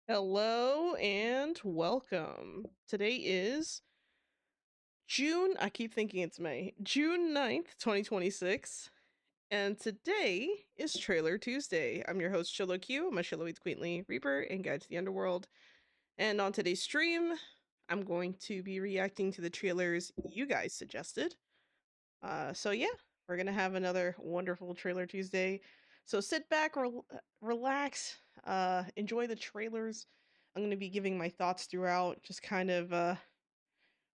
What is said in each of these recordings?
Hello and welcome. Today is June, I keep thinking it's May, June 9th, 2026. And today is Trailer Tuesday. I'm your host, Xolo Q. I'm a Xiloid's Queenly Reaper and Guide to the Underworld. And on today's stream, I'm going to be reacting to the trailers you guys suggested. So yeah, we're gonna have another wonderful Trailer Tuesday. So sit back, relax, enjoy the trailers. I'm gonna be giving my thoughts throughout, just kind of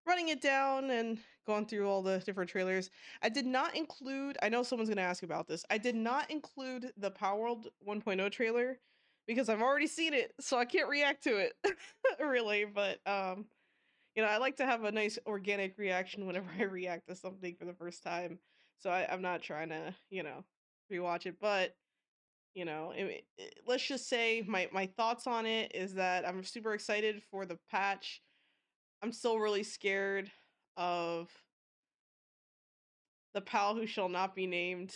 running it down and going through all the different trailers. I did not include. I know someone's gonna ask about this. I did not include the Power World 1.0 trailer because I've already seen it, so I can't react to it really. But I like to have a nice organic reaction whenever I react to something for the first time. So I'm not trying to, rewatch it. But, let's just say my thoughts on it is that I'm super excited for the patch. I'm still really scared of the pal who shall not be named.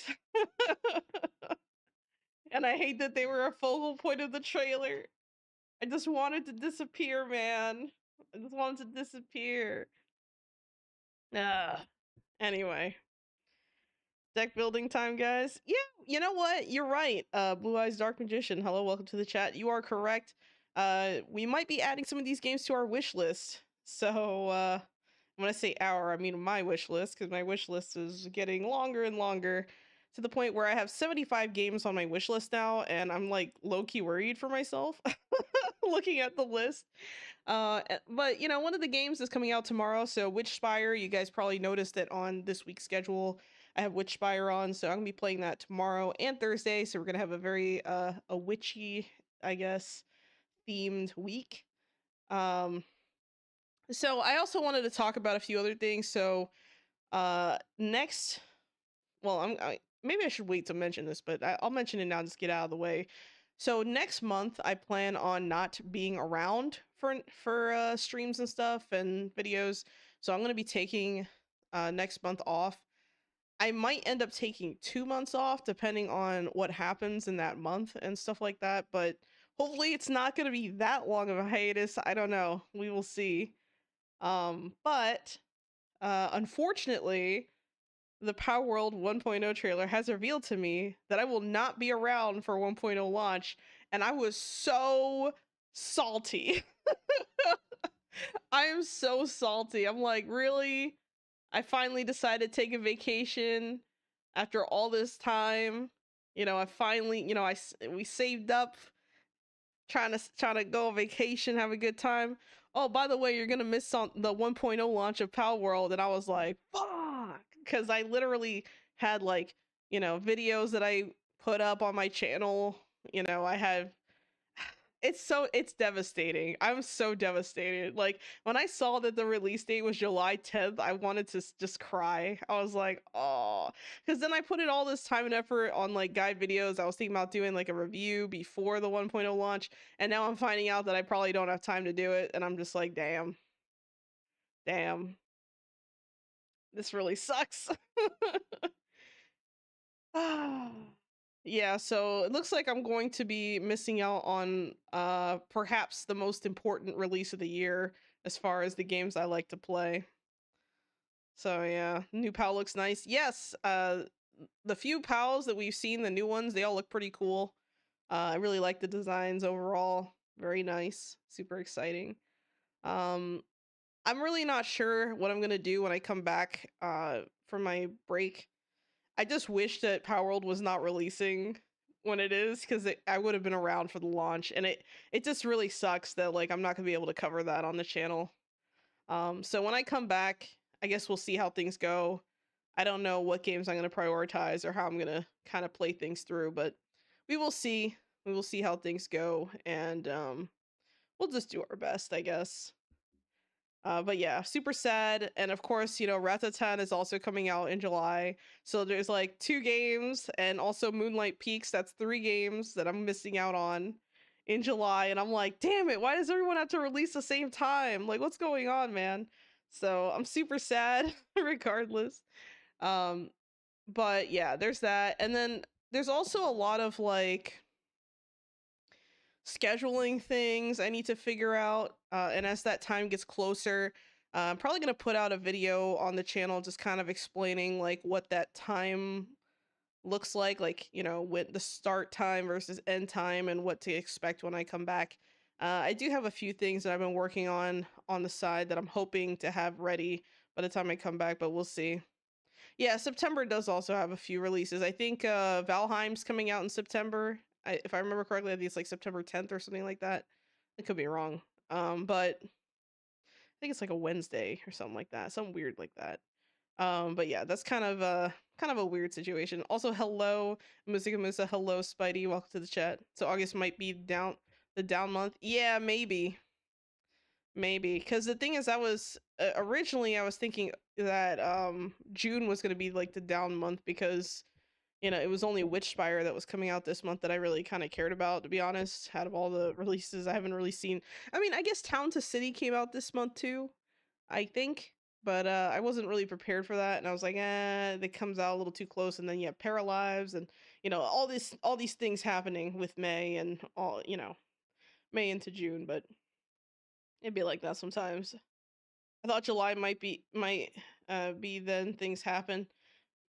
And I hate that they were a focal point of the trailer. I just wanted to disappear, man. I just wanted to disappear. Anyway. Deck building time, guys. Yeah, you know what? You're right. Blue Eyes Dark Magician. Hello, welcome to the chat. You are correct. We might be adding some of these games to our wish list. So, when I say our, I mean my wish list, because my wish list is getting longer and longer to the point where I have 75 games on my wish list now, and I'm like low-key worried for myself looking at the list. But one of the games is coming out tomorrow, so Witch Spire, you guys probably noticed it on this week's schedule. I have Witch Spire on, so I'm gonna be playing that tomorrow and Thursday. So we're gonna have a very a witchy, I guess, themed week. Um, so I also wanted to talk about a few other things. So next, well, maybe I should wait to mention this, but I'll mention it now. Just get out of the way. So next month, I plan on not being around for streams and stuff and videos. So I'm gonna be taking next month off. I might end up taking 2 months off depending on what happens in that month and stuff like that. But hopefully it's not going to be that long of a hiatus. I don't know. We will see. But unfortunately, the Power World 1.0 trailer has revealed to me that I will not be around for 1.0 launch. And I was so salty. I am so salty. I'm like, really? I finally decided to take a vacation after all this time. I finally, we saved up trying to go on vacation, have a good time. Oh, by the way, you're gonna miss on the 1.0 launch of Power World, and I was like, fuck, because I literally had like, videos that I put up on my channel. I had it's devastating. I'm so devastated. Like when I saw that the release date was July 10th, I wanted to just cry. I was like, "Oh." Cuz then I put in all this time and effort on like guide videos. I was thinking about doing like a review before the 1.0 launch, and now I'm finding out that I probably don't have time to do it, and I'm just like, "Damn. Damn. This really sucks." Yeah, so it looks like I'm going to be missing out on perhaps the most important release of the year as far as the games I like to play. So yeah, new PAL looks nice. Yes, the few PALs that we've seen, the new ones, they all look pretty cool. I really like the designs overall. Very nice. Super exciting. Um I'm really not sure what I'm going to do when I come back from my break. I just wish that Power World was not releasing when it is, because I would have been around for the launch, and it just really sucks that like I'm not gonna be able to cover that on the channel. So when I come back, I guess we'll see how things go. I don't know what games I'm gonna prioritize or how I'm gonna kind of play things through, but we will see. We will see how things go, and we'll just do our best, I guess. But yeah, super sad. And of course, Ratatan is also coming out in July. So there's like 2 games, and also Moonlight Peaks. That's 3 games that I'm missing out on in July. And I'm like, damn it, why does everyone have to release the same time? Like, what's going on, man? So I'm super sad regardless. Um, but yeah, there's that. And then there's also a lot of like scheduling things I need to figure out. And as that time gets closer, I'm probably gonna put out a video on the channel just kind of explaining like what that time looks like, you know, with the start time versus end time and what to expect when I come back. I do have a few things that I've been working on the side that I'm hoping to have ready by the time I come back, but we'll see. Yeah, September does also have a few releases. I think Valheim's coming out in September. If I remember correctly, I think it's like September 10th or something like that. I could be wrong. But I think it's like a Wednesday or something like that. Something weird like that. But yeah, that's kind of a weird situation. Also, hello, Musica Musa, hello, Spidey, welcome to the chat. So August might be the down month. Yeah, maybe. Because the thing is, I was originally I was thinking that June was gonna be like the down month because you know it was only Witchspire that was coming out this month that I really kind of cared about, to be honest. Out of all the releases, I haven't really seen. I mean, I guess Town to City came out this month too, I think. But I wasn't really prepared for that, and I was like, that comes out a little too close. And then you have Paralyzed, and you know all these things happening with May and all May into June. But it'd be like that sometimes. I thought July might be then things happen.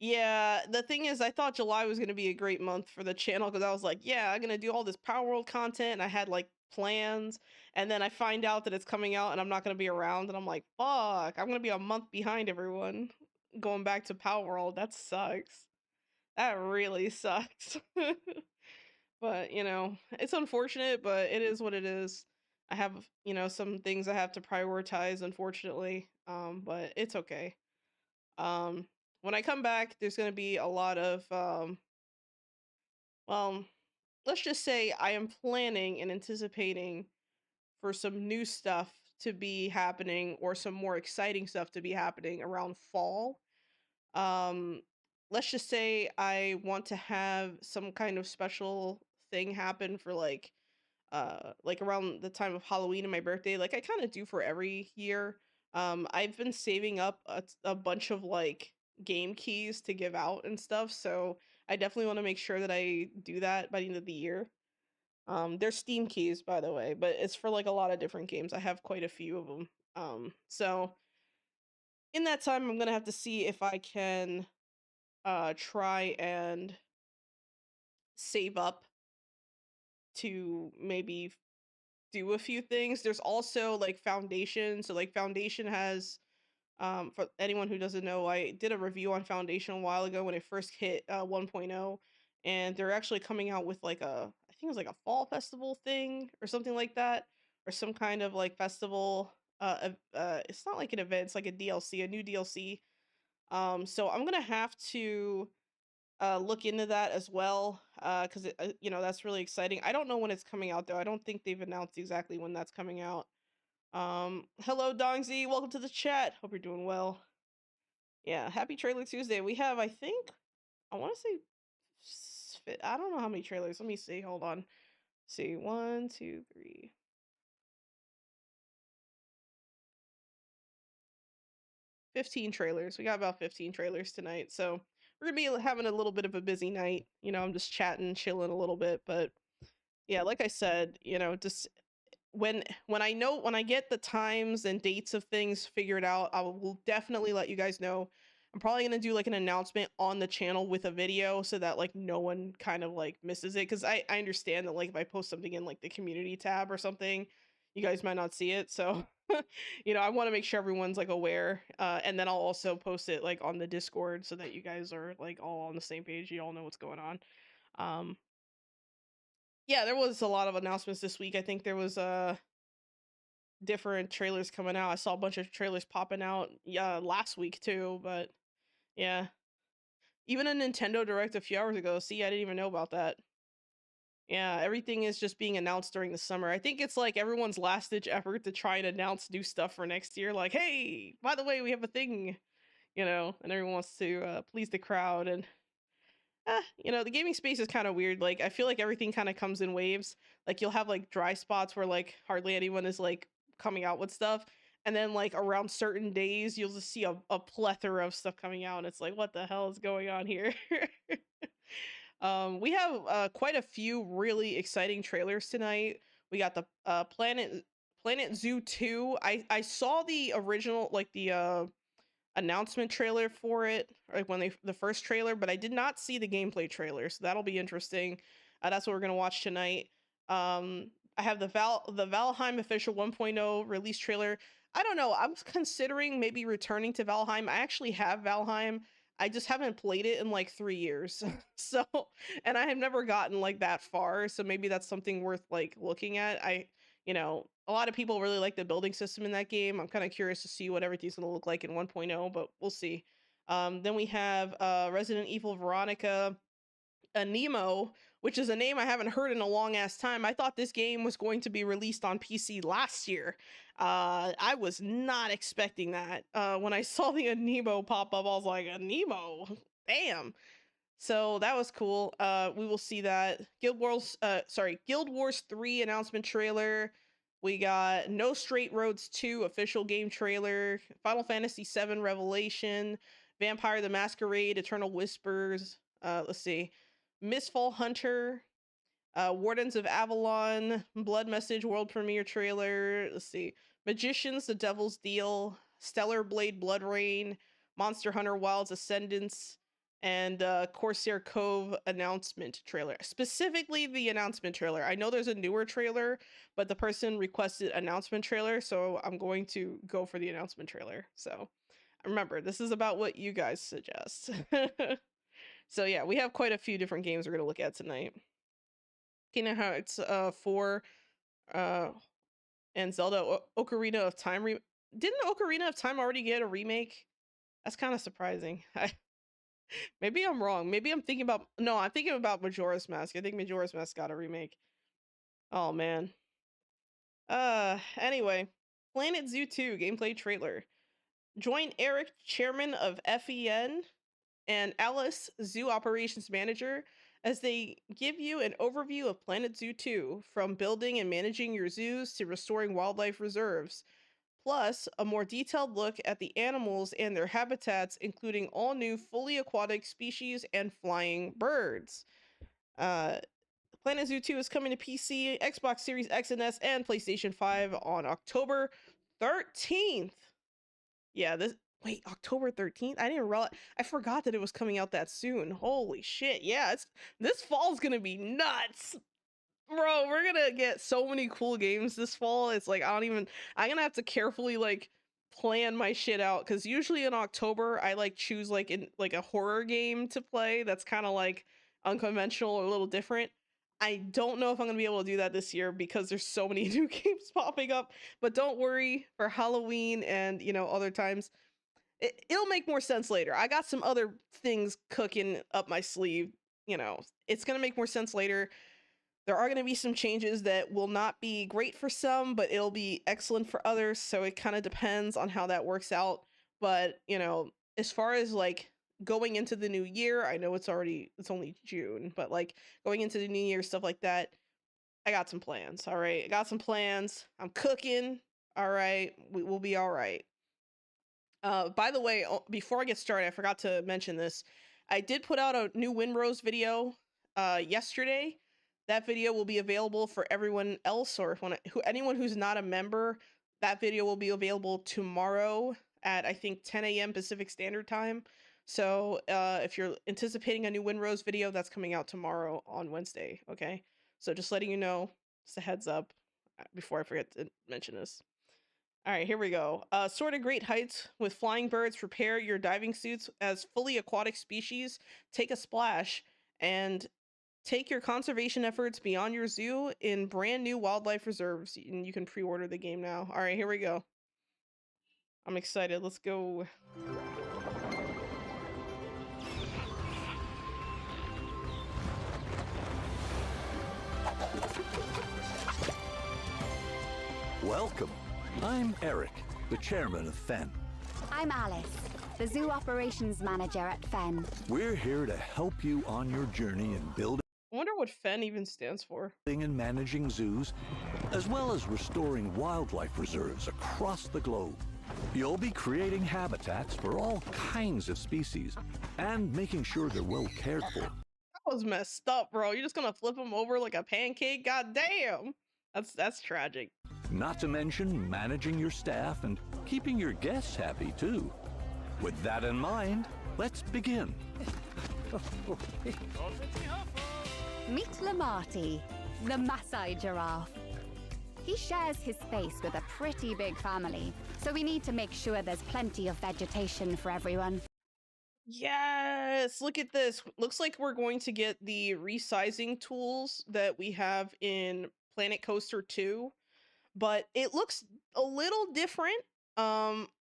Yeah, the thing is, I thought July was gonna be a great month for the channel because I was like, yeah, I'm gonna do all this Power World content, and I had like plans, and then I find out that it's coming out and I'm not gonna be around, and I'm like, fuck, I'm gonna be a month behind everyone going back to Power World. That sucks. That really sucks. But it's unfortunate, but it is what it is. I have, some things I have to prioritize, unfortunately. But it's okay. Um, when I come back, there's going to be a lot of, well, let's just say I am planning and anticipating for some new stuff to be happening or some more exciting stuff to be happening around fall. Um, let's just say I want to have some kind of special thing happen for like around the time of Halloween and my birthday, like I kind of do for every year. I've been saving up a bunch of like game keys to give out and stuff, so I definitely want to make sure that I do that by the end of the year. They're Steam keys, by the way, but it's for like a lot of different games. I have quite a few of them. So in that time, I'm gonna have to see if I can try and save up to maybe do a few things. There's also like Foundation. So like Foundation has for anyone who doesn't know, I did a review on Foundation a while ago when it first hit 1.0, and they're actually coming out with like I think it was like a fall festival thing or something like that, or some kind of like festival it's not like an event, it's like a DLC, a new DLC. So I'm going to have to look into that as well because that's really exciting. I don't know when it's coming out though. I don't think they've announced exactly when that's coming out. Hello Dongzi, welcome to the chat. Hope you're doing well. Yeah, happy trailer Tuesday. We have, I think, I want to say, I don't know how many trailers. Let me see. Hold on. See, 1, 2, 3, 15 trailers. We got about 15 trailers tonight, so we're gonna be having a little bit of a busy night. I'm just chatting, chilling a little bit, but yeah, like I said, just when I get the times and dates of things figured out, I will definitely let you guys know. I'm probably gonna do like an announcement on the channel with a video so that like no one kind of like misses it. Because I understand that like if I post something in like the community tab or something, you guys might not see it. So I want to make sure everyone's like aware. And then I'll also post it like on the Discord so that you guys are like all on the same page. You all know what's going on. Um yeah, there was a lot of announcements this week. I think there was different trailers coming out. I saw a bunch of trailers popping out last week too, but yeah. Even a Nintendo Direct a few hours ago. See, I didn't even know about that. Yeah, everything is just being announced during the summer. I think it's like everyone's last ditch effort to try and announce new stuff for next year. Like, hey, by the way, we have a thing, and everyone wants to please the crowd. And the gaming space is kind of weird. Like, I feel like everything kind of comes in waves. Like, you'll have like dry spots where like hardly anyone is like coming out with stuff. And then like around certain days, you'll just see a plethora of stuff coming out. And it's like, what the hell is going on here? We have quite a few really exciting trailers tonight. We got the Planet Zoo 2. I saw the original, like the announcement trailer for it, like when they the first trailer, but I did not see the gameplay trailer, so that'll be interesting. That's what we're gonna watch tonight. I have the Valheim official 1.0 release trailer. I don't know. I'm considering maybe returning to Valheim. I actually have Valheim. I just haven't played it in like 3 years. So, and I have never gotten like that far. So maybe that's something worth like looking at. A lot of people really like the building system in that game. I'm kind of curious to see what everything's going to look like in 1.0, but we'll see. Then we have Resident Evil Veronica, Nemo, which is a name I haven't heard in a long ass time. I thought this game was going to be released on PC last year. I was not expecting that. When I saw the Nemo pop up, I was like, Nemo, damn. So that was cool. We will see that. Guild Wars 3 announcement trailer. We got No Straight Roads 2 official game trailer. Final Fantasy 7 Revelation. Vampire the Masquerade, Eternal Whispers. Let's see. Mistfall Hunter. Wardens of Avalon. Blood Message world premiere trailer. Let's see. Magicians, The Devil's Deal. Stellar Blade Blood Rain. Monster Hunter Wilds Ascendance, and Corsair Cove announcement trailer. Specifically the announcement trailer. I know there's a newer trailer, but the person requested announcement trailer, so I'm going to go for the announcement trailer. So remember, this is about what you guys suggest. So yeah, we have quite a few different games we're going to look at tonight. Kingdom Hearts 4 and Zelda Ocarina of Time. Didn't Ocarina of Time already get a remake? That's kind of surprising. Maybe I'm wrong. Maybe I'm thinking about... No, I'm thinking about Majora's Mask. I think Majora's Mask got a remake. Oh, man. Anyway. Planet Zoo 2 gameplay trailer. Join Eric, chairman of FEN, and Alice, zoo operations manager, as they give you an overview of Planet Zoo 2, from building and managing your zoos to restoring wildlife reserves. Plus, a more detailed look at the animals and their habitats, including all new fully aquatic species and flying birds. Planet Zoo 2 is coming to PC, Xbox Series X and S, and PlayStation 5 on October 13th. Yeah, wait, October 13th? I didn't realize. I forgot that it was coming out that soon. Holy shit. Yeah, this fall's gonna be nuts. Bro, we're gonna get so many cool games this fall. It's like I'm gonna have to carefully like plan my shit out, because usually in October I like choose like a horror game to play that's kind of like unconventional or a little different. I don't know if I'm gonna be able to do that this year because there's so many new games popping up, but don't worry, for Halloween and other times it'll make more sense later. I got some other things cooking up my sleeve. It's gonna make more sense later. There are going to be some changes that will not be great for some, but it'll be excellent for others. So it kind of depends on how that works out. But, as far as like going into the new year, I know it's only June, but like going into the new year, stuff like that, I got some plans. All right. I got some plans. I'm cooking. All right. We'll be all right. By the way, before I get started, I forgot to mention this. I did put out a new Winrose video yesterday. That video will be available for everyone else, or anyone who's not a member. That video will be available tomorrow at, I think, 10 a.m. Pacific Standard Time. So if you're anticipating a new Winrose video, that's coming out tomorrow on Wednesday, okay? So just letting you know, just a heads up before I forget to mention this. All right, here we go. Soar to great heights with flying birds. Prepare your diving suits as fully aquatic species. Take a splash and take your conservation efforts beyond your zoo in brand new wildlife reserves. And you can pre-order the game now. All right, here we go. I'm excited. Let's go. Welcome. I'm Eric, the chairman of FEN. I'm Alice, the zoo operations manager at FEN. We're here to help you on your journey in building. I wonder what FEN even stands for. And managing zoos, as well as restoring wildlife reserves across the globe. You'll be creating habitats for all kinds of species and making sure they're well cared for. was messed up, bro. You're just gonna flip them over like a pancake? God damn. That's tragic. Not to mention managing your staff and keeping your guests happy, too. With that in mind, let's begin. Meet Lamarty, the Maasai giraffe. He shares his space with a pretty big family, so we need to make sure there's plenty of vegetation for everyone. Yes, look at this. Looks like we're going to get the resizing tools that we have in Planet Coaster 2, but it looks a little different.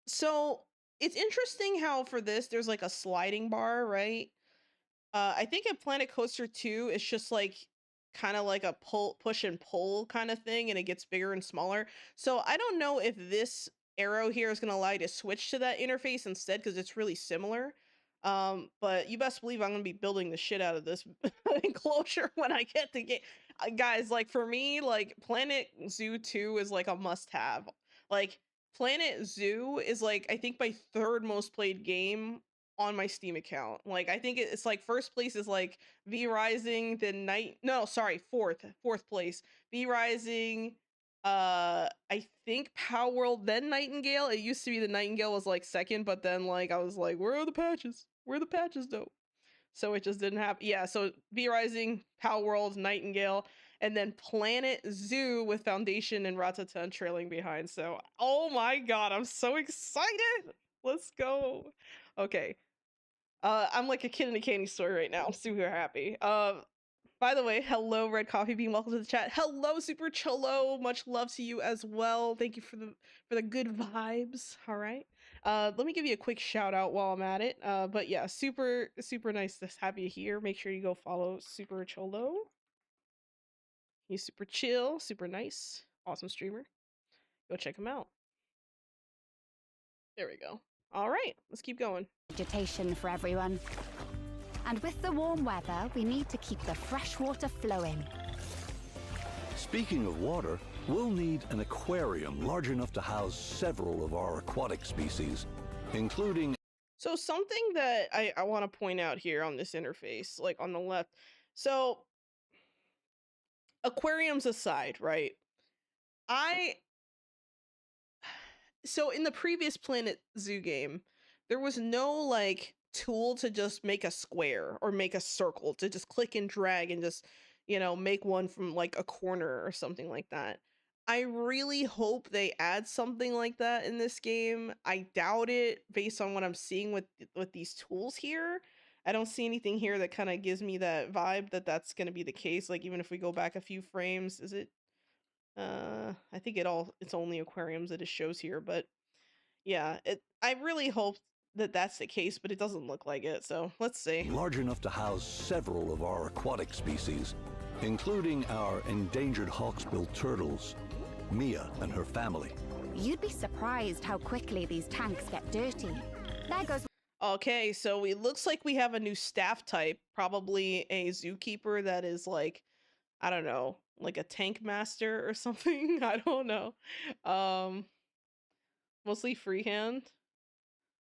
So it's interesting how for this there's like a sliding bar, right? I think in Planet Coaster 2, it's just like kind of like a push and pull kind of thing, and it gets bigger and smaller. So I don't know if this arrow here is going to allow you to switch to that interface instead, because it's really similar. But you best believe I'm going to be building the shit out of this enclosure when I get the game. Guys, like for me, like Planet Zoo 2 is like a must have. Like Planet Zoo is like, I think my third most played game on my Steam account. Like I think it's like first place is like V Rising, then fourth place. V Rising, I think Power World, then Nightingale. It used to be the Nightingale was like second, but then like I was like, where are the patches? Where are the patches though? So it just didn't happen. Yeah, so V Rising, Power World, Nightingale, and then Planet Zoo with Foundation and Ratatan trailing behind. So, oh my god, I'm so excited. Let's go. Okay. I'm like a kid in a candy store right now. I'm super happy. By the way, hello Red Coffee Bean, welcome to the chat. Hello Super Cholo, much love to you as well. Thank you for the good vibes. All right. Let me give you a quick shout out while I'm at it. But yeah, super nice to have you here. Make sure you go follow Super Cholo. He's super chill, super nice, awesome streamer. Go check him out. There we go. All right, let's keep going. Vegetation for everyone. And with the warm weather, we need to keep the fresh water flowing. Speaking of water, we'll need an aquarium large enough to house several of our aquatic species, including... So something that I want to point out here on this interface, like on the left. So aquariums aside, right? So in the previous Planet Zoo game, there was no like tool to just make a square or make a circle, to just click and drag and just, you know, make one from like a corner or something like that. I really hope they add something like that in this game. I doubt it based on what I'm seeing with these tools here. I don't see anything here that kind of gives me that vibe that that's going to be the case. Like even if we go back a few frames, is it I think it's only aquariums that it shows here, but yeah, I really hope that that's the case, but it doesn't look like it, so let's see. Large enough to house several of our aquatic species, including our endangered hawksbill turtles, Mia and her family. You'd be surprised how quickly these tanks get dirty. There goes... Okay, so it looks like we have a new staff type, probably a zookeeper that is like, I don't know, like a tank master or something. I don't know. Mostly freehand.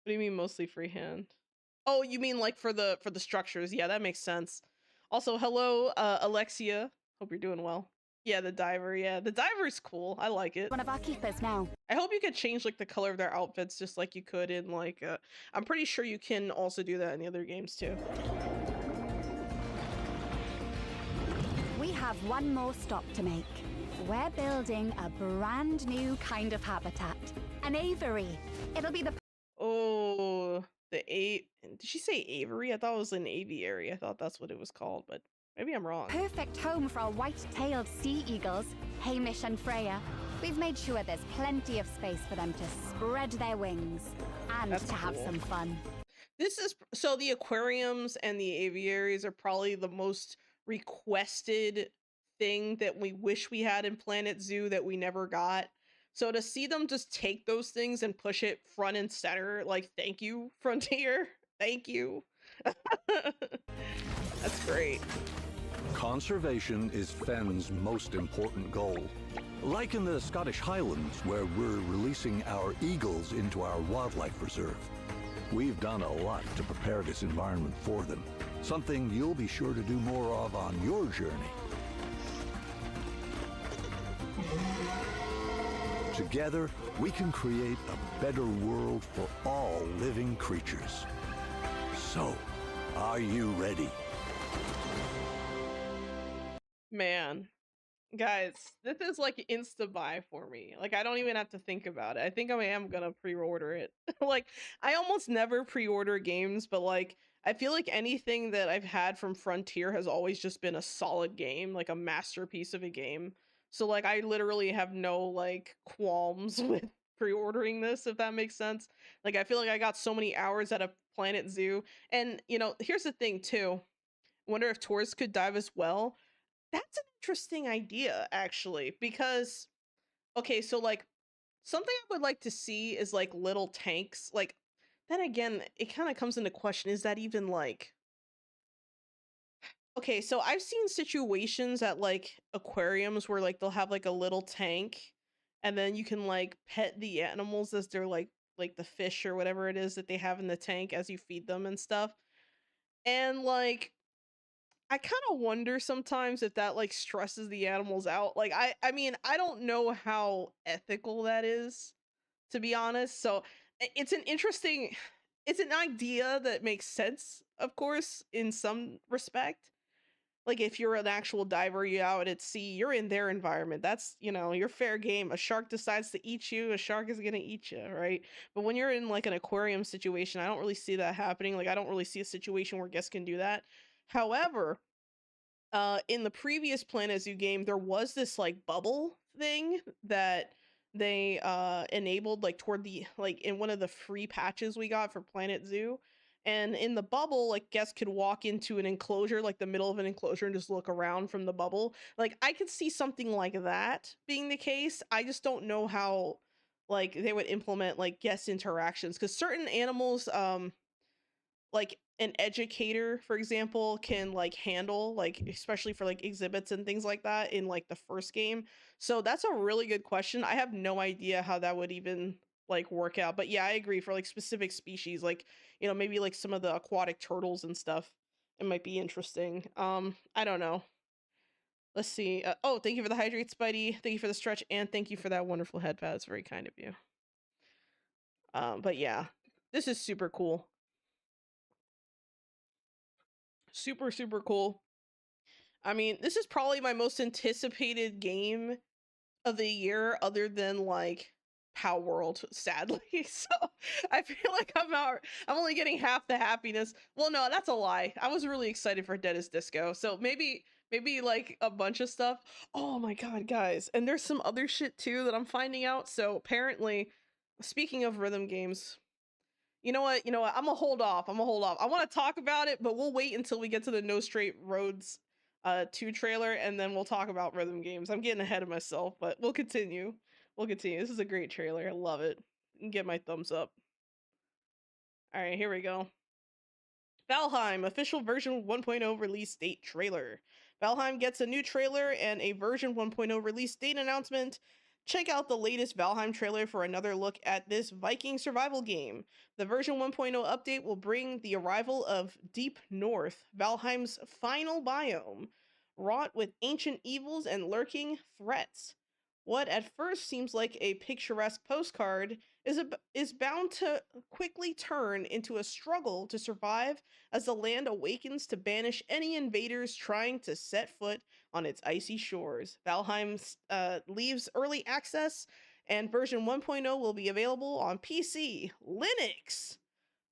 What do you mean mostly freehand? Oh, you mean like for the structures? Yeah, that makes sense. Also, hello, Alexia. Hope you're doing well. Yeah, the diver. Yeah, the diver's cool. I like it. One of our keepers now. I hope you could change like the color of their outfits just like you could in like I'm pretty sure you can also do that in the other games too. We have one more stop to make. We're building a brand new kind of habitat. An aviary. It'll be the... Oh, did she say aviary? I thought it was an aviary. I thought that's what it was called, but maybe I'm wrong. perfect home for our white-tailed sea eagles, Hamish and Freya. We've made sure there's plenty of space for them to spread their wings and That's to have cool. some fun. So the aquariums and the aviaries are probably the most requested thing that we wish we had in Planet Zoo that we never got. So to see them just take those things and push it front and center, like, thank you, Frontier. Thank you. That's great. Conservation is Fenn's most important goal. Like in the Scottish Highlands, where we're releasing our eagles into our wildlife reserve. We've done a lot to prepare this environment for them. something you'll be sure to do more of on your journey. Together, we can create a better world for all living creatures. So, are you ready? Man, guys, this is like insta buy for me. Like, I don't even have to think about it. I think I am gonna pre-order it. Like, I almost never pre-order games, but like, I feel like anything that I've had from Frontier has always just been a solid game, like a masterpiece of a game. So like, I literally have no like qualms with pre-ordering this, if that makes sense. Like, I feel like I got so many hours out of Planet Zoo. And here's the thing too. Wonder if tourists could dive as well. That's an interesting idea, actually, because okay, so like something I would like to see is like little tanks. Like, then again, it kind of comes into question, is that even like okay, so I've seen situations at like aquariums where like they'll have like a little tank and then you can like pet the animals as they're like the fish or whatever it is that they have in the tank as you feed them and stuff. And like I kind of wonder sometimes if that like stresses the animals out. Like I mean, I don't know how ethical that is, to be honest. So it's an interesting it's an idea that makes sense, of course, in some respect. Like if you're an actual diver, you out at sea, you're in their environment. That's, your fair game. A shark decides to eat you, a shark is going to eat you, right? But when you're in like an aquarium situation, I don't really see that happening. Like I don't really see a situation where guests can do that. However, in the previous Planet Zoo game, there was this like bubble thing that they enabled like toward the like in one of the free patches we got for Planet Zoo. And in the bubble, like guests could walk into an enclosure, like the middle of an enclosure, and just look around from the bubble. Like I could see something like that being the case. I just don't know how like they would implement like guest interactions because certain animals like an educator, for example, can like handle like especially for like exhibits and things like that in like the first game. So that's a really good question. I have no idea how that would even like work out. But yeah, I agree for like specific species, like maybe like some of the aquatic turtles and stuff. It might be interesting. I don't know. Let's see. Oh, thank you for the hydrate, Spidey. Thank you for the stretch, and thank you for that wonderful headpad. It's very kind of you. But yeah, this is super cool. Super, super cool. I mean, this is probably my most anticipated game of the year, other than like Pow World, sadly. So I feel like I'm only getting half the happiness. Well, no, that's a lie. I was really excited for Dead as Disco. So maybe like a bunch of stuff. Oh my god, guys. And there's some other shit too that I'm finding out. So apparently, speaking of rhythm games, you know what? I'm gonna hold off. I want to talk about it, but we'll wait until we get to the No Straight Roads 2 trailer, and then we'll talk about rhythm games. I'm getting ahead of myself, but we'll continue. This is a great trailer. I love it. Get my thumbs up. All right, here we go. Valheim official version 1.0 release date trailer. Valheim gets a new trailer and a version 1.0 release date announcement. Check out the latest Valheim trailer for another look at this Viking survival game. The version 1.0 update will bring the arrival of Deep North, Valheim's final biome, wrought with ancient evils and lurking threats. What at first seems like a picturesque postcard is bound to quickly turn into a struggle to survive as the land awakens to banish any invaders trying to set foot on its icy shores. Valheim leaves early access, and version 1.0 will be available on PC, Linux,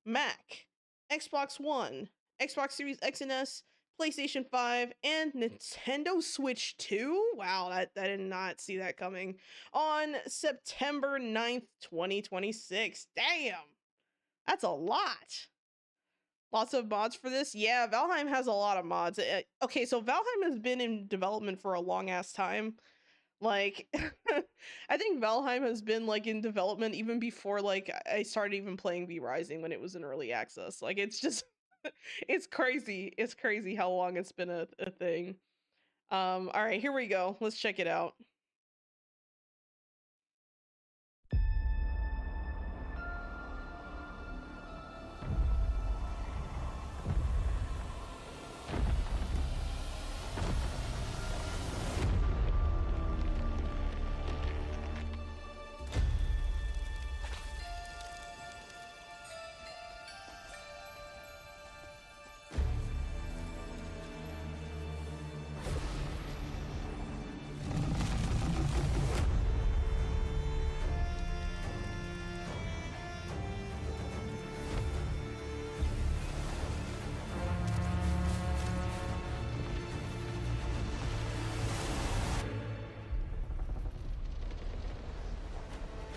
Mac, Xbox One, Xbox Series X and S, PlayStation 5, and Nintendo Switch 2. Wow, I did not see that coming. On September 9th, 2026. Damn, that's a lot. Lots of mods for this. Yeah, Valheim has a lot of mods. Okay, so Valheim has been in development for a long ass time. Like, I think Valheim has been like in development even before like I started even playing V Rising when it was in early access. Like, it's just, it's crazy. It's crazy how long it's been a thing. All right, here we go. Let's check it out.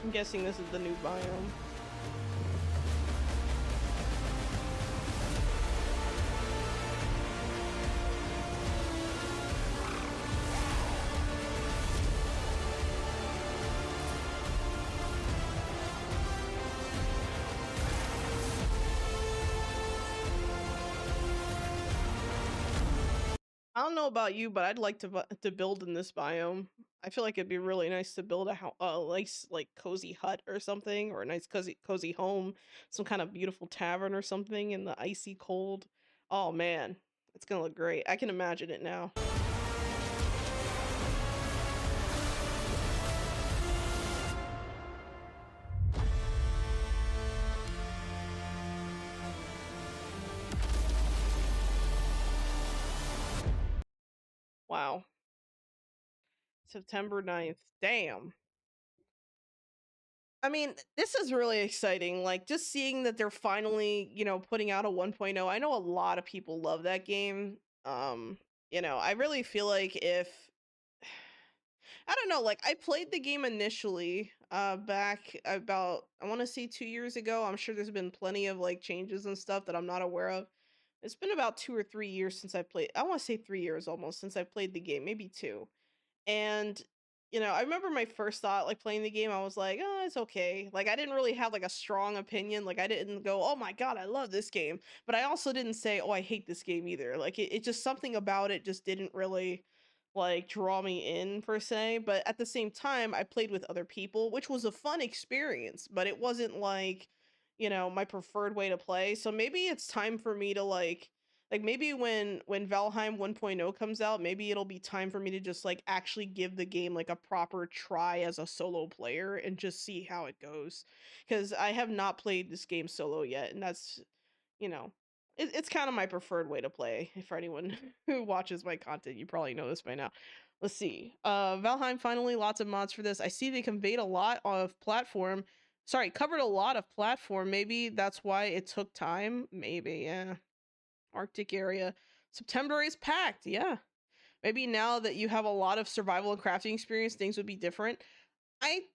I'm guessing this is the new biome. I don't know about you, but I'd like to build in this biome. I feel like it'd be really nice to build a nice like cozy hut or something, or a nice cozy home, some kind of beautiful tavern or something in the icy cold. Oh man, it's gonna look great. I can imagine it now. Wow, September 9th. Damn. I mean, this is really exciting. Like just seeing that they're finally, putting out a 1.0. I know a lot of people love that game. Um, I really feel like if I don't know, like I played the game initially back about I want to say 2 years ago. I'm sure there's been plenty of like changes and stuff that I'm not aware of. It's been about 2 or 3 years since I played. I want to say 3 years almost since I played the game, maybe 2. And, I remember my first thought, like playing the game, I was like, oh, it's okay. Like, I didn't really have like a strong opinion. Like, I didn't go, oh my God, I love this game. But I also didn't say, oh, I hate this game either. Like, it just something about it just didn't really like draw me in per se. But at the same time, I played with other people, which was a fun experience, but it wasn't like, my preferred way to play. So maybe it's time for me to like maybe when Valheim 1.0 comes out, maybe it'll be time for me to just like actually give the game like a proper try as a solo player and just see how it goes. Cuz I have not played this game solo yet, and that's, you know, it's kind of my preferred way to play. For anyone who watches my content, you probably know this by now. Let's see. Valheim finally lots of mods for this. I see they conveyed a lot of platform. Sorry, covered a lot of platform. Maybe that's why it took time. Maybe, yeah. Arctic area. September is packed. Yeah. Maybe now that you have a lot of survival and crafting experience, things would be different.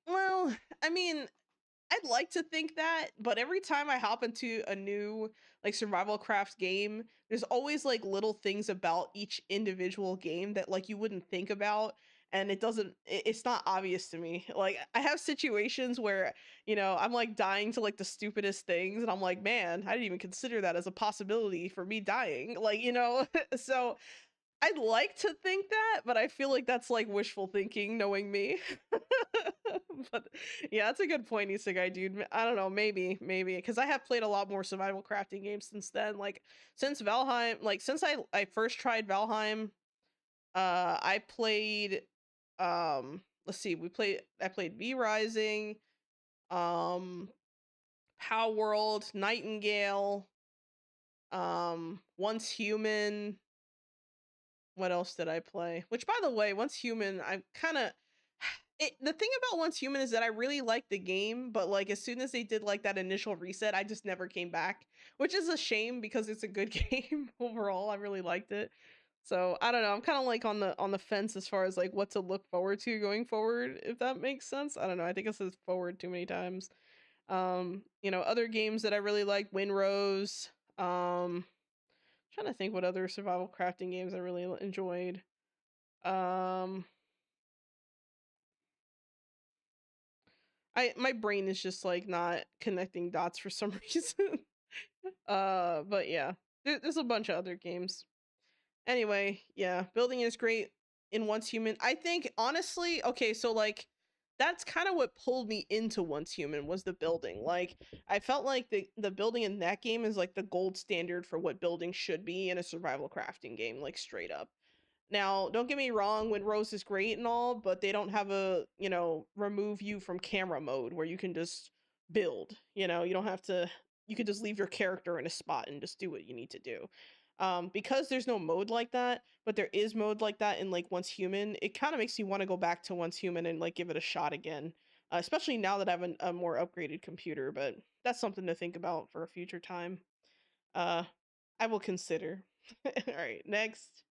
Well, I mean, I'd like to think that, but every time I hop into a new like survival craft game, there's always like little things about each individual game that like you wouldn't think about, and it's not obvious to me. Like I have situations where, I'm like dying to like the stupidest things and I'm like, "Man, I didn't even consider that as a possibility for me dying." Like, so I'd like to think that, but I feel like that's like wishful thinking, knowing me. But yeah, that's a good point, Isekai dude. I don't know, maybe because I have played a lot more survival crafting games since then. Like since Valheim, like since I first tried Valheim, I played let's see, I played V Rising, um, Pow World, Nightingale, Once Human. What else did I play? Which, by the way, Once Human, I kind of the thing about Once Human is that I really liked the game, but like as soon as they did like that initial reset, I just never came back, which is a shame because it's a good game overall. I really liked it. So I don't know. I'm kind of like on the fence as far as like what to look forward to going forward, if that makes sense. I don't know. I think I said forward too many times. Other games that I really like, Winrose. Trying to think what other survival crafting games I really enjoyed. Um, my brain is just like not connecting dots for some reason. But yeah, there's a bunch of other games. Anyway, yeah, building is great in Once Human. I think honestly, okay, so like that's kind of what pulled me into Once Human was the building. Like I felt like the building in that game is like the gold standard for what building should be in a survival crafting game, like straight up. Now, don't get me wrong, Rose is great and all, but they don't have remove you from camera mode where you can just build. You don't have to, you can just leave your character in a spot and just do what you need to do. Because there's no mode like that, but there is mode like that in like Once Human, it kind of makes me want to go back to Once Human and like give it a shot again. Especially now that I have a more upgraded computer, but that's something to think about for a future time. Uh, I will consider. All right, next.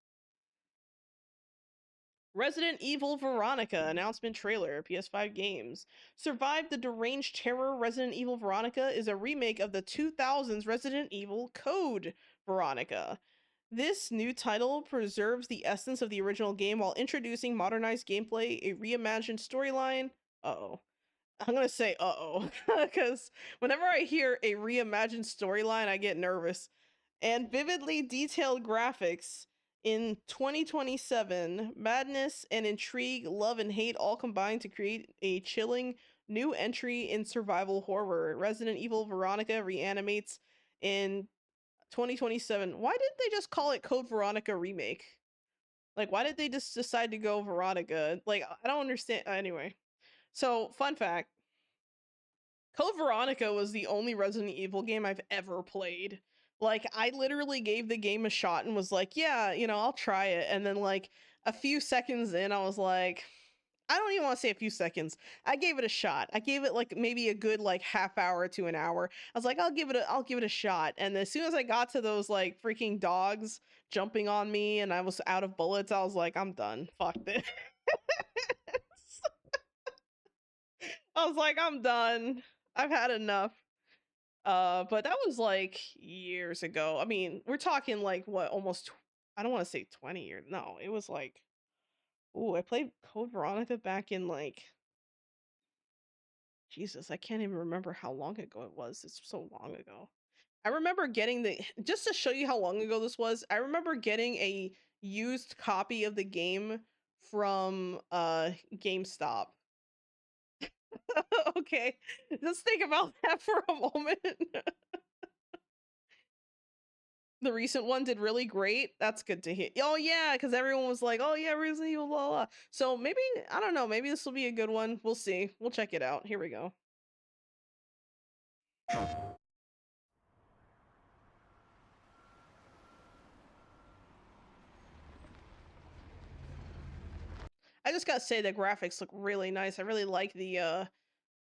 Resident Evil Veronica announcement trailer, PS5 games. Survive the Deranged Terror. Resident Evil Veronica is a remake of the 2000s Resident Evil Code Veronica. This new title preserves the essence of the original game while introducing modernized gameplay, a reimagined storyline. Uh-oh. I'm gonna say uh-oh, because whenever I hear a reimagined storyline, I get nervous. And vividly detailed graphics. In 2027, madness and intrigue, love and hate all combine to create a chilling new entry in survival horror. Resident Evil Veronica reanimates in 2027. Why didn't they just call it Code Veronica Remake? Like, why did they just decide to go Veronica? Like, I don't understand. Anyway, so fun fact, Code Veronica was the only Resident Evil game I've ever played. Like, I literally gave the game a shot and was like, yeah, I'll try it. And then, like, a few seconds in, I was like, I don't even want to say a few seconds. I gave it a shot. I gave it like maybe a good like half hour to an hour. I was like, I'll give it a shot. And as soon as I got to those like freaking dogs jumping on me and I was out of bullets, I was like, I'm done. Fuck this. I was like, I'm done. I've had enough. But that was like years ago. I mean, we're talking like what, almost I don't want to say 20 years. No, it was like, ooh, I played Code Veronica back in like, Jesus, I can't even remember how long ago it was. It's so long ago. I remember getting just to show you how long ago this was, I remember getting a used copy of the game from GameStop. Okay, just think about that for a moment. The recent one did really great. That's good to hear. Oh yeah, because everyone was like, "Oh yeah, Resident Evil, blah blah." So maybe I don't know. Maybe this will be a good one. We'll see. We'll check it out. Here we go. I just gotta say the graphics look really nice. I really like the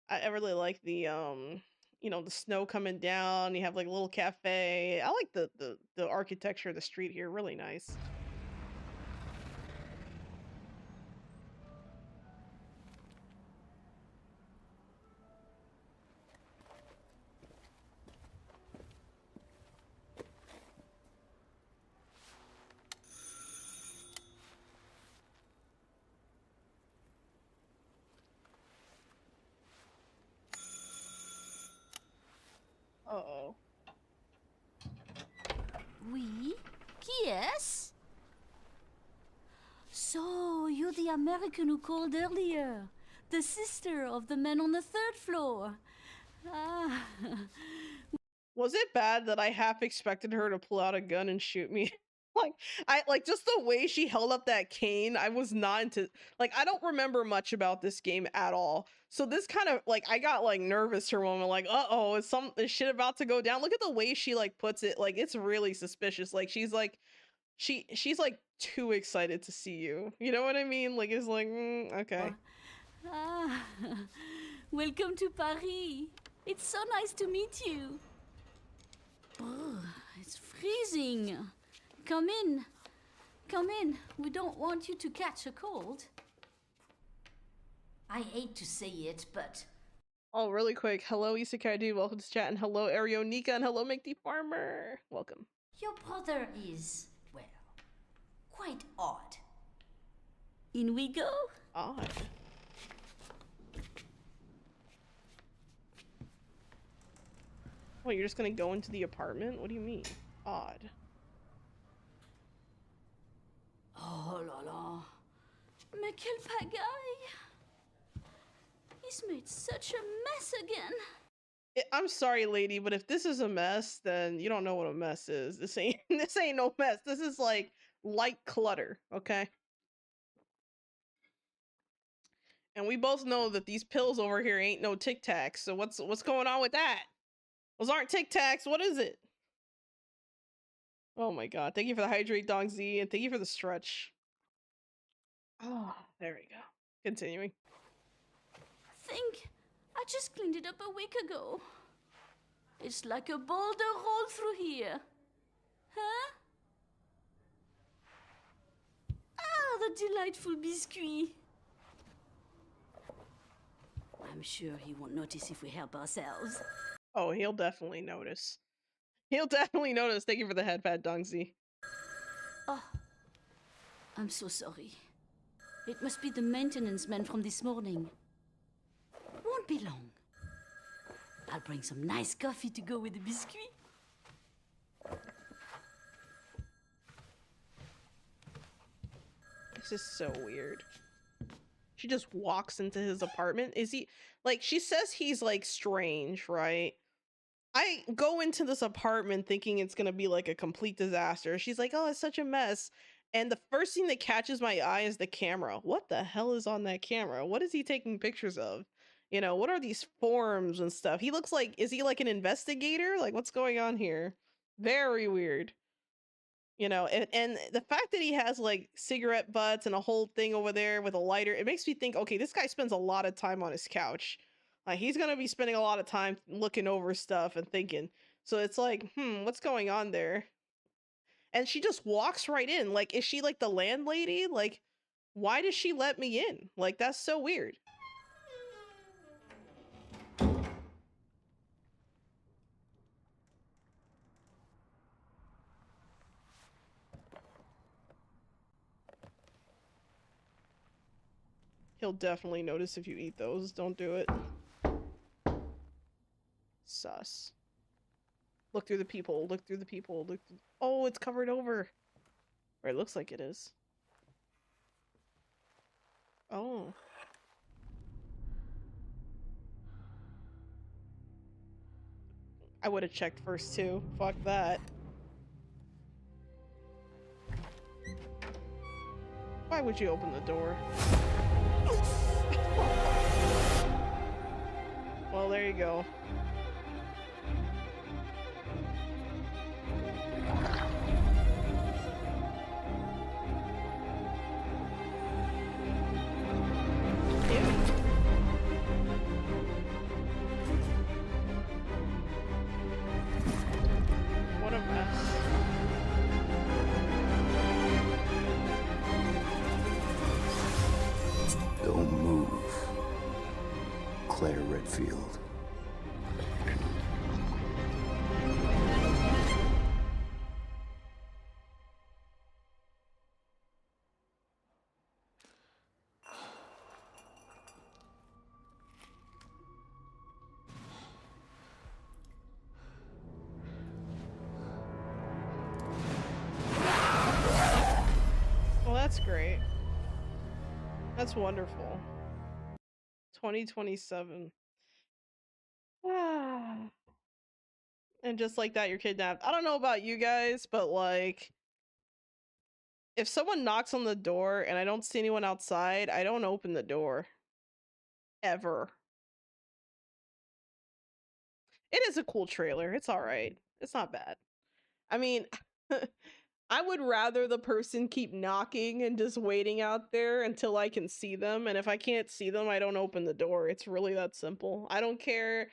I really like the the snow coming down. You have like a little cafe. I like the architecture of the street here. Really nice. Uh-oh. Oui? Qui est-ce? So, you're the American who called earlier. The sister of the man on the third floor. Ah. Was it bad that I half expected her to pull out a gun and shoot me? Like just the way she held up that cane, I was not into, like, I don't remember much about this game at all. So this kind of like, I got like nervous for a moment, like, uh-oh, is shit about to go down? Look at the way she like puts it, like it's really suspicious. Like she's like she's like too excited to see you. You know what I mean? Like it's like, okay. Ah. Welcome to Paris. It's so nice to meet you. Oh, it's freezing. Come in. Come in. We don't want you to catch a cold. I hate to say it, but... Oh, really quick. Hello, Isekai Dude. Welcome to chat. And hello, Arionika. And hello, McD Farmer. Welcome. Your brother is, well, quite odd. In we go? Odd. Oh, you're just gonna go into the apartment? What do you mean? Odd. Oh la la. Mais quel pagaille! He's made such a mess again. I'm sorry, lady, but if this is a mess, then you don't know what a mess is. This ain't this ain't no mess. This is like light clutter, okay? And we both know that these pills over here ain't no Tic Tacs. So what's going on with that? Those aren't Tic Tacs. What is it? Oh my god. Thank you for the hydrate, Dong Z, and thank you for the stretch. Oh, there we go. Continuing. Think, I just cleaned it up a week ago. It's like a boulder rolled through here. Huh? Ah, another delightful biscuit. I'm sure he won't notice if we help ourselves. Oh, he'll definitely notice. He'll definitely notice. Thank you for the headpat, Dongzi. Oh, I'm so sorry. It must be the maintenance man from this morning. Won't be long. I'll bring some nice coffee to go with the biscuit. This is so weird. She just walks into his apartment. Is he, like, she says he's, like, strange, right? I go into this apartment thinking it's gonna be, like, a complete disaster. She's like, oh, it's such a mess. And the first thing that catches my eye is the camera. What the hell is on that camera? What is he taking pictures of? You know, what are these forms and stuff? He looks like, is he like an investigator? Like, what's going on here? Very weird. You know, and the fact that he has like cigarette butts and a whole thing over there with a lighter, it makes me think, okay, this guy spends a lot of time on his couch. Like he's gonna be spending a lot of time looking over stuff and thinking. So it's like, what's going on there? And she just walks right in. Like, is she like the landlady? Like, why does she let me in? Like, that's so weird. He'll definitely notice if you eat those. Don't do it. Sus. Look through the peephole. Look through the peephole. Look through... Oh, it's covered over. Or it looks like it is. Oh. I would have checked first too. Fuck that. Why would you open the door? Well, there you go. What a mess. Don't move. Claire Redfield. Well, that's great. That's wonderful. 2027. And just like that, you're kidnapped. I don't know about you guys, but like, if someone knocks on the door and I don't see anyone outside, I don't open the door. Ever. It is a cool trailer. It's alright. It's not bad. I mean, I would rather the person keep knocking and just waiting out there until I can see them. And if I can't see them, I don't open the door. It's really that simple. I don't care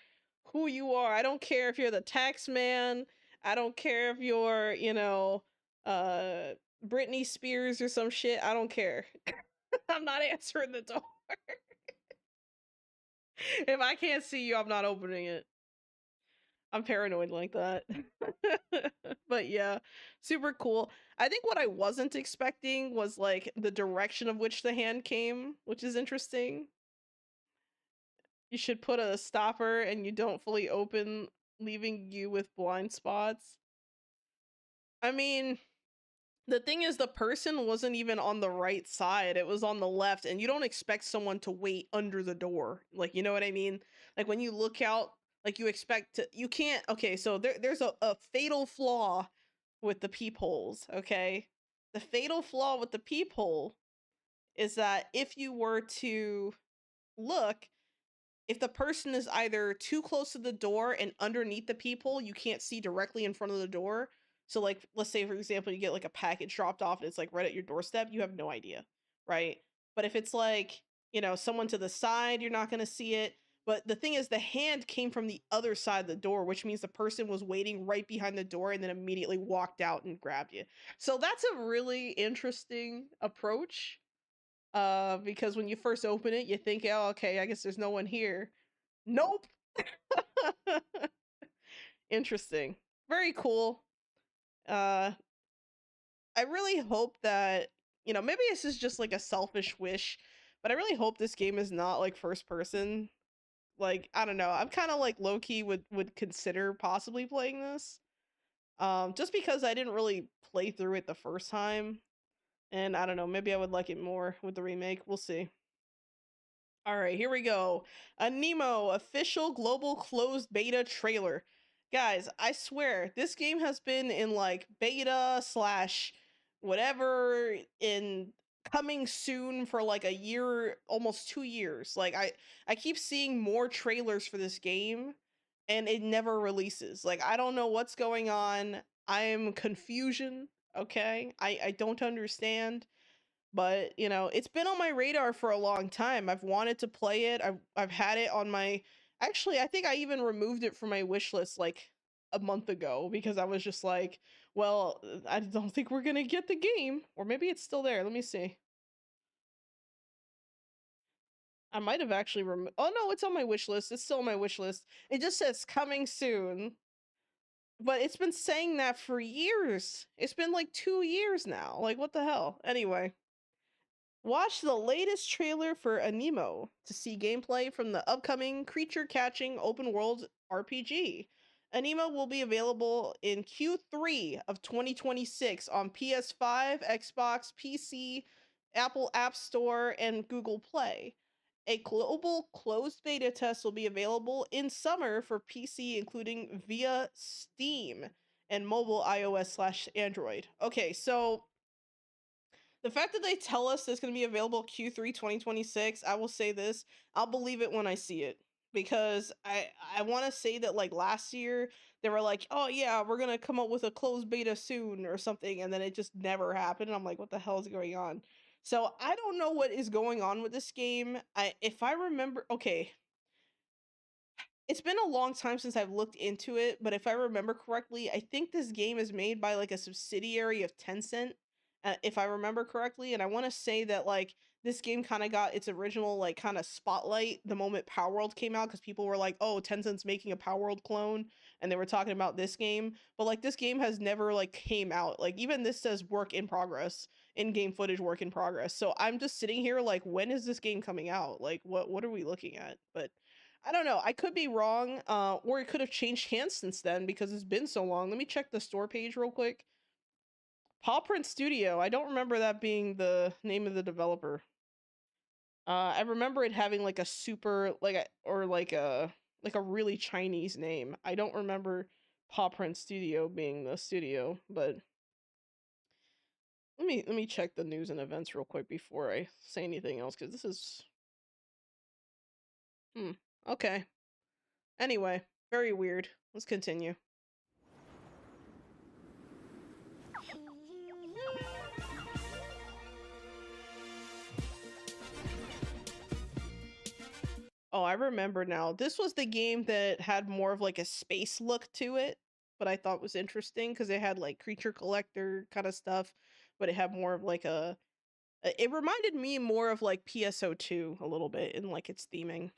who you are. I don't care if you're the tax man. I don't care if you're, you know, Britney Spears or some shit. I don't care. I'm not answering the door. If I can't see you, I'm not opening it. I'm paranoid like that. But yeah, super cool. I think what I wasn't expecting was like the direction of which the hand came, which is interesting. You should put a stopper and you don't fully open, leaving you with blind spots. I mean, the thing is, the person wasn't even on the right side. It was on the left, and you don't expect someone to wait under the door. Like, you know what I mean? Like, when you look out, like, you expect to, you can't, okay, so there's a fatal flaw with the peepholes, okay? The fatal flaw with the peephole is that if you were to look, if the person is either too close to the door and underneath the peephole, you can't see directly in front of the door. So, like, let's say, for example, you get like a package dropped off and it's like right at your doorstep, you have no idea, right? But if it's like, you know, someone to the side, you're not going to see it. But the thing is, the hand came from the other side of the door, which means the person was waiting right behind the door and then immediately walked out and grabbed you. So that's a really interesting approach. Because when you first open it, you think, oh, okay, I guess there's no one here. Nope. Interesting. Very cool. I really hope that, maybe this is just like a selfish wish, but I really hope this game is not like first person. Like, I don't know. I'm kind of like low key would consider possibly playing this. Just because I didn't really play through it the first time. And I don't know, maybe I would like it more with the remake. We'll see. All right, here we go. A Nemo official global closed beta trailer. Guys, I swear, this game has been in like beta slash whatever in coming soon for like a year, almost 2 years. Like I keep seeing more trailers for this game and it never releases. Like I don't know what's going on. I am confusion, okay? I don't understand. But, it's been on my radar for a long time. I've wanted to play it. I've had it on my Actually, I think I even removed it from my wish list like a month ago because I was just like, well, I don't think we're going to get the game, or maybe it's still there. Let me see. I might have actually removed. Oh no, it's on my wish list. It's still on my wish list. It just says coming soon. But it's been saying that for years. It's been like 2 years now. Like what the hell? Anyway, watch the latest trailer for Anemo to see gameplay from the upcoming creature catching open world RPG. Anemo will be available in Q3 of 2026 on PS5, Xbox, PC, Apple App Store, and Google Play. A global closed beta test will be available in summer for PC, including via Steam and mobile iOS/Android. Okay, so the fact that they tell us it's going to be available Q3 2026, I will say this, I'll believe it when I see it. Because I want to say that like last year, they were like, oh yeah, we're going to come up with a closed beta soon or something. And then it just never happened. And I'm like, what the hell is going on? So I don't know what is going on with this game. If I remember, okay, it's been a long time since I've looked into it, but if I remember correctly, I think this game is made by like a subsidiary of Tencent, if I remember correctly. And I want to say that like this game kind of got its original like kind of spotlight the moment Power World came out because people were like, "Oh, Tencent's making a Power World clone," and they were talking about this game. But like this game has never like came out. Like even this says work in progress, in-game footage work in progress. So I'm just sitting here like, when is this game coming out? Like what are we looking at? But I don't know. I could be wrong, or it could have changed hands since then because it's been so long. Let me check the store page real quick. Paw Print Studio. I don't remember that being the name of the developer. I remember it having like a super like a really Chinese name. I don't remember Paw Print Studio being the studio, but let me check the news and events real quick before I say anything else because this is okay. Anyway, very weird. Let's continue. Oh, I remember now. This was the game that had more of like a space look to it, but I thought was interesting because it had like creature collector kind of stuff, but it had more of like it reminded me more of like PSO2 a little bit in like its theming.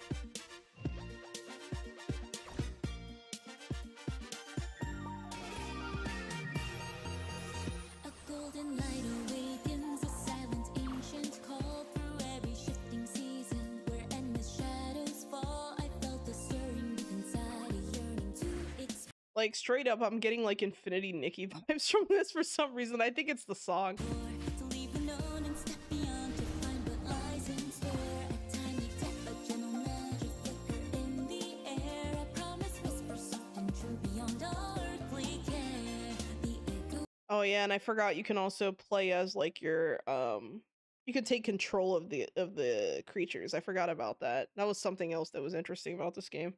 Like straight up, I'm getting like Infinity Nikki vibes from this for some reason. I think it's the song. Oh yeah, and I forgot you can also play as like your you can take control of the creatures. I forgot about that. That was something else that was interesting about this game.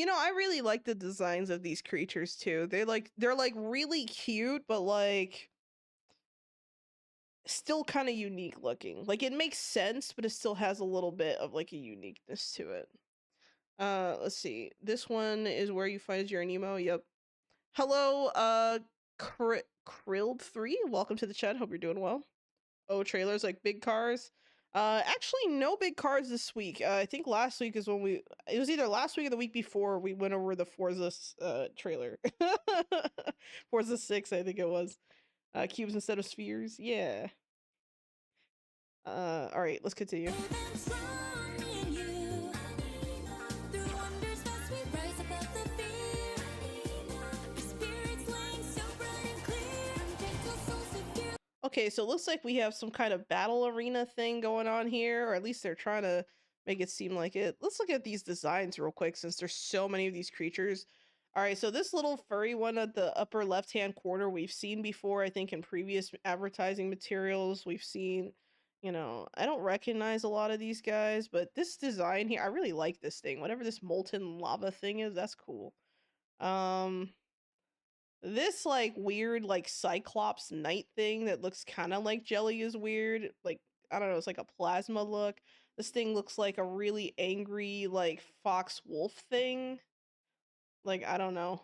You know, I really like the designs of these creatures too. They're like really cute, but like still kind of unique looking. Like it makes sense, but it still has a little bit of like a uniqueness to it. Let's see. This one is where you find your Nemo. Yep. Hello, Krilled 3. Welcome to the chat. Hope you're doing well. Oh, trailers like big cars. Actually, no big cars this week. I think last week is when it was either last week or the week before we went over the Forza trailer. Forza 6, I think it was. Cubes instead of spheres. Yeah. All right, let's continue. Okay, so it looks like we have some kind of battle arena thing going on here, or at least they're trying to make it seem like it. Let's look at these designs real quick since there's so many of these creatures. All right, so this little furry one at the upper left-hand corner we've seen before, I think in previous advertising materials. We've seen, you know, I don't recognize a lot of these guys, but this design here, I really like this thing. Whatever this molten lava thing is, that's cool. This like weird like cyclops knight thing that looks kind of like jelly is weird. Like I don't know, it's like a plasma look. This thing looks like a really angry like fox wolf thing. Like I don't know.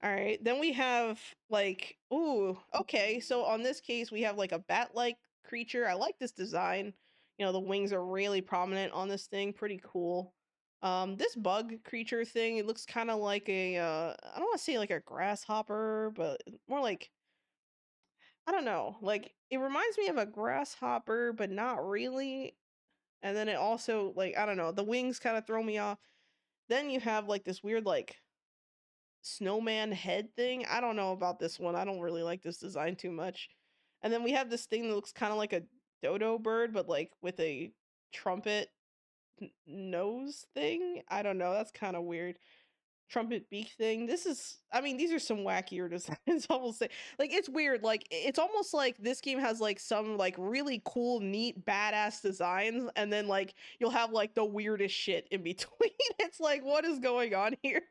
All right, then we have like, ooh, okay. So on this case, we have like a bat-like creature. I like this design. You know, the wings are really prominent on this thing. Pretty cool. This bug creature thing, it looks kind of like a, I don't want to say like a grasshopper, but more like, I don't know. Like it reminds me of a grasshopper, but not really. And then it also like, I don't know, the wings kind of throw me off. Then you have like this weird like snowman head thing. I don't know about this one. I don't really like this design too much. And then we have this thing that looks kind of like a dodo bird, but like with a trumpet nose thing. I don't know. That's kind of weird. Trumpet beak thing. This is, I mean, these are some wackier designs. I will say, like, it's weird. Like, it's almost like this game has like some like really cool, neat, badass designs, and then like you'll have like the weirdest shit in between. It's like, what is going on here?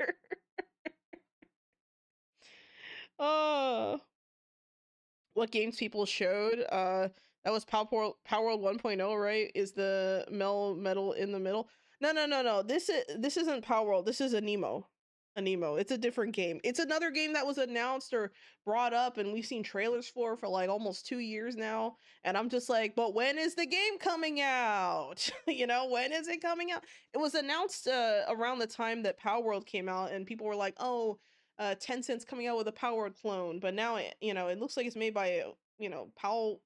Oh, what games people showed? That was Power World 1.0, right? Is the metal in the middle? No, no, no, no. This isn't Power World. This is a Nemo. A Nemo. It's a different game. It's another game that was announced or brought up, and we've seen trailers for like almost 2 years now. And I'm just like, but when is the game coming out? You know, when is it coming out? It was announced around the time that Power World came out, and people were like, oh. Tencent's coming out with a Power Word clone, but now it, you know, it looks like it's made by, you know, Paw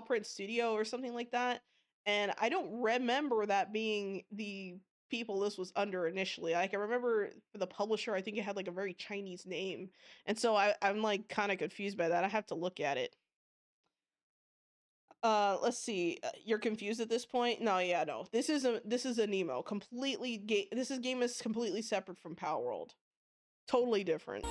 Print Studio or something like that. And I don't remember that being the people this was under initially. Like I remember for the publisher, I think it had like a very Chinese name, and so I'm like kind of confused by that. I have to look at it. Let's see. You're confused at this point? No, yeah, no. This is a Nemo. This game is completely separate from Power World. Totally different.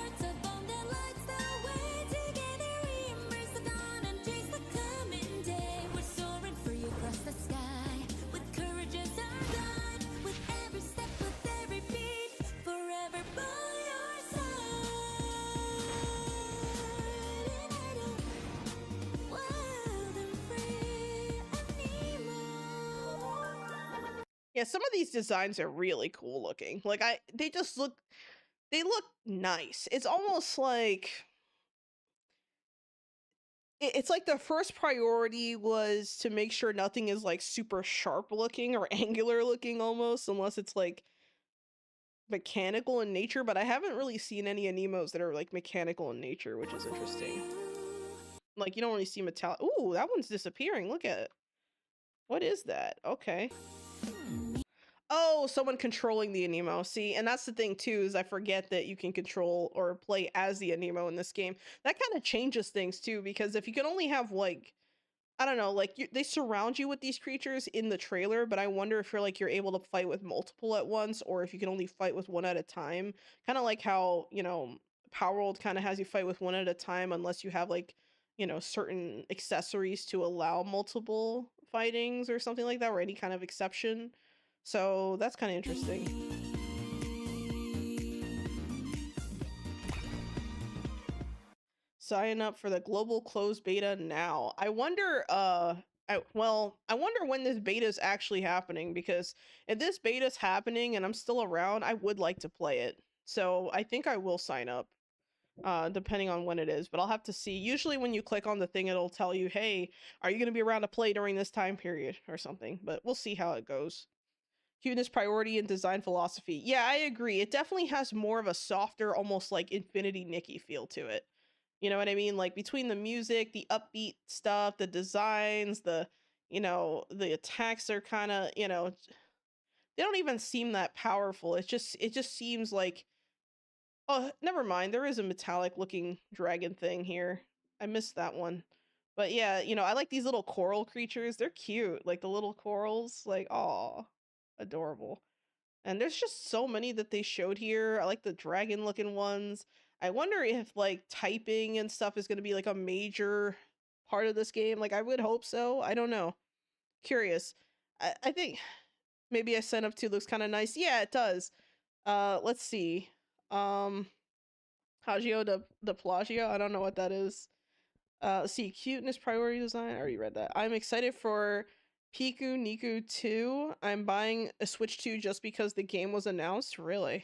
Yeah, some of these designs are really cool looking. Like they look nice. It's almost like it's like the first priority was to make sure nothing is like super sharp looking or angular looking almost, unless it's like mechanical in nature, but I haven't really seen any Anemos that are like mechanical in nature, which is interesting. Like you don't really see metallic. Ooh, that one's disappearing. Look at it. What is that? Okay. Oh, someone controlling the Anemo. See, and that's the thing too, is I forget that you can control or play as the Anemo in this game. That kind of changes things too, because if you can only have like, I don't know, like they surround you with these creatures in the trailer, but I wonder if you're able to fight with multiple at once, or if you can only fight with one at a time. Kind of like how, you know, Power World kind of has you fight with one at a time, unless you have like, you know, certain accessories to allow multiple fightings or something like that, or any kind of exception. So that's kind of interesting. sign up for the global closed beta now. I wonder I wonder when this beta is actually happening, because if this beta is happening and I'm still around, I would like to play it. So I think I will sign up depending on when it is, but I'll have to see. Usually when you click on the thing, it'll tell you, hey, are you going to be around to play during this time period or something, but we'll see how it goes. Cuteness, priority, and design philosophy. Yeah, I agree. It definitely has more of a softer, almost like Infinity Nikki feel to it. You know what I mean? Like between the music, the upbeat stuff, the designs, the attacks are kind of, they don't even seem that powerful. It just seems like, oh, never mind. There is a metallic looking dragon thing here. I missed that one. But yeah, I like these little coral creatures. They're cute. Like the little corals, like, aw, adorable. And there's just so many that they showed here. I like the dragon looking ones. I wonder if like typing and stuff is going to be like a major part of this game. Like I would hope so. I don't know. Curious. I think maybe I sign up to looks kind of nice. Yeah, it does. Let's see. Um Hagio de Plagio. I don't know what that is. Let's see, cuteness, priority, design. I already read that. I'm excited for Piku Niku 2. I'm buying a Switch 2 just because the game was announced. Really?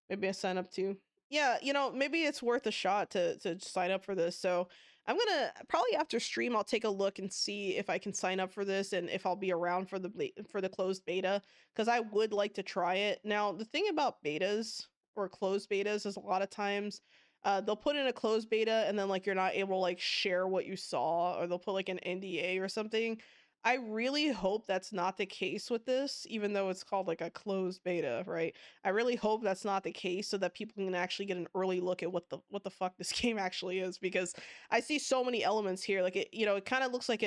Maybe I sign up too. Yeah, maybe it's worth a shot to sign up for this. So I'm gonna probably after stream I'll take a look and see if I can sign up for this and if I'll be around for the closed beta, because I would like to try it. Now the thing about betas or closed betas is a lot of times they'll put in a closed beta and then like you're not able to like share what you saw, or they'll put like an NDA or something. I really hope that's not the case with this, even though it's called like a closed beta, right? I really hope that's not the case so that people can actually get an early look at what the fuck this game actually is, because I see so many elements here. Like it kind of looks like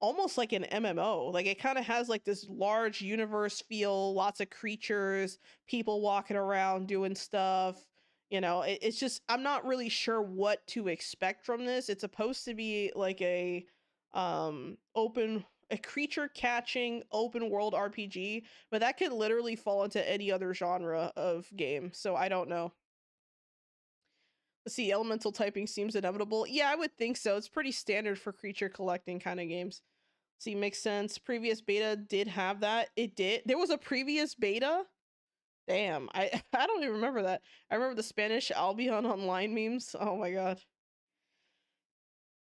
almost like an MMO. Like it kind of has like this large universe feel, lots of creatures, people walking around doing stuff. It's just I'm not really sure what to expect from this. It's supposed to be like a creature catching open world RPG, but that could literally fall into any other genre of game. So I don't know. Let's see, elemental typing seems inevitable. Yeah, I would think so. It's pretty standard for creature collecting kind of games. See, makes sense. Previous beta did have that. It did. There was a previous beta. Damn, I don't even remember that. I remember the Spanish Albion Online memes. Oh my god.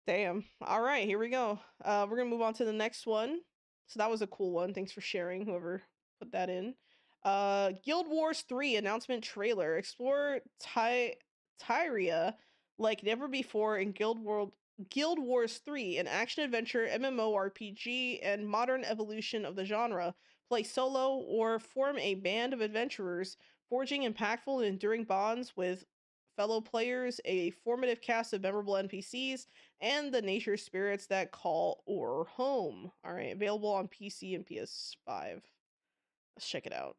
Damn. All right, here we go. We're gonna move on to the next one. So that was a cool one. Thanks for sharing, whoever put that in. Guild Wars 3 announcement trailer. Explore Tyria like never before in Guild Wars 3, an action adventure MMORPG and modern evolution of the genre. Play solo or form a band of adventurers, forging impactful and enduring bonds with fellow players, a formative cast of memorable NPCs, and the nature spirits that call or home. All right, available on PC and PS5. Let's check it out.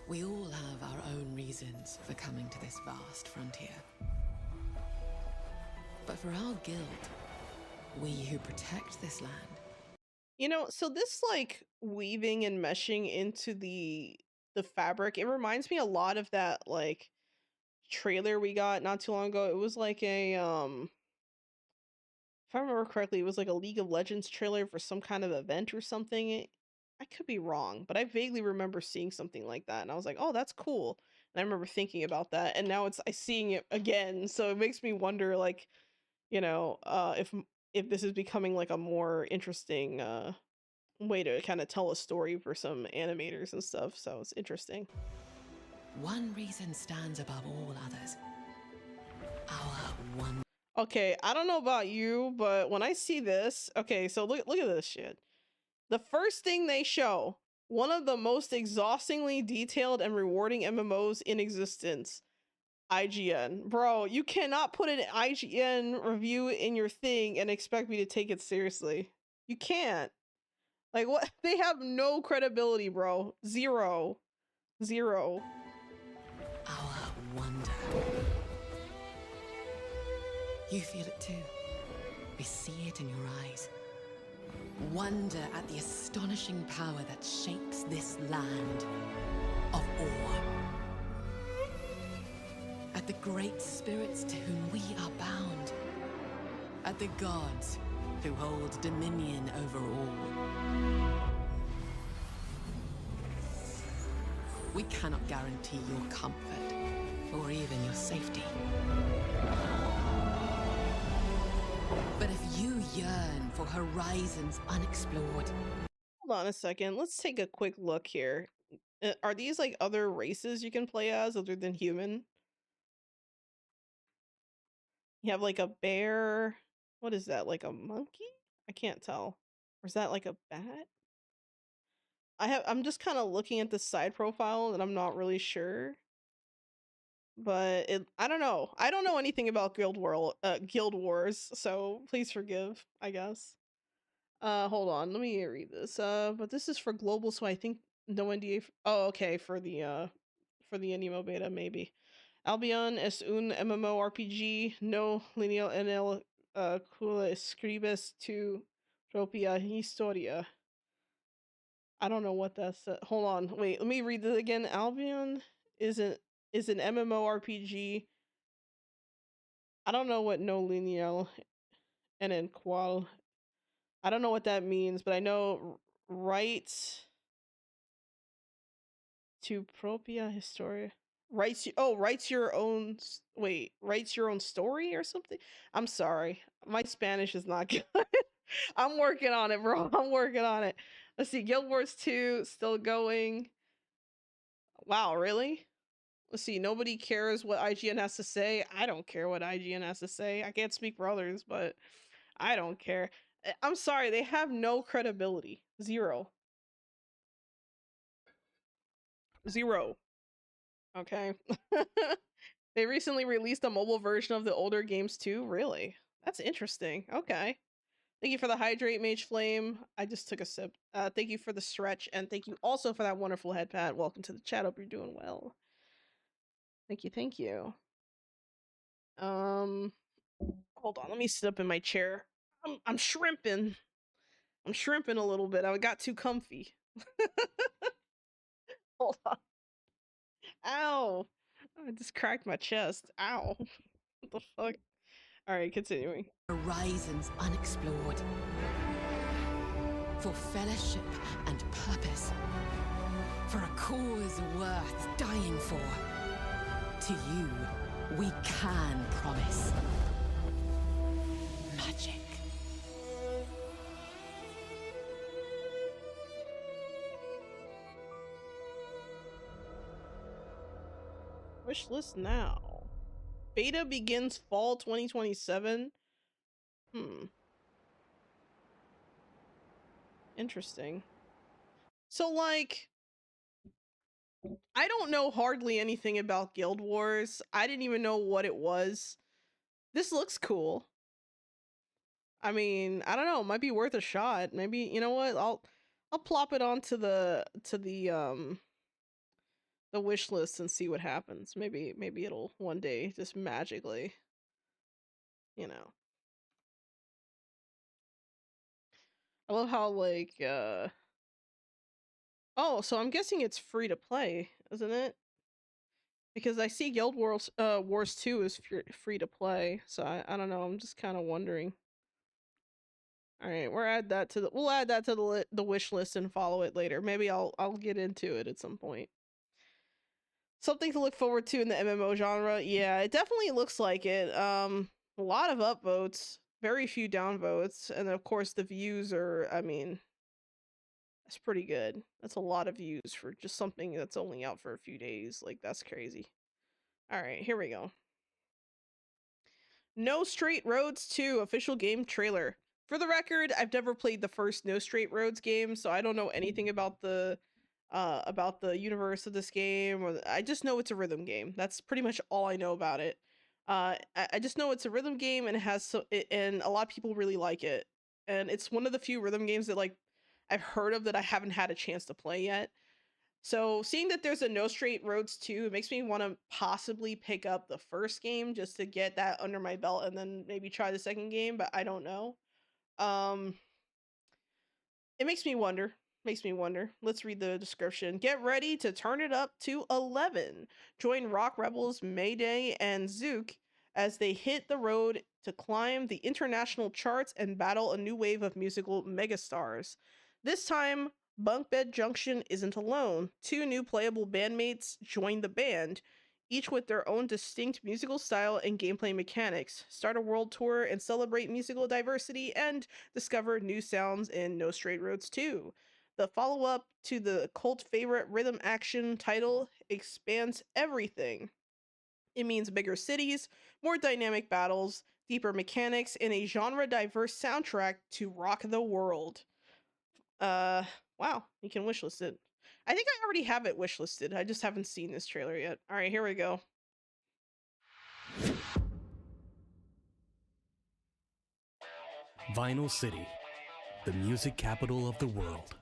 We all have our own reasons for coming to this vast frontier. But for our guild, we who protect this land. So this like weaving and meshing into the fabric, it reminds me a lot of that like trailer we got not too long ago. It was like a if I remember correctly, it was like a League of Legends trailer for some kind of event or something. I could be wrong, but I vaguely remember seeing something like that, and I was like, "Oh, that's cool." And I remember thinking about that, and now I seeing it again, so it makes me wonder, like, if this is becoming like a more interesting way to kind of tell a story for some animators and stuff. So it's interesting. One reason stands above all others. Our one. Okay, I don't know about you, but when I see this, okay, so look at this shit. The first thing they show, one of the most exhaustingly detailed and rewarding MMOs in existence. IGN. Bro, you cannot put an IGN review in your thing and expect me to take it seriously. You can't. Like, what? They have no credibility, bro. Zero. Our wonder. You feel it too, I see it in your eyes. Wonder at the astonishing power that shapes this land of awe. At the great spirits to whom we are bound. At the gods who hold dominion over all. We cannot guarantee your comfort, or even your safety. But if you yearn for horizons unexplored... Hold on a second, let's take a quick look here. Are these like other races you can play as other than human? You have like a bear. What is that, like a monkey? I can't tell. Or is that like a bat? I'm just kind of looking at the side profile and I'm not really sure. But I don't know. I don't know anything about Guild Wars, so please forgive, I guess. Hold on, let me read this. But this is for global, so I think no NDA. Oh, okay, for the Animo beta, maybe. Albion es un MMORPG no lineal en el cual escribes tu propia historia. I don't know what that's. Hold on, wait. Let me read this again. Albion is an MMORPG. I don't know what no lineal and en cual. I don't know what that means, but I know rights to propia historia. Writes your own writes your own story or something. I'm sorry, my Spanish is not good. I'm working on it, bro. I'm working on it. Let's see, Guild Wars 2 still going. Wow, really? Let's see, nobody cares what IGN has to say. I don't care what IGN has to say. I can't speak for others, but I don't care. I'm sorry, they have no credibility. Zero. Okay. They recently released a mobile version of the older games too. Really? That's interesting. Okay. Thank you for the hydrate, Mage Flame. I just took a sip. Thank you for the stretch, and thank you also for that wonderful headpat. Welcome to the chat. Hope you're doing well. Thank you, thank you. Hold on. Let me sit up in my chair. I'm shrimping. I'm shrimping a little bit. I got too comfy. Hold on. Ow! I just cracked my chest. Ow! What the fuck? All right, continuing. Horizons unexplored. For fellowship and purpose. For a cause worth dying for. To you, we can promise. Magic. Wish list now. Beta begins fall 2027. Interesting. So, like, I don't know hardly anything about Guild Wars. I didn't even know what it was. This looks cool. I mean, I don't know. It might be worth a shot. Maybe, you know what? I'll plop it onto the wish list and see what happens. Maybe it'll one day just magically, you know. I love how like oh, so I'm guessing it's free to play, isn't it? Because I see Guild Wars Wars 2 is free to play. So I don't know. I'm just kind of wondering. All right, we'll add that to the wish list and follow it later. Maybe I'll get into it at some point. Something to look forward to in the MMO genre. Yeah, it definitely looks like it. A lot of upvotes, very few downvotes, and of course the views are, I mean, that's pretty good. That's a lot of views for just something that's only out for a few days. Like, that's crazy. All right, here we go. No Straight Roads 2 official game trailer. For the record, I've never played the first No Straight Roads game, so I don't know anything about the universe of this game. Or I just know it's a rhythm game. That's pretty much all I know about it. I just know it's a rhythm game and it has and a lot of people really like it. And it's one of the few rhythm games that like I've heard of that I haven't had a chance to play yet. So seeing that there's a No Straight Roads 2, it makes me want to possibly pick up the first game just to get that under my belt and then maybe try the second game, but I don't know. Um it makes me wonder. Makes me wonder. Let's read the description. Get ready to turn it up to 11. Join Rock Rebels, Mayday, and Zook as they hit the road to climb the international charts and battle a new wave of musical megastars. This time, Bunkbed Junction isn't alone. Two new playable bandmates join the band, each with their own distinct musical style and gameplay mechanics. Start a world tour and celebrate musical diversity and discover new sounds in No Straight Roads 2. The follow up to the cult favorite rhythm action title expands everything. It means bigger cities, more dynamic battles, deeper mechanics, and a genre diverse soundtrack to rock the world. Wow, you can wishlist it. I think I already have it wishlisted. I just haven't seen this trailer yet. All right, here we go. Vinyl City, the music capital of the world.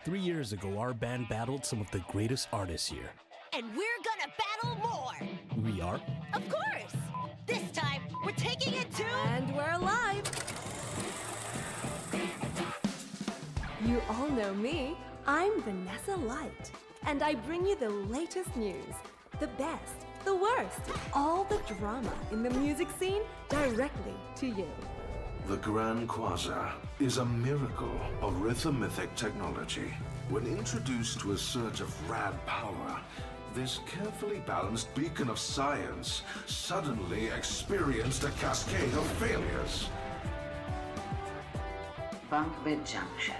3 years ago, our band battled some of the greatest artists here. And we're gonna battle more! We are? Of course! This time, we're taking it to... And we're alive! You all know me. I'm Vanessa Light. And I bring you the latest news. The best, the worst, all the drama in the music scene directly to you. The Grand Quasar is a miracle of rhythmic technology. When introduced to a surge of rad power, this carefully balanced beacon of science suddenly experienced a cascade of failures. Bunkbed Junction.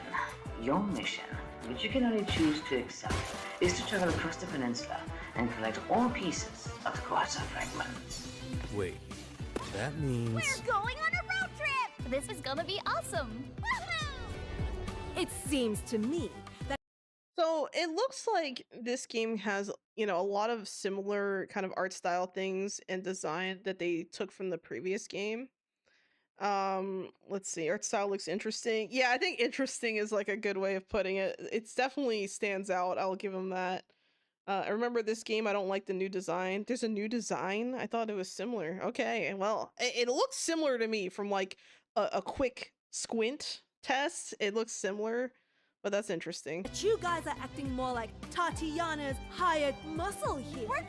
Your mission, which you can only choose to accept, is to travel across the peninsula and collect all pieces of the Quasar fragments. Wait, that means... We're going on a road trip! This is gonna be awesome. It seems to me that So it looks like this game has, a lot of similar kind of art style things and design that they took from the previous game. Let's see. Art style looks interesting. Yeah, I think interesting is like a good way of putting it. It's definitely stands out. I'll give them that. I remember this game. I don't like the new design. There's a new design. I thought it was similar. Okay, well, it looks similar to me from like a quick squint test. It looks similar, but that's interesting. you guys are acting more like Tatiana's hired muscle here. We're not!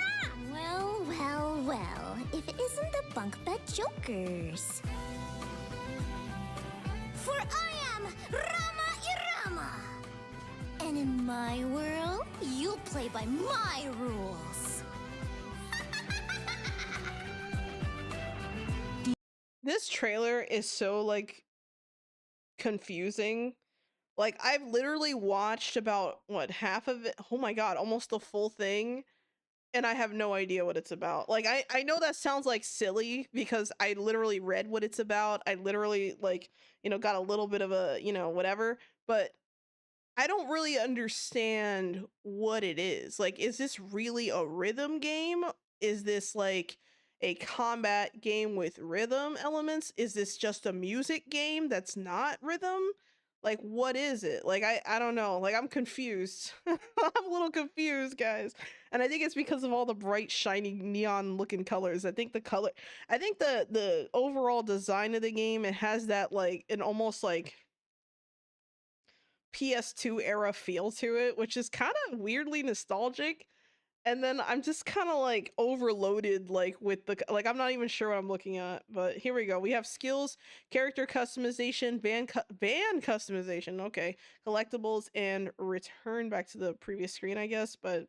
Well, well, well, if it isn't the bunk bed jokers. For I am Rama Irama. And in my world, you play by my rules. This trailer is so like confusing. Like I've literally watched about half of it. Oh my god, almost the full thing. And I have no idea what it's about. Like I know that sounds like silly because I literally read what it's about. I literally got a little bit of a, whatever, but I don't really understand what it is. Like, is this really a rhythm game? Is this like a combat game with rhythm elements? Is this just a music game that's not rhythm? Like, what is it? Like, I don't know. Like, I'm confused. I'm a little confused, guys. And I think it's because of all the bright, shiny, neon-looking colors. I think the overall design of the game, it has that, like, an almost, like, PS2 era feel to it, which is kind of weirdly nostalgic. And then I'm just kind of like overloaded, like with I'm not even sure what I'm looking at, but here we go. We have skills, character customization, band customization. Okay. Collectibles and return back to the previous screen, I guess, but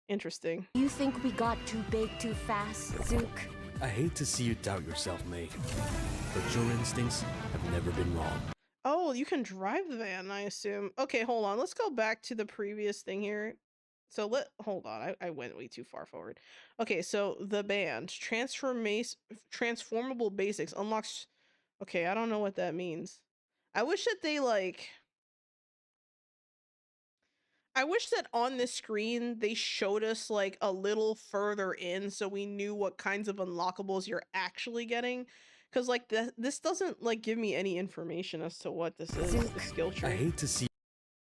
interesting. You think we got too big too fast, Zook? I hate to see you doubt yourself, May, but your instincts have never been wrong. Oh, you can drive the van, I assume. Okay, hold on. Let's go back to the previous thing here. So hold on, I went way too far forward. Okay, so the band transformable basics unlocks. Okay, I don't know what that means. I wish that I wish that on this screen they showed us like a little further in so we knew what kinds of unlockables you're actually getting. Because like this doesn't like give me any information as to what this is, the skill tree. I hate to see.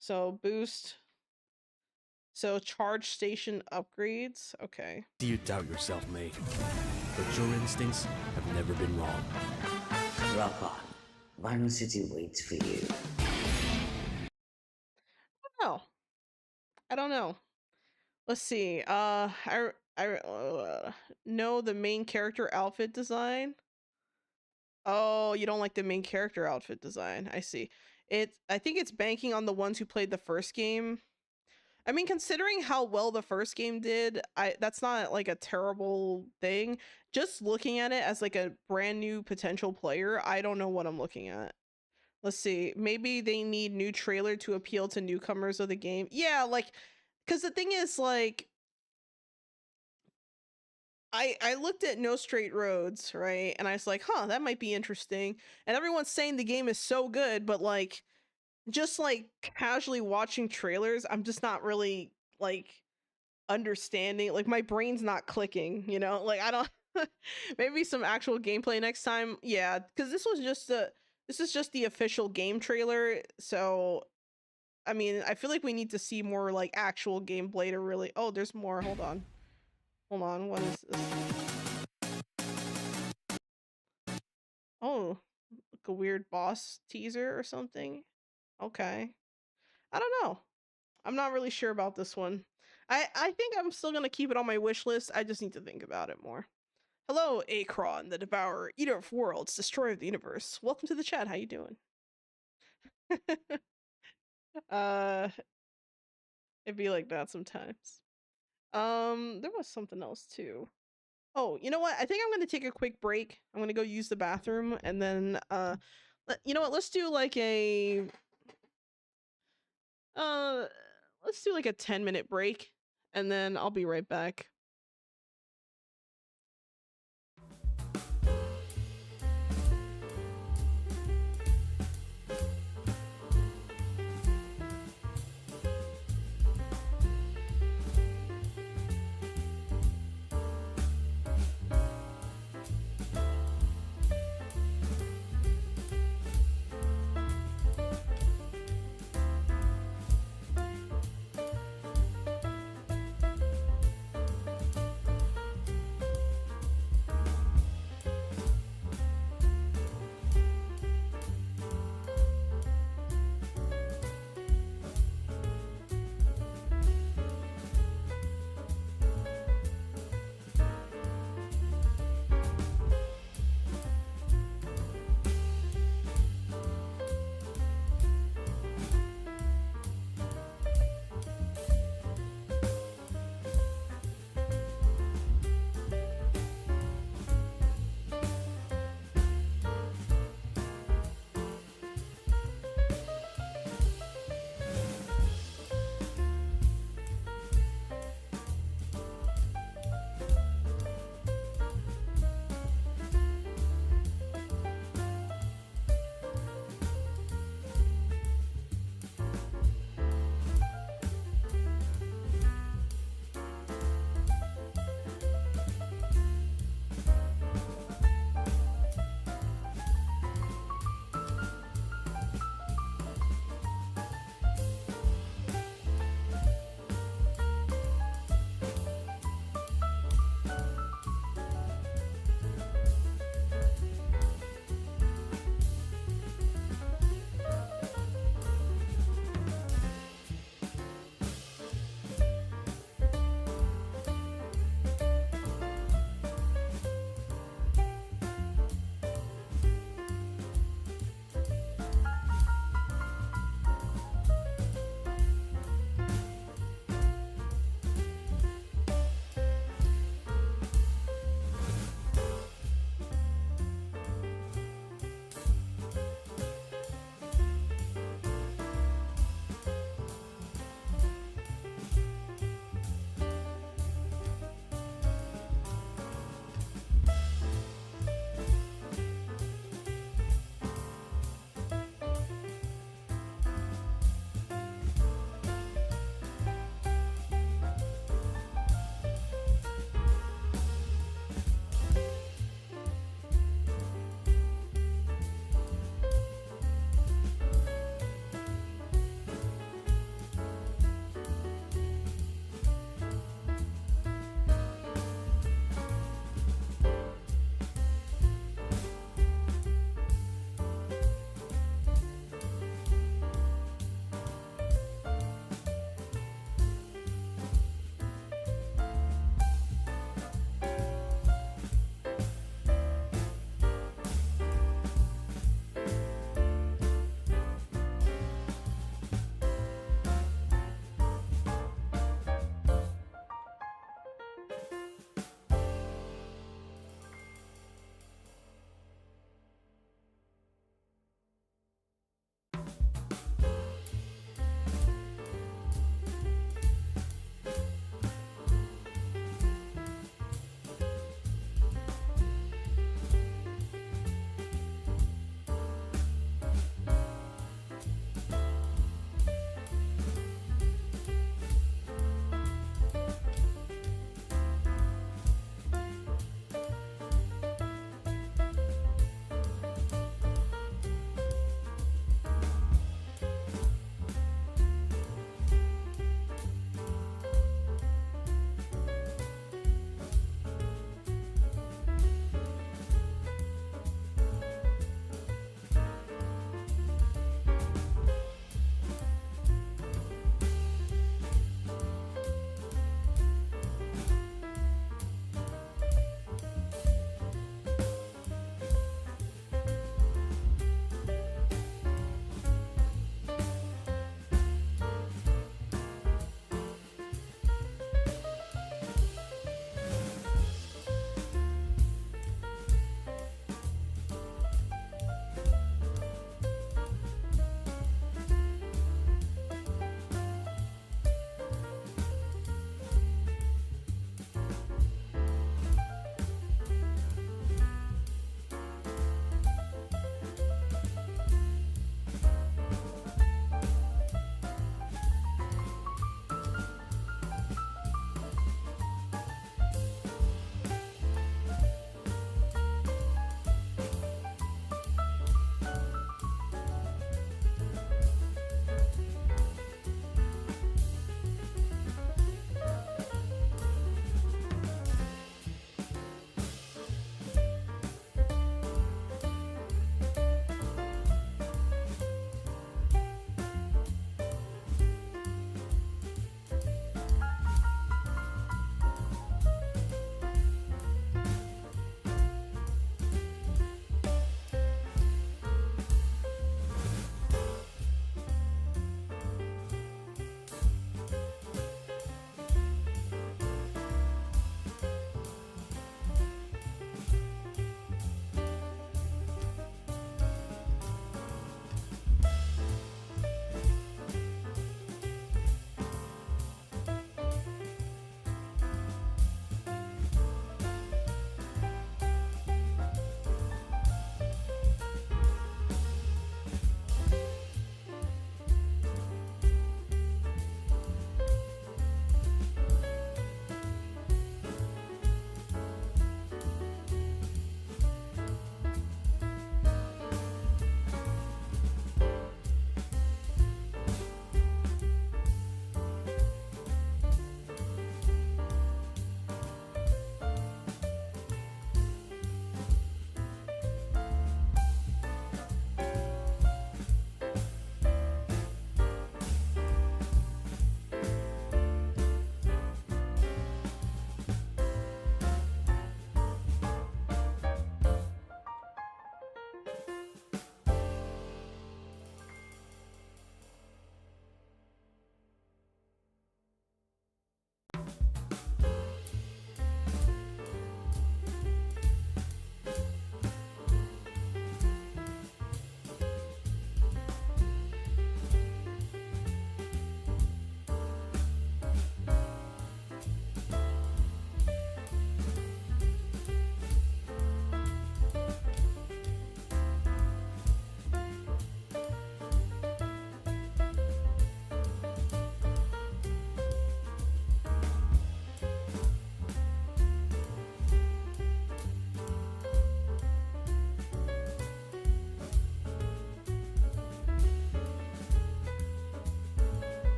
So boost. So charge station upgrades. Okay. You doubt yourself, May, but your instincts have never been wrong. Rock on. Vinyl City waits for you. Oh, I don't know. Let's see. I know the main character outfit design. Oh, you don't like the main character outfit design. I see. I think it's banking on the ones who played the first game. I mean, considering how well the first game did, that's not like a terrible thing. Just looking at it as like a brand new potential player, I don't know what I'm looking at. Let's see. Maybe they need new trailer to appeal to newcomers of the game. Yeah, like, because the thing is, like, I looked at No Straight Roads, right? And I was like, huh, that might be interesting. And everyone's saying the game is so good, but like, just like casually watching trailers, I'm just not really like understanding. Like, my brain's not clicking, you know? Like, I don't. Maybe some actual gameplay next time. Yeah, because this is just the official game trailer. So I mean, I feel like we need to see more like actual gameplay to really. Oh, there's more. Hold on. What is this? Oh, like a weird boss teaser or something. Okay. I don't know. I'm not really sure about this one. I think I'm still gonna keep it on my wish list. I just need to think about it more. Hello, Akron, the Devourer, Eater of Worlds, Destroyer of the Universe. Welcome to the chat. How you doing? uh, it'd be like that sometimes. There was something else too. Oh, you know what? I think I'm gonna take a quick break. I'm gonna go use the bathroom, and then you know what? Let's do like a uh, let's do like a 10-minute break, and then I'll be right back.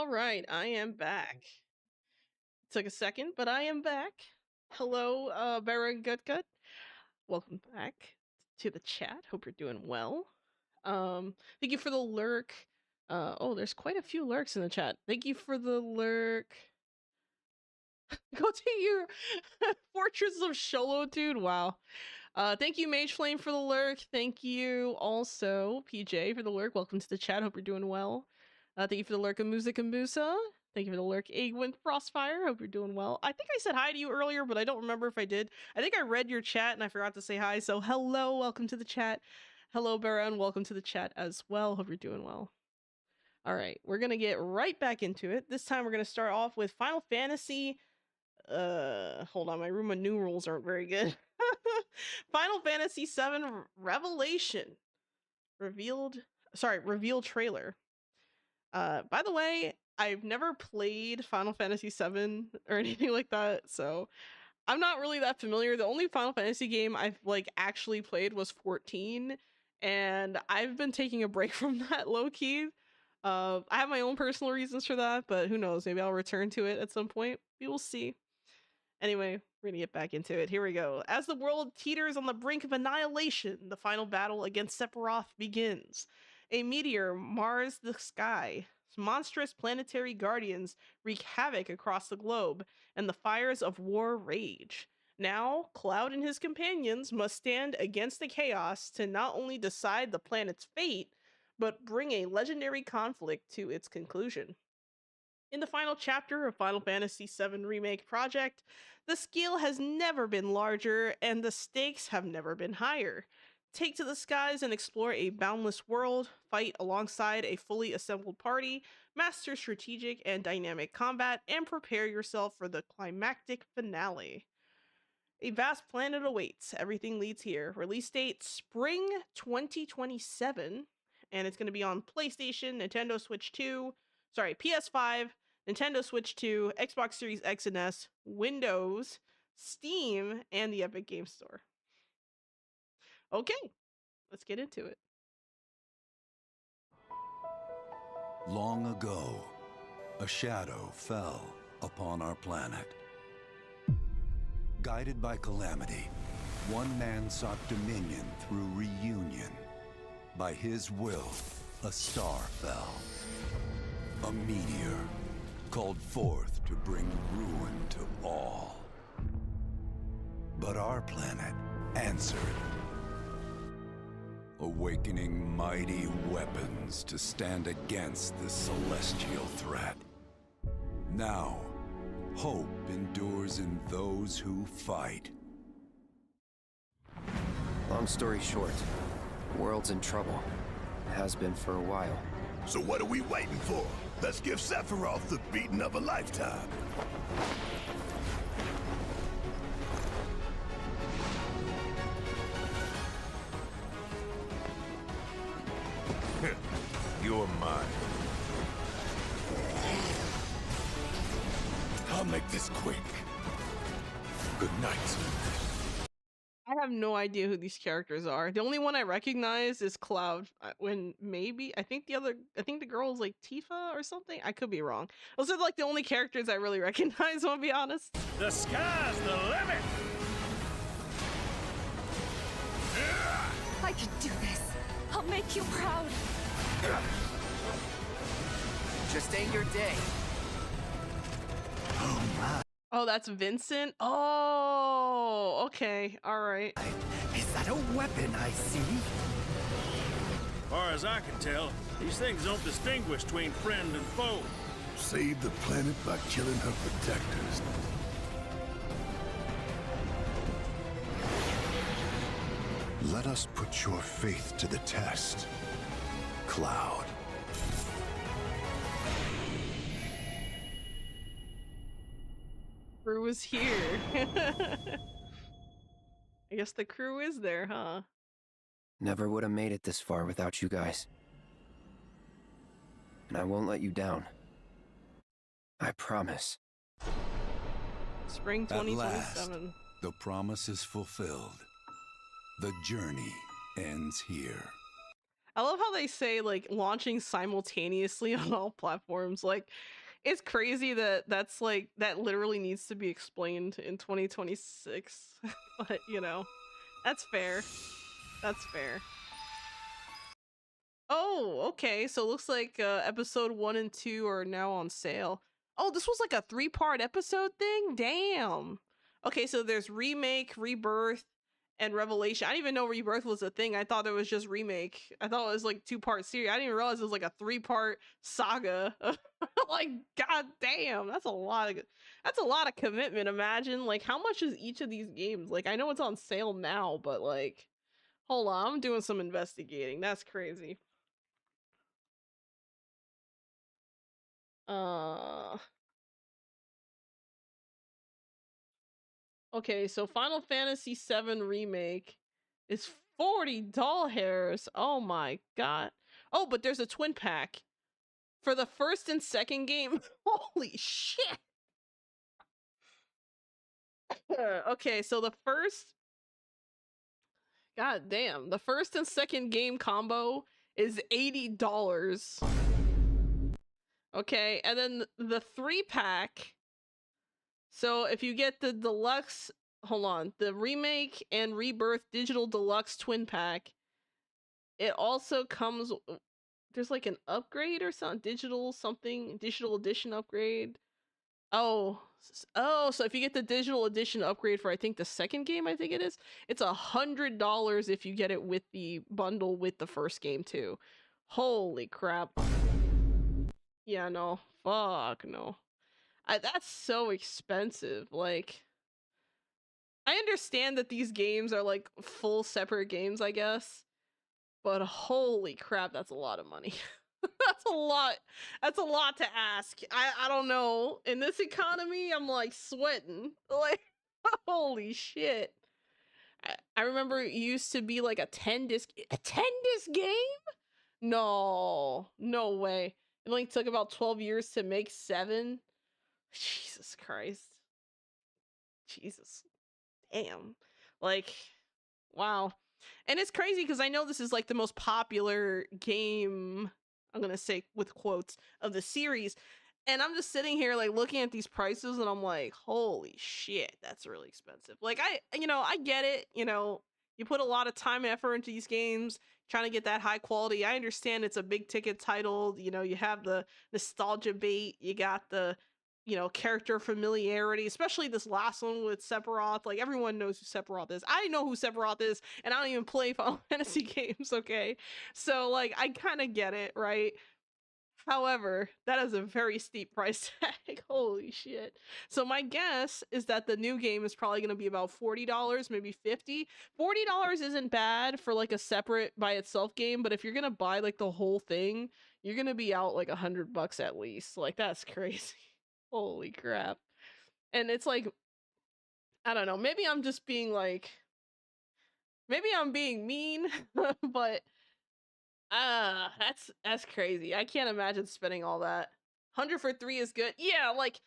All right, I am back. Took a second, but I am back. Hello, Baron Gutgut. Welcome back to the chat. Hope you're doing well. Thank you for the lurk. Oh, there's quite a few lurks in the chat. Thank you for the lurk. Go to your Fortress of Xolo, dude. Wow. Thank you, Mage Flame, for the lurk. Thank you also, PJ, for the lurk. Welcome to the chat. Hope you're doing well. Thank you for the lurk, Amusa Kambusa. Thank you for the lurk, Egwin Frostfire. Hope you're doing well. I think I said hi to you earlier, but I don't remember if I did. I think I read your chat and I forgot to say hi. So hello, welcome to the chat. Hello, Baron. Welcome to the chat as well. Hope you're doing well. All right, we're gonna get right back into it. This time we're gonna start off with Final Fantasy. Hold on, my Roman numerals aren't very good. Final Fantasy VII Revelation revealed trailer. By the way, I've never played Final Fantasy VII or anything like that, so I'm not really that familiar. The only Final Fantasy game I've actually played was 14, and I've been taking a break from that low key. I have my own personal reasons for that, but who knows? Maybe I'll return to it at some point. We will see. Anyway, we're gonna get back into it. Here we go. As the world teeters on the brink of annihilation, the final battle against Sephiroth begins. A meteor mars the sky. Monstrous planetary guardians wreak havoc across the globe, and the fires of war rage. Now, Cloud and his companions must stand against the chaos to not only decide the planet's fate, but bring a legendary conflict to its conclusion. In the final chapter of Final Fantasy VII Remake Project, the scale has never been larger and the stakes have never been higher. Take to the skies and explore a boundless world, fight alongside a fully assembled party, master strategic and dynamic combat, and prepare yourself for the climactic finale. A vast planet awaits. Everything leads here. Release date spring 2027, and it's going to be on PlayStation, Nintendo Switch 2, PS5, Nintendo Switch 2, Xbox Series X and S, Windows, Steam, and the Epic Game Store. Okay, let's get into it. Long ago, a shadow fell upon our planet. Guided by calamity, one man sought dominion through reunion. By his will, a star fell. A meteor called forth to bring ruin to all. But our planet answered, awakening mighty weapons to stand against this celestial threat. Now, hope endures in those who fight. Long story short, the world's in trouble. Has been for a while. So what are we waiting for? Let's give Sephiroth the beating of a lifetime. You're mine. I'll make this quick. Good night. I have no idea who these characters are. The only one I recognize is Cloud. When maybe I think the girl is like Tifa or something. I could be wrong. Those are like the only characters I really recognize. I'll be honest. The sky's the limit. I can do this. I'll make you proud. Just ain't your day. Oh my. Oh, that's Vincent? Oh, okay. All right. Is that a weapon I see? Far as I can tell, these things don't distinguish between friend and foe. Save the planet by killing her protectors. Let us put your faith to the test, Cloud. Crew is here. I guess the crew is there, huh? Never would have made it this far without you guys. And I won't let you down. I promise. Spring 2027. The promise is fulfilled. The journey ends here. I love how they say like launching simultaneously on all platforms. Like, it's crazy that that's like that literally needs to be explained in 2026. But you know, that's fair. That's fair. Oh, okay. So it looks like episode 1 and 2 are now on sale. Oh, this was like a 3-part episode thing? Damn. Okay, so there's remake, rebirth, and revelation. I didn't even know rebirth was a thing. I thought it was just remake. I thought it was like 2-part series. I didn't realize it was like a 3-part saga. Like, god damn, that's a lot of commitment. Imagine like how much is each of these games? Like, I know it's on sale now, but like, hold on, I'm doing some investigating. That's crazy. Okay, so Final Fantasy VII Remake is 40 doll hairs. Oh my god. Oh, but there's a twin pack for the first and second game. Holy shit. Okay, so the first, god damn, the first and second game combo is $80. Okay, and then the 3-pack. So if you get the deluxe, hold on, the remake and rebirth digital deluxe twin pack, it also comes, there's like an upgrade or something, digital edition upgrade. Oh, so if you get the digital edition upgrade for I think the second game, I think it is, it's $100 if you get it with the bundle with the first game too. Holy crap. Yeah, no, fuck no. That's so expensive. Like, I understand that these games are like full separate games, I guess, but holy crap, that's a lot of money. That's a lot. That's a lot to ask. I don't know. In this economy, I'm like sweating. Like, holy shit. I remember it used to be like a 10-disc game? No, no way. It only took about 12 years to make 7. Jesus Christ. Jesus. Damn. Like, wow. And it's crazy because I know this is like the most popular game, I'm gonna say with quotes, of the series. And I'm just sitting here like looking at these prices and I'm like, holy shit, that's really expensive. Like, I get it, you put a lot of time and effort into these games, trying to get that high quality. I understand it's a big ticket title, you have the nostalgia bait, you got the character familiarity, especially this last one with Sephiroth. Like, everyone knows who Sephiroth is. I know who Sephiroth is, and I don't even play Final Fantasy games, okay? So, like, I kind of get it, right? However, that is a very steep price tag. Holy shit. So my guess is that the new game is probably going to be about $40, maybe $50. $40 isn't bad for like a separate by itself game, but if you're going to buy like the whole thing, you're going to be out like $100 at least. Like, that's crazy. Holy crap. And it's like, I don't know, maybe I'm just being like, maybe I'm being mean, but that's crazy. I can't imagine spending all that. 100 for 3 is good. Yeah, like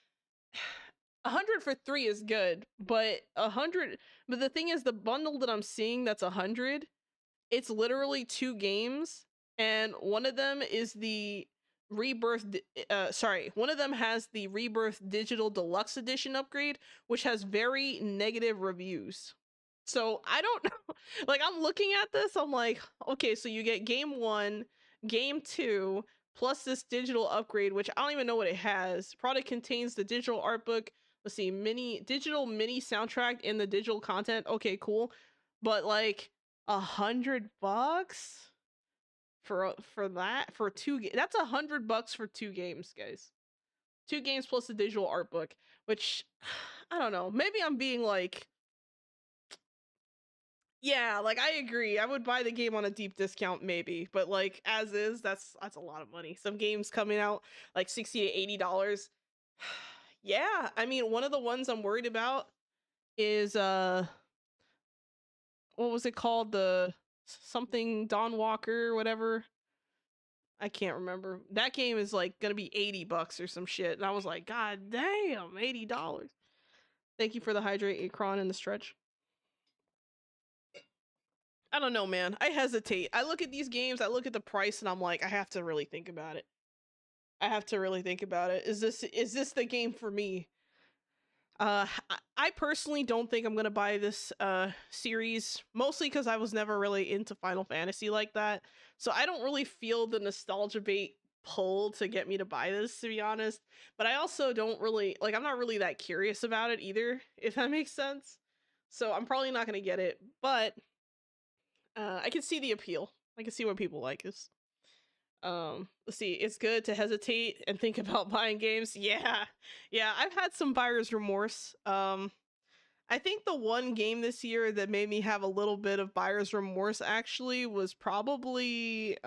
100 for 3 is good, but the thing is, the bundle that I'm seeing that's 100, it's literally 2 games, and one of them is the one of them has the Rebirth Digital Deluxe Edition upgrade, which has very negative reviews. So I don't know. Like, I'm looking at this, I'm like, okay, so you get game 1, game 2, plus this digital upgrade, which I don't even know what it has. Product contains the digital art book. Let's see, digital mini soundtrack and the digital content. Okay, cool. But like $100 for that for that's $100 for 2 games, guys. 2 games plus the digital art book, which I don't know. Maybe I'm being like, yeah, like, I agree. I would buy the game on a deep discount maybe, but like as is, that's a lot of money. Some games coming out like $60 to $80. Yeah, I mean, one of the ones I'm worried about is what was it called? The something Dawn Walker, whatever. I can't remember. That game is like gonna be $80 or some shit. And I was like, God damn, $80. Thank you for the hydrate, Akron, and the stretch. I don't know, man. I hesitate. I look at these games, I look at the price, and I'm like, I have to really think about it. I have to really think about it. Is this the game for me? I personally don't think I'm gonna buy this series, mostly because I was never really into Final Fantasy like that. So I don't really feel the nostalgia bait pull to get me to buy this, to be honest. But I also don't really like, I'm not really that curious about it either, if that makes sense. So I'm probably not gonna get it, but I can see the appeal. I can see what people like this. Let's see. It's good to hesitate and think about buying games. Yeah. Yeah, I've had some buyer's remorse. I think the one game this year that made me have a little bit of buyer's remorse actually was probably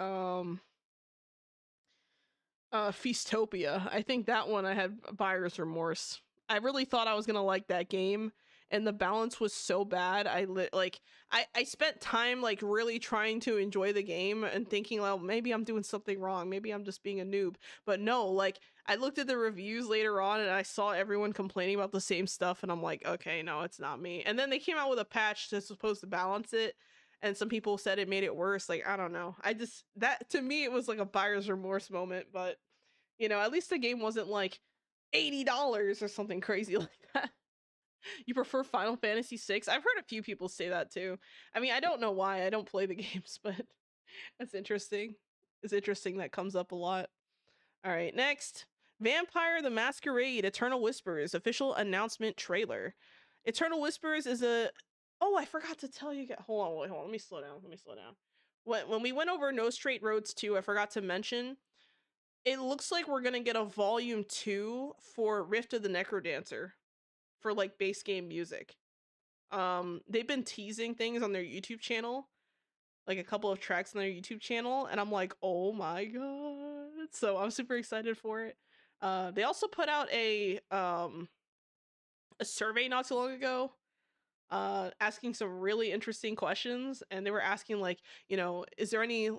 Feastopia. I think that one I had buyer's remorse. I really thought I was gonna like that game, and the balance was so bad. I spent time like really trying to enjoy the game and thinking, well, maybe I'm doing something wrong. Maybe I'm just being a noob. But no, like I looked at the reviews later on and I saw everyone complaining about the same stuff, and I'm like, okay, no, it's not me. And then they came out with a patch that's supposed to balance it, and some people said it made it worse. Like, I don't know. That to me it was like a buyer's remorse moment, but you know, at least the game wasn't like $80 or something crazy like that. You prefer Final Fantasy VI? I've heard a few people say that too. I mean, I don't know why. I don't play the games, but that's interesting. It's interesting that comes up a lot. All right, next. Vampire the Masquerade Eternal Whispers official announcement trailer. Eternal Whispers is a... Oh, I forgot to tell you guys. Hold on, wait, hold on. Let me slow down. When we went over No Straight Roads 2, I forgot to mention, it looks like we're gonna get a volume 2 for Rift of the Necrodancer for like base game music. They've been teasing things on their YouTube channel, like a couple of tracks on their YouTube channel, and I'm like, oh my god. So I'm super excited for it. They also put out a survey not too long ago, asking some really interesting questions, and they were asking like, you know, is there any,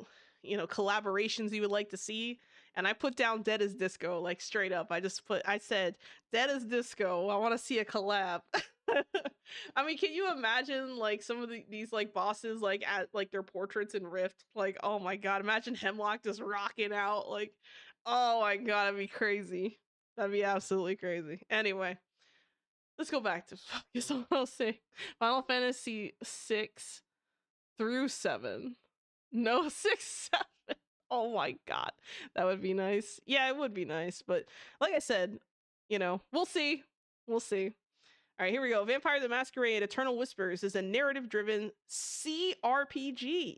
you know, collaborations you would like to see? And I put down Dead as Disco, like straight up. I said, Dead as Disco, I want to see a collab. I mean, can you imagine like some of these like bosses like at like their portraits in Rift? Like, oh my god, imagine Hemlock just rocking out. Like, oh my god, that'd be crazy. That'd be absolutely crazy. Anyway, let's go back to focus on what I'll say. Final Fantasy 6 through 7. No 6, 7. Oh my god, that would be nice. Yeah, it would be nice, but like I said, you know, we'll see. We'll see. All right, here we go. Vampire the Masquerade Eternal Whispers is a narrative-driven CRPG.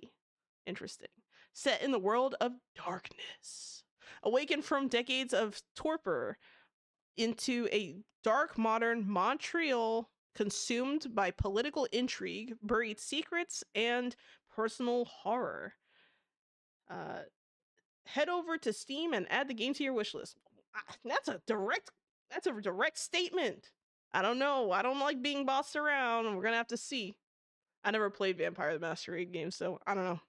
Interesting. Set in the world of darkness. Awakened from decades of torpor into a dark modern Montreal consumed by political intrigue, buried secrets, and personal horror. Head over to Steam and add the game to your wishlist. That's a direct statement. I don't know. I don't like being bossed around. We're gonna have to see. I never played Vampire the Masquerade game, so I don't know.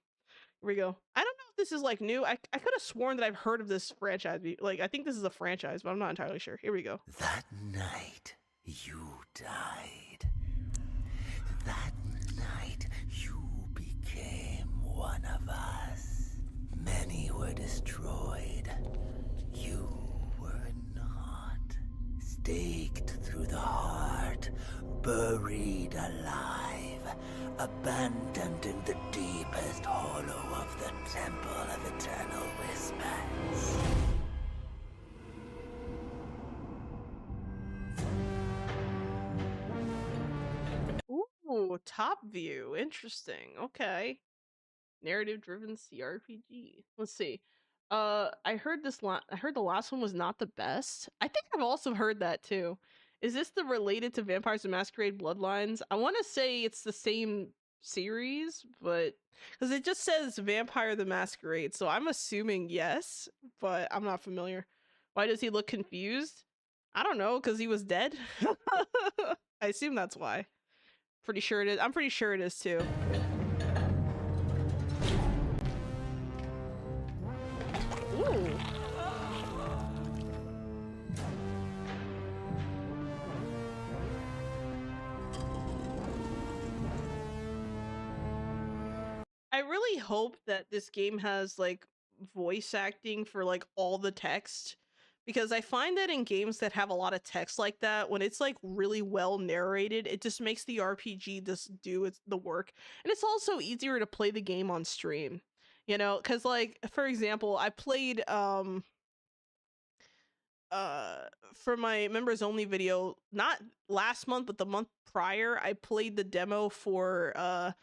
Here we go. I don't know if this is like new. I could have sworn that I've heard of this franchise. Like, I think this is a franchise, but I'm not entirely sure. Here we go. That night you died. That night you became one of us. Many were destroyed. You were not. Staked through the heart, buried alive, abandoned in the deepest hollow of the Temple of Eternal Whispers. Ooh, top view. Interesting. Okay. Narrative-driven CRPG. Let's see. I heard I heard the last one was not the best. I think I've also heard that too. Is this the related to Vampires the Masquerade Bloodlines? I want to say it's the same series, but because it just says Vampire the Masquerade, so I'm assuming yes, but I'm not familiar. Why does he look confused? I don't know, because he was dead. I assume that's why. Pretty sure it is. I'm pretty sure it is too. Ooh. really hope that this game has like voice acting for like all the text, because I find that in games that have a lot of text like that, when it's like really well narrated, it just makes the RPG just do the work. And it's also easier to play the game on stream. You know, cuz like for example, I played uh for my members only video, not last month but the month prior, I played the demo for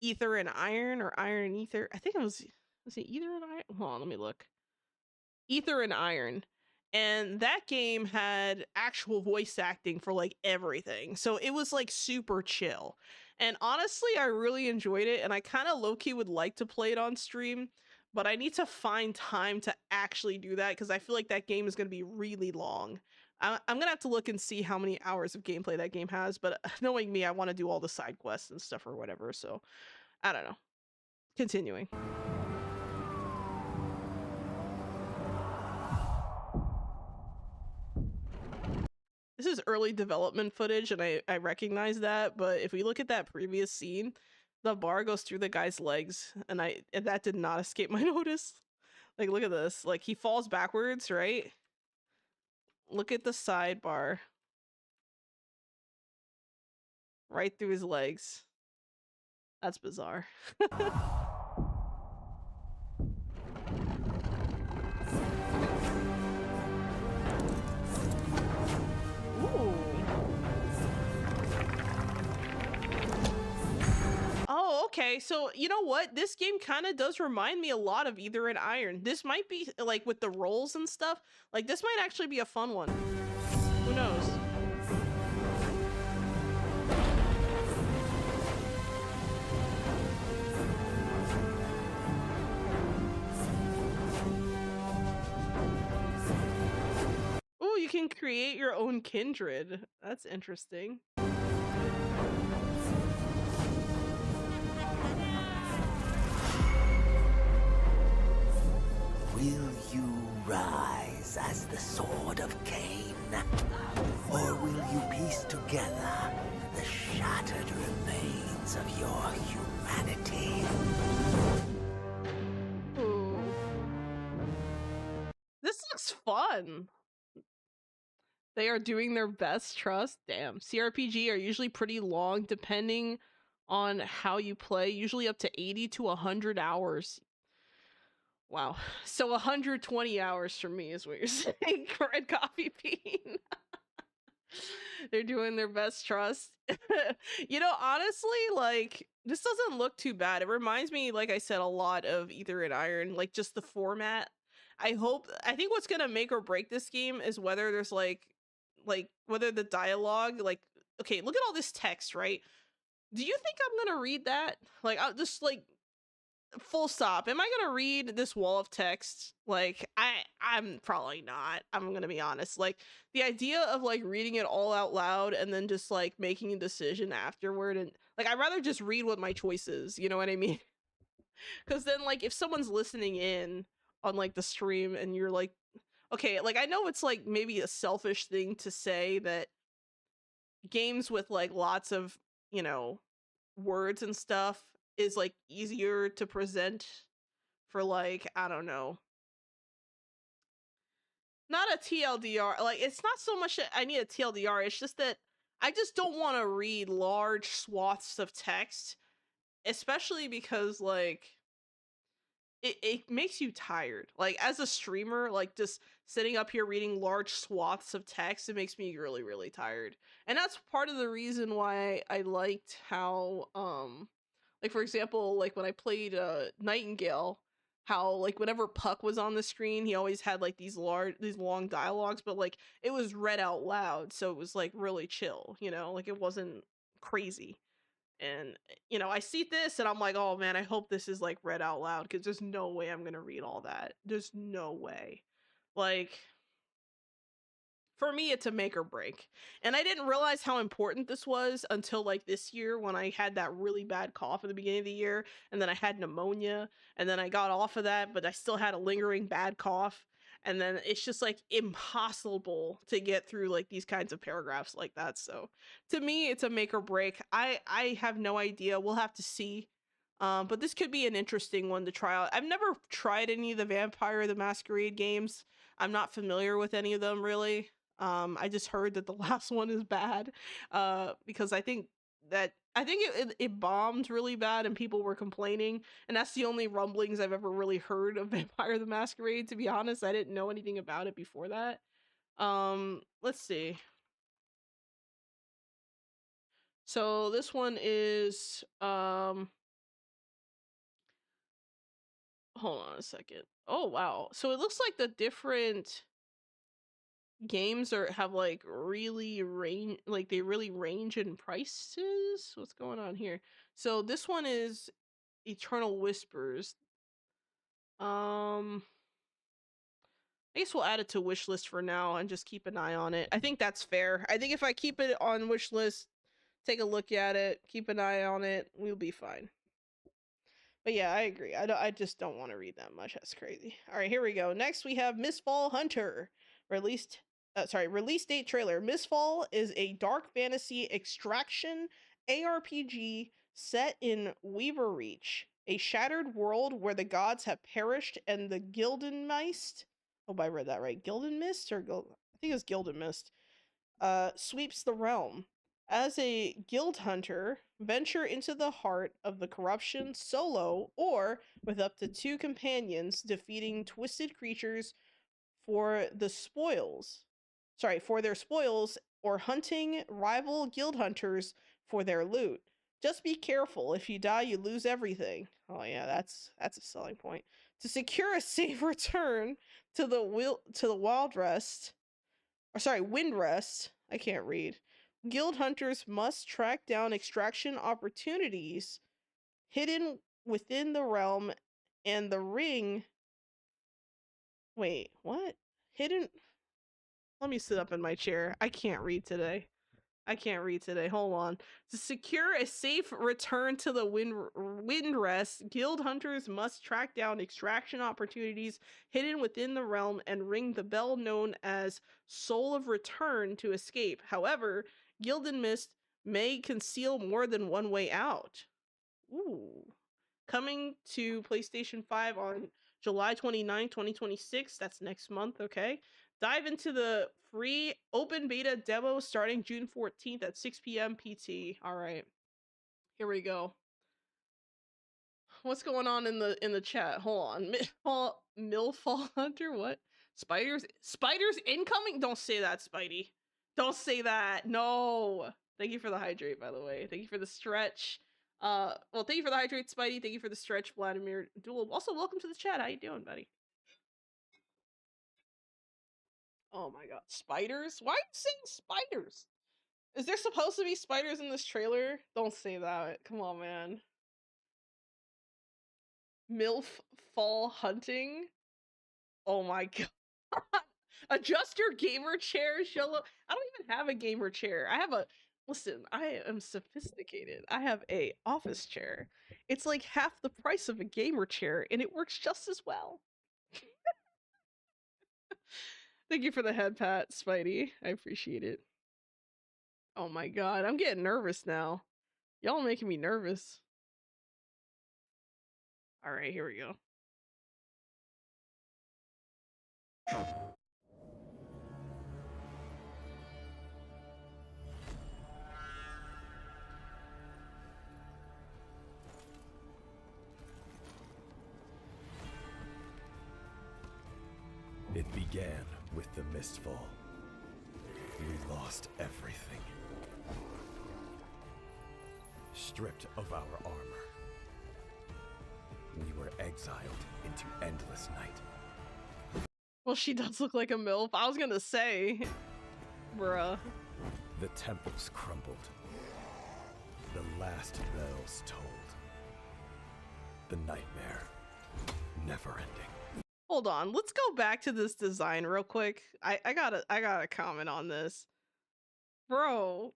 Ether and Iron, or Iron and Ether. I think it was it Ether and Iron? Hold on, let me look. Ether and Iron. And that game had actual voice acting for like everything. So it was like super chill. And honestly, I really enjoyed it, and I kind of low-key would like to play it on stream, but I need to find time to actually do that because I feel like that game is going to be really long. I'm going to have to look and see how many hours of gameplay that game has, but knowing me, I want to do all the side quests and stuff or whatever. So I don't know. Continuing. This is early development footage, and I recognize that, but if we look at that previous scene, the bar goes through the guy's legs, and that did not escape my notice. Like, look at this. Like, he falls backwards, right? Look at the sidebar. Right through his legs. That's bizarre. Ooh. Oh, okay. So, you know what? This game kind of does remind me a lot of Ether and Iron. This might be, like, with the rolls and stuff. Like, this might actually be a fun one. Who knows? Ooh, you can create your own kindred. That's interesting. Will you rise as the Sword of Cain? Or will you piece together the shattered remains of your humanity? Ooh. This looks fun. They are doing their best, trust. Damn. CRPG are usually pretty long depending on how you play, usually up to 80 to 100 hours. Wow. So 120 hours for me is what you're saying, Red Coffee Bean. They're doing their best, trust. You know, honestly, like, this doesn't look too bad. It reminds me, like I said, a lot of Ether and Iron, like just the format. I think what's gonna make or break this game is whether there's like whether the dialogue, like, okay, look at all this text, right? Do you think I'm gonna read that? Like, I'll just like full stop. Am I gonna read this wall of text? Like, I'm probably not. I'm gonna be honest. Like, the idea of like reading it all out loud and then just like making a decision afterward, and like, I'd rather just read what my choice is, you know what I mean? Because then, like, if someone's listening in on like the stream and you're like, okay, like, I know it's like maybe a selfish thing to say that games with like lots of, you know, words and stuff is like easier to present for, like, I don't know, not a TLDR. Like, it's not so much that I need a TLDR, it's just that I just don't want to read large swaths of text, especially because like it makes you tired. Like, as a streamer, like, just sitting up here reading large swaths of text, it makes me really, really tired. And that's part of the reason why I liked how, like, for example, like when I played Nightingale, how like whenever Puck was on the screen, he always had like these long dialogues, but like it was read out loud, so it was like really chill, you know, like it wasn't crazy. And, you know, I see this and I'm like, oh man, I hope this is like read out loud, because there's no way I'm gonna read all that. There's no way. Like, for me, it's a make or break. And I didn't realize how important this was until like this year, when I had that really bad cough at the beginning of the year, and then I had pneumonia, and then I got off of that, but I still had a lingering bad cough. And then it's just like impossible to get through like these kinds of paragraphs like that. So to me, it's a make or break. I have no idea. We'll have to see. But this could be an interesting one to try out. I've never tried any of the Vampire the Masquerade games. I'm not familiar with any of them really. I just heard that the last one is bad. Because I think it bombed really bad and people were complaining, and that's the only rumblings I've ever really heard of Vampire the Masquerade, to be honest. I didn't know anything about it before that. Let's see. So this one is hold on a second. Oh wow. So it looks like the different games have like really range, like they really range in prices. What's going on here? So this one is Eternal Whispers. I guess we'll add it to wish list for now and just keep an eye on it. I think that's fair. I think if I keep it on wish list, take a look at it, keep an eye on it, we'll be fine. But yeah, I agree. I just don't want to read that much. That's crazy. All right, here we go. Next, we have Mistfall Hunter. Release date trailer. Mistfall is a dark fantasy extraction ARPG set in Weaverreach, a shattered world where the gods have perished and the Gildenmist. Hope I read that right. Gildenmist I think it was Gildenmist. Sweeps the realm. As a guild hunter, venture into the heart of the corruption solo or with up to 2 companions, defeating twisted creatures for their spoils, or hunting rival guild hunters for their loot. Just be careful. If you die, you lose everything. Oh yeah, that's a selling point. To secure a safe return to the Windrest. I can't read. Guild hunters must track down extraction opportunities hidden within the realm and the ring. Wait, what? Hidden? Let me sit up in my chair. I can't read today. Hold on. To secure a safe return to the Windrest, guild hunters must track down extraction opportunities hidden within the realm and ring the bell known as Soul of Return to escape. However, Gildenmist may conceal more than one way out. Ooh. Coming to PlayStation 5 on July 29, 2026. That's next month, okay? Dive into the free open beta demo starting June 14th at 6 p.m. PT. All right. Here we go. What's going on in the chat? Hold on. Millfall Hunter, what? Spiders incoming? Don't say that, Spidey. Don't say that. No. Thank you for the hydrate, by the way. Thank you for the stretch. Well, thank you for the hydrate, Spidey. Thank you for the stretch, Vladimir Duel. Also, welcome to the chat. How you doing, buddy? Oh my god. Spiders? Why are you saying spiders? Is there supposed to be spiders in this trailer? Don't say that. Come on, man. MILF fall hunting? Oh my god. Adjust your gamer chair, Xolo. I don't even have a gamer chair. Listen, I am sophisticated. I have a office chair. It's like half the price of a gamer chair, and it works just as well. Thank you for the head pat, Spidey. I appreciate it. Oh my god, I'm getting nervous now. Y'all making me nervous. Alright, here we go. It began with the Mistfall. We lost everything. Stripped of our armor. We were exiled into endless night. Well, she does look like a MILF. I was gonna say. Bruh. The temples crumbled. The last bells tolled. The nightmare never ending. Hold on, let's go back to this design real quick. I gotta comment on this. Bro.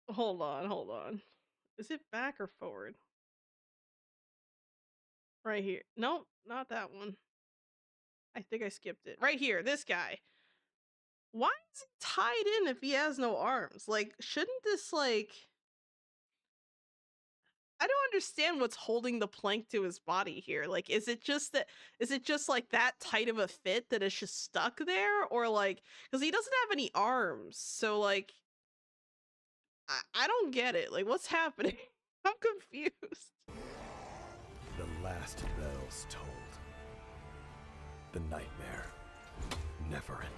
Hold on. Is it back or forward? Right here. Nope, not that one. I think I skipped it. Right here, this guy. Why is he tied in if he has no arms? Like, shouldn't this, like... I don't understand what's holding the plank to his body here. Like, is it just like that tight of a fit that it's just stuck there? Or like, because he doesn't have any arms. So like, I don't get it. Like, what's happening? I'm confused. The last bells tolled. The nightmare, never ending.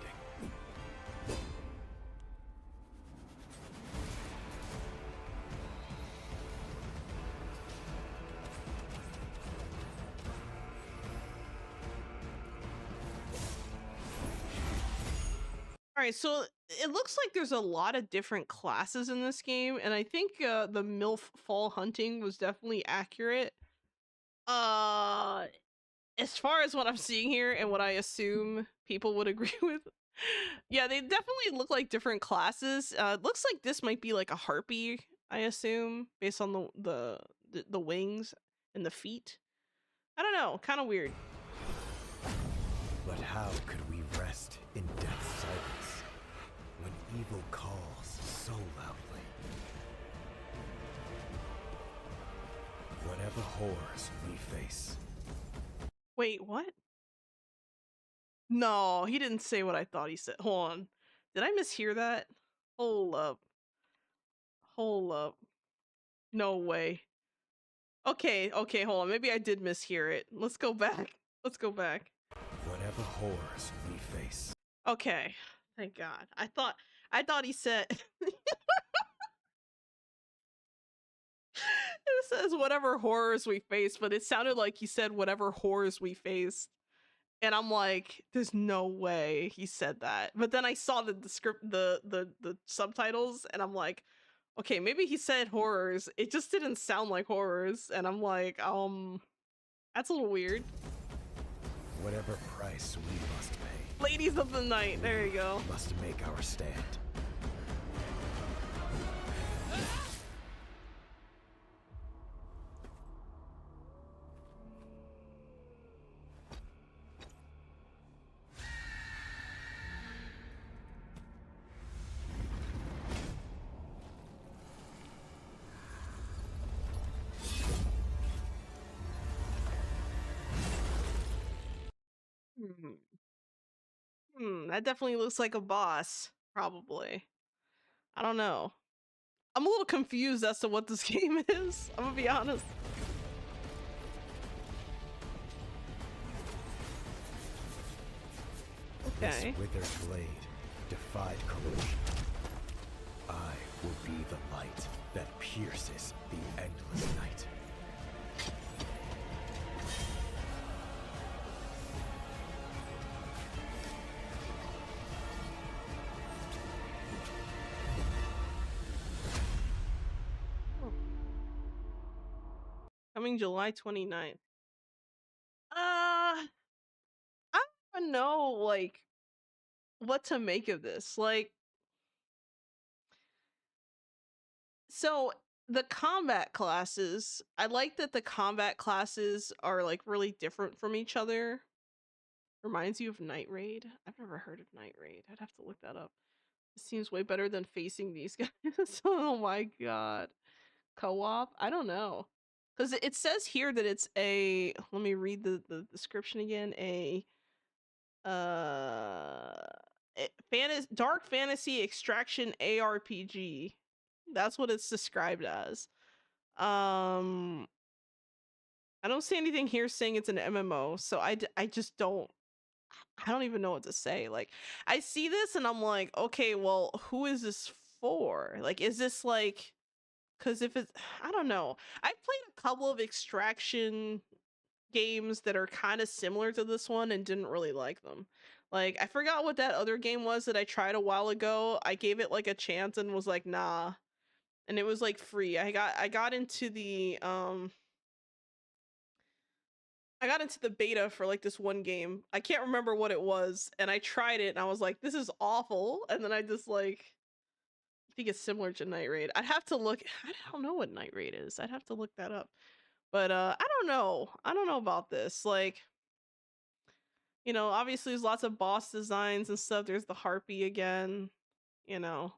All right, so it looks like there's a lot of different classes in this game, and I think the MILF fall hunting was definitely accurate. Uh, as far as what I'm seeing here and what I assume people would agree with, yeah, they definitely look like different classes. It looks like this might be like a harpy, I assume, based on the wings and the feet. I don't know, kind of weird. But how could we rest in death's silence when evil calls so loudly? Whatever horrors we face. Wait, what? No, he didn't say what I thought he said. Hold on. Did I mishear that? Hold up. Hold up. No way. Okay, hold on. Maybe I did mishear it. Let's go back. Let's go back. Whatever horrors we face. Okay. Thank God. I thought he said it says whatever horrors we face, but it sounded like he said whatever horrors we faced. And I'm like, there's no way he said that. But then I saw the script, the subtitles, and I'm like, okay, maybe he said horrors. It just didn't sound like horrors, and I'm like, that's a little weird. Whatever price we must pay. Ladies of the night, there you go. Must make our stand. That definitely looks like a boss, probably. I don't know. I'm a little confused as to what this game is. I'm gonna be honest. Okay. This withered blade defied corrosion. I will be the light that pierces the endless night. Coming July 29th. I don't even know, like, what to make of this. Like, so the combat classes, I like that the combat classes are like really different from each other. Reminds you of Night Raid. I've never heard of Night Raid. I'd have to look that up. It seems way better than facing these guys. Oh my god. Co-op? I don't know. Because it says here that it's a, let me read the description again. Dark fantasy extraction ARPG. That's what it's described as. I don't see anything here saying it's an MMO, so I just don't, I don't even know what to say. Like, I see this and I'm like, okay, well, who is this for? Like, is this like, because if it's, I don't know. I've played a couple of extraction games that are kind of similar to this one and didn't really like them. Like, I forgot what that other game was that I tried a while ago. I gave it like a chance and was like, nah. And it was like free. I got into the beta for like this one game. I can't remember what it was, and I tried it and I was like, this is awful. And then I just like, I think it's similar to Night Raid. I'd have to look. I don't know what Night Raid is. I'd have to look that up. But I don't know. I don't know about this. Like, you know, obviously there's lots of boss designs and stuff. There's the harpy again, you know.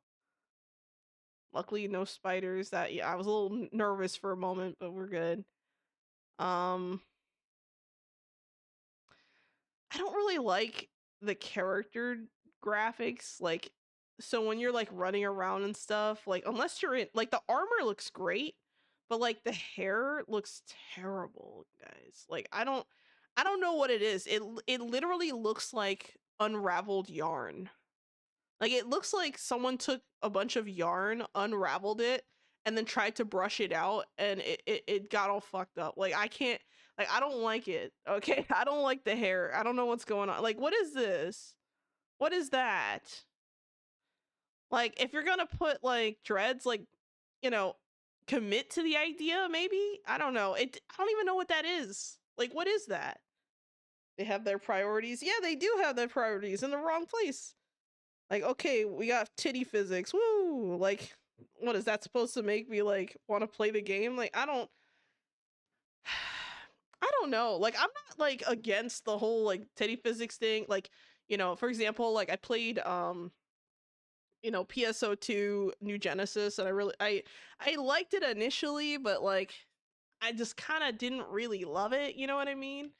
Luckily, no spiders. That yeah, I was a little nervous for a moment, but we're good. Um, I don't really like the character graphics. Like, so when you're like running around and stuff, like unless you're in like the armor looks great, but like the hair looks terrible, guys. Like I don't know what it is. It literally looks like unraveled yarn. Like it looks like someone took a bunch of yarn, unraveled it, and then tried to brush it out, and it got all fucked up. Like I can't, like I don't like it. Okay, I don't like the hair. I don't know what's going on. Like what is this? What is that? Like if you're gonna put like dreads, like you know, commit to the idea. Maybe I don't know. I don't even know what that is. Like what is that? They have their priorities. Yeah, they do have their priorities in the wrong place. Like, okay, we got titty physics. Woo! Like, what is that supposed to make me like want to play the game? Like, I don't know. Like, I'm not like against the whole like titty physics thing. Like, for example, like I played PSO2 New Genesis, and I liked it initially, but like I just kind of didn't really love it. You know what I mean?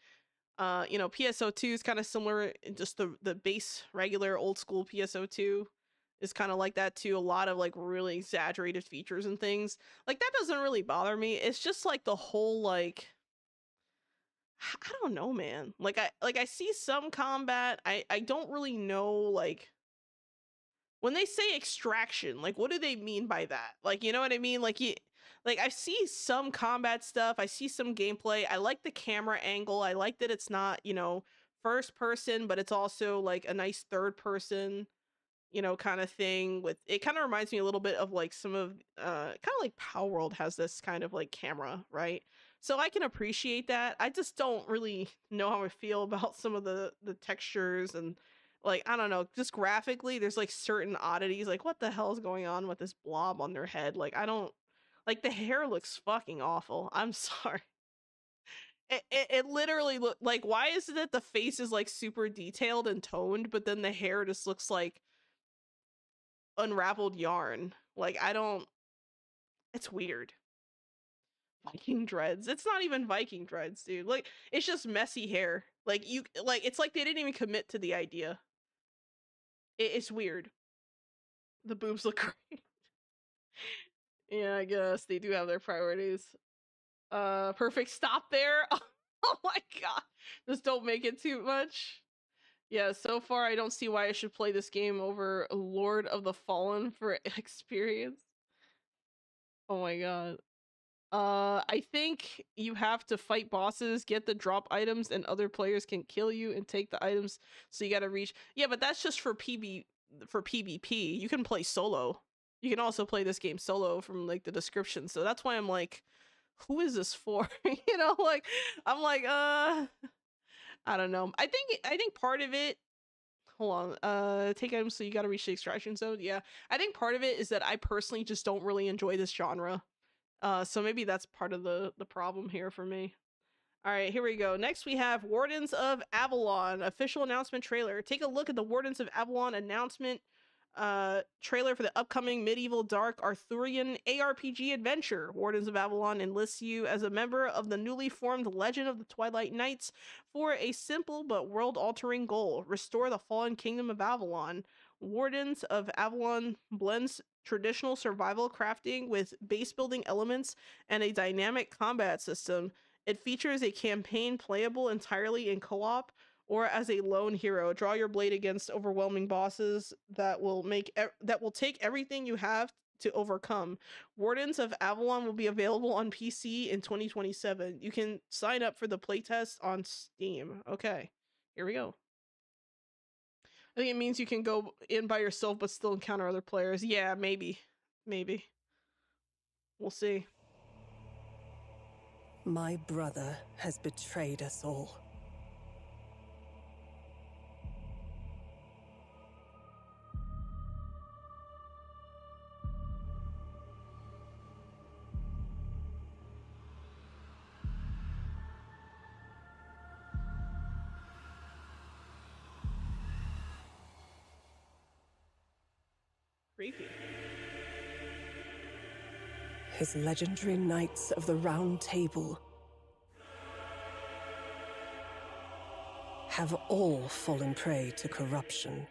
PSO2 is kind of similar, just the base regular old school PSO2 is kind of like that too. A lot of like really exaggerated features and things. Like that doesn't really bother me. It's just like the whole like I don't know, man. I see some combat. I don't really know like when they say extraction, like what do they mean by that? Like, you know what I mean? Like I see some combat stuff, I see some gameplay. I like the camera angle. I like that it's not, first person, but it's also like a nice third person, kind of thing. With it kind of reminds me a little bit of like some of kind of like Power World has this kind of like camera, right? So I can appreciate that. I just don't really know how I feel about some of the textures and like I don't know, just graphically there's like certain oddities, like what the hell is going on with this blob on their head? Like I don't like the hair looks fucking awful. I'm sorry. It literally look like, why is it that the face is like super detailed and toned, but then the hair just looks like unraveled yarn? Like I don't, it's weird. Viking dreads. It's not even Viking dreads, dude. Like it's just messy hair. Like it's like they didn't even commit to the idea. It's weird. The boobs look great. Yeah, I guess they do have their priorities. Perfect stop there. Oh my god. Just don't make it too much. Yeah, so far I don't see why I should play this game over Lord of the Fallen for experience. Oh my god. I think you have to fight bosses, get the drop items, and other players can kill you and take the items. So you gotta reach. Yeah, but that's just for PvP. You can play solo. You can also play this game solo from like the description. So that's why I'm like, who is this for? Like I'm like, I don't know. I think part of it. Hold on. Take items so you gotta reach the extraction zone. Yeah, I think part of it is that I personally just don't really enjoy this genre. So maybe that's part of the problem here for me. All right, here we go. Next, we have Wardens of Avalon official announcement trailer. Take a look at the Wardens of Avalon announcement trailer for the upcoming medieval dark Arthurian ARPG adventure. Wardens of Avalon enlists you as a member of the newly formed Legend of the Twilight Knights for a simple but world-altering goal: restore the fallen kingdom of Avalon. Wardens of Avalon blends traditional survival crafting with base building elements and a dynamic combat system. It features a campaign playable entirely in co-op or as a lone hero. Draw your blade against overwhelming bosses that will take everything you have to overcome. Wardens of Avalon will be available on PC in 2027. You can sign up for the playtest on Steam. Okay, here we go. I think it means you can go in by yourself but still encounter other players. Yeah, maybe. Maybe. We'll see. My brother has betrayed us all. Creepy. his legendary Knights of the Round Table have all fallen prey to corruption.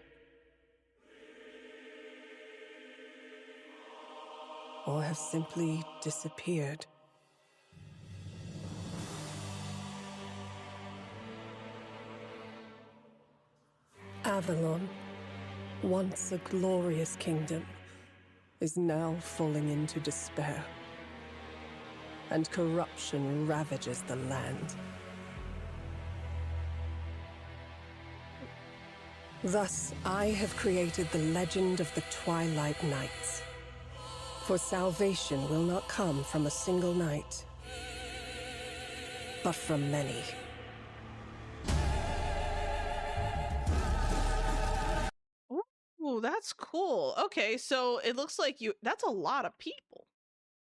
Or have simply disappeared. Avalon, once a glorious kingdom, is now falling into despair. And corruption ravages the land. Thus, I have created the legend of the Twilight Knights. For salvation will not come from a single knight, but from many. Ooh, that's cool. Okay, so it looks like that's a lot of people.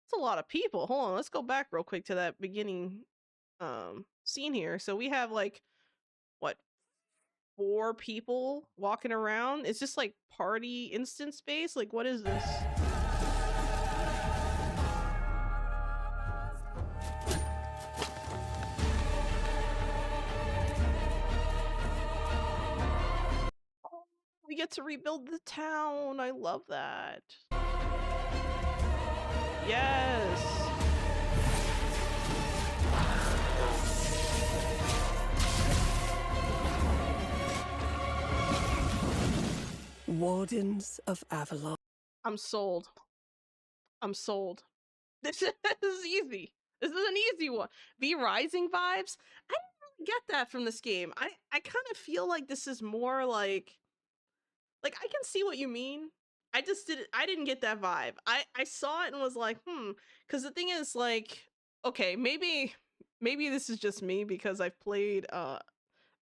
That's a lot of people. Hold on, let's go back real quick to that beginning scene here. So we have like what, 4 people walking around? It's just like party instant space? Like what is this? We get to rebuild the town. I love that. Yes. Wardens of Avalon. I'm sold. I'm sold. This is easy. This is an easy one. V Rising vibes. I didn't really get that from this game. I kind of feel like this is more like I can see what you mean. I didn't get that vibe. I saw it and was like, because the thing is like, okay, maybe this is just me because I've played a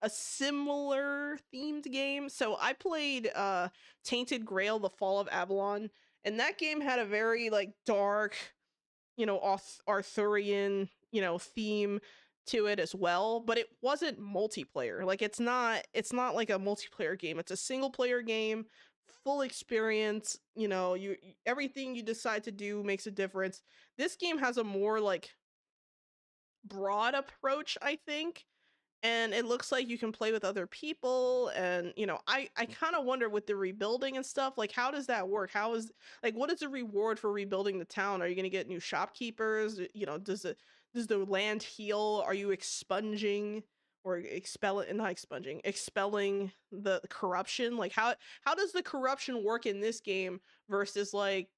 similar themed game. So I played Tainted Grail: The Fall of Avalon, and that game had a very like dark, Arthurian, theme to it as well, but it wasn't multiplayer. Like it's not like a multiplayer game. It's a single player game, full experience. You everything you decide to do makes a difference. This game has a more like broad approach, I think, and it looks like you can play with other people. And I kind of wonder with the rebuilding and stuff, like how does that work? How is like what is the reward for rebuilding the town? Are you going to get new shopkeepers? Does the land heal? Are you expunging or expelling the corruption? Like how does the corruption work in this game versus like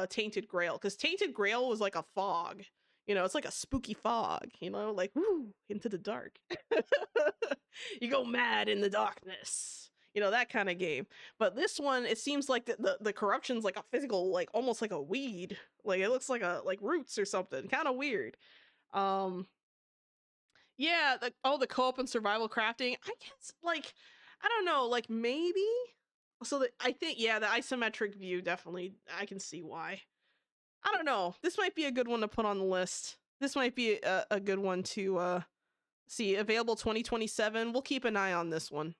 Tainted Grail? Because Tainted Grail was like a fog. It's like a spooky fog, like, woo, into the dark. You go mad in the darkness, that kind of game. But this one, it seems like the corruption's like a physical, like almost like a weed. Like it looks like like roots or something. Kind of weird. Yeah, the co-op and survival crafting. I guess like, I don't know, like maybe. So I think, yeah, the isometric view, definitely, I can see why. I don't know. This might be a good one to put on the list. This might be a good one to see. Available 2027. We'll keep an eye on this one.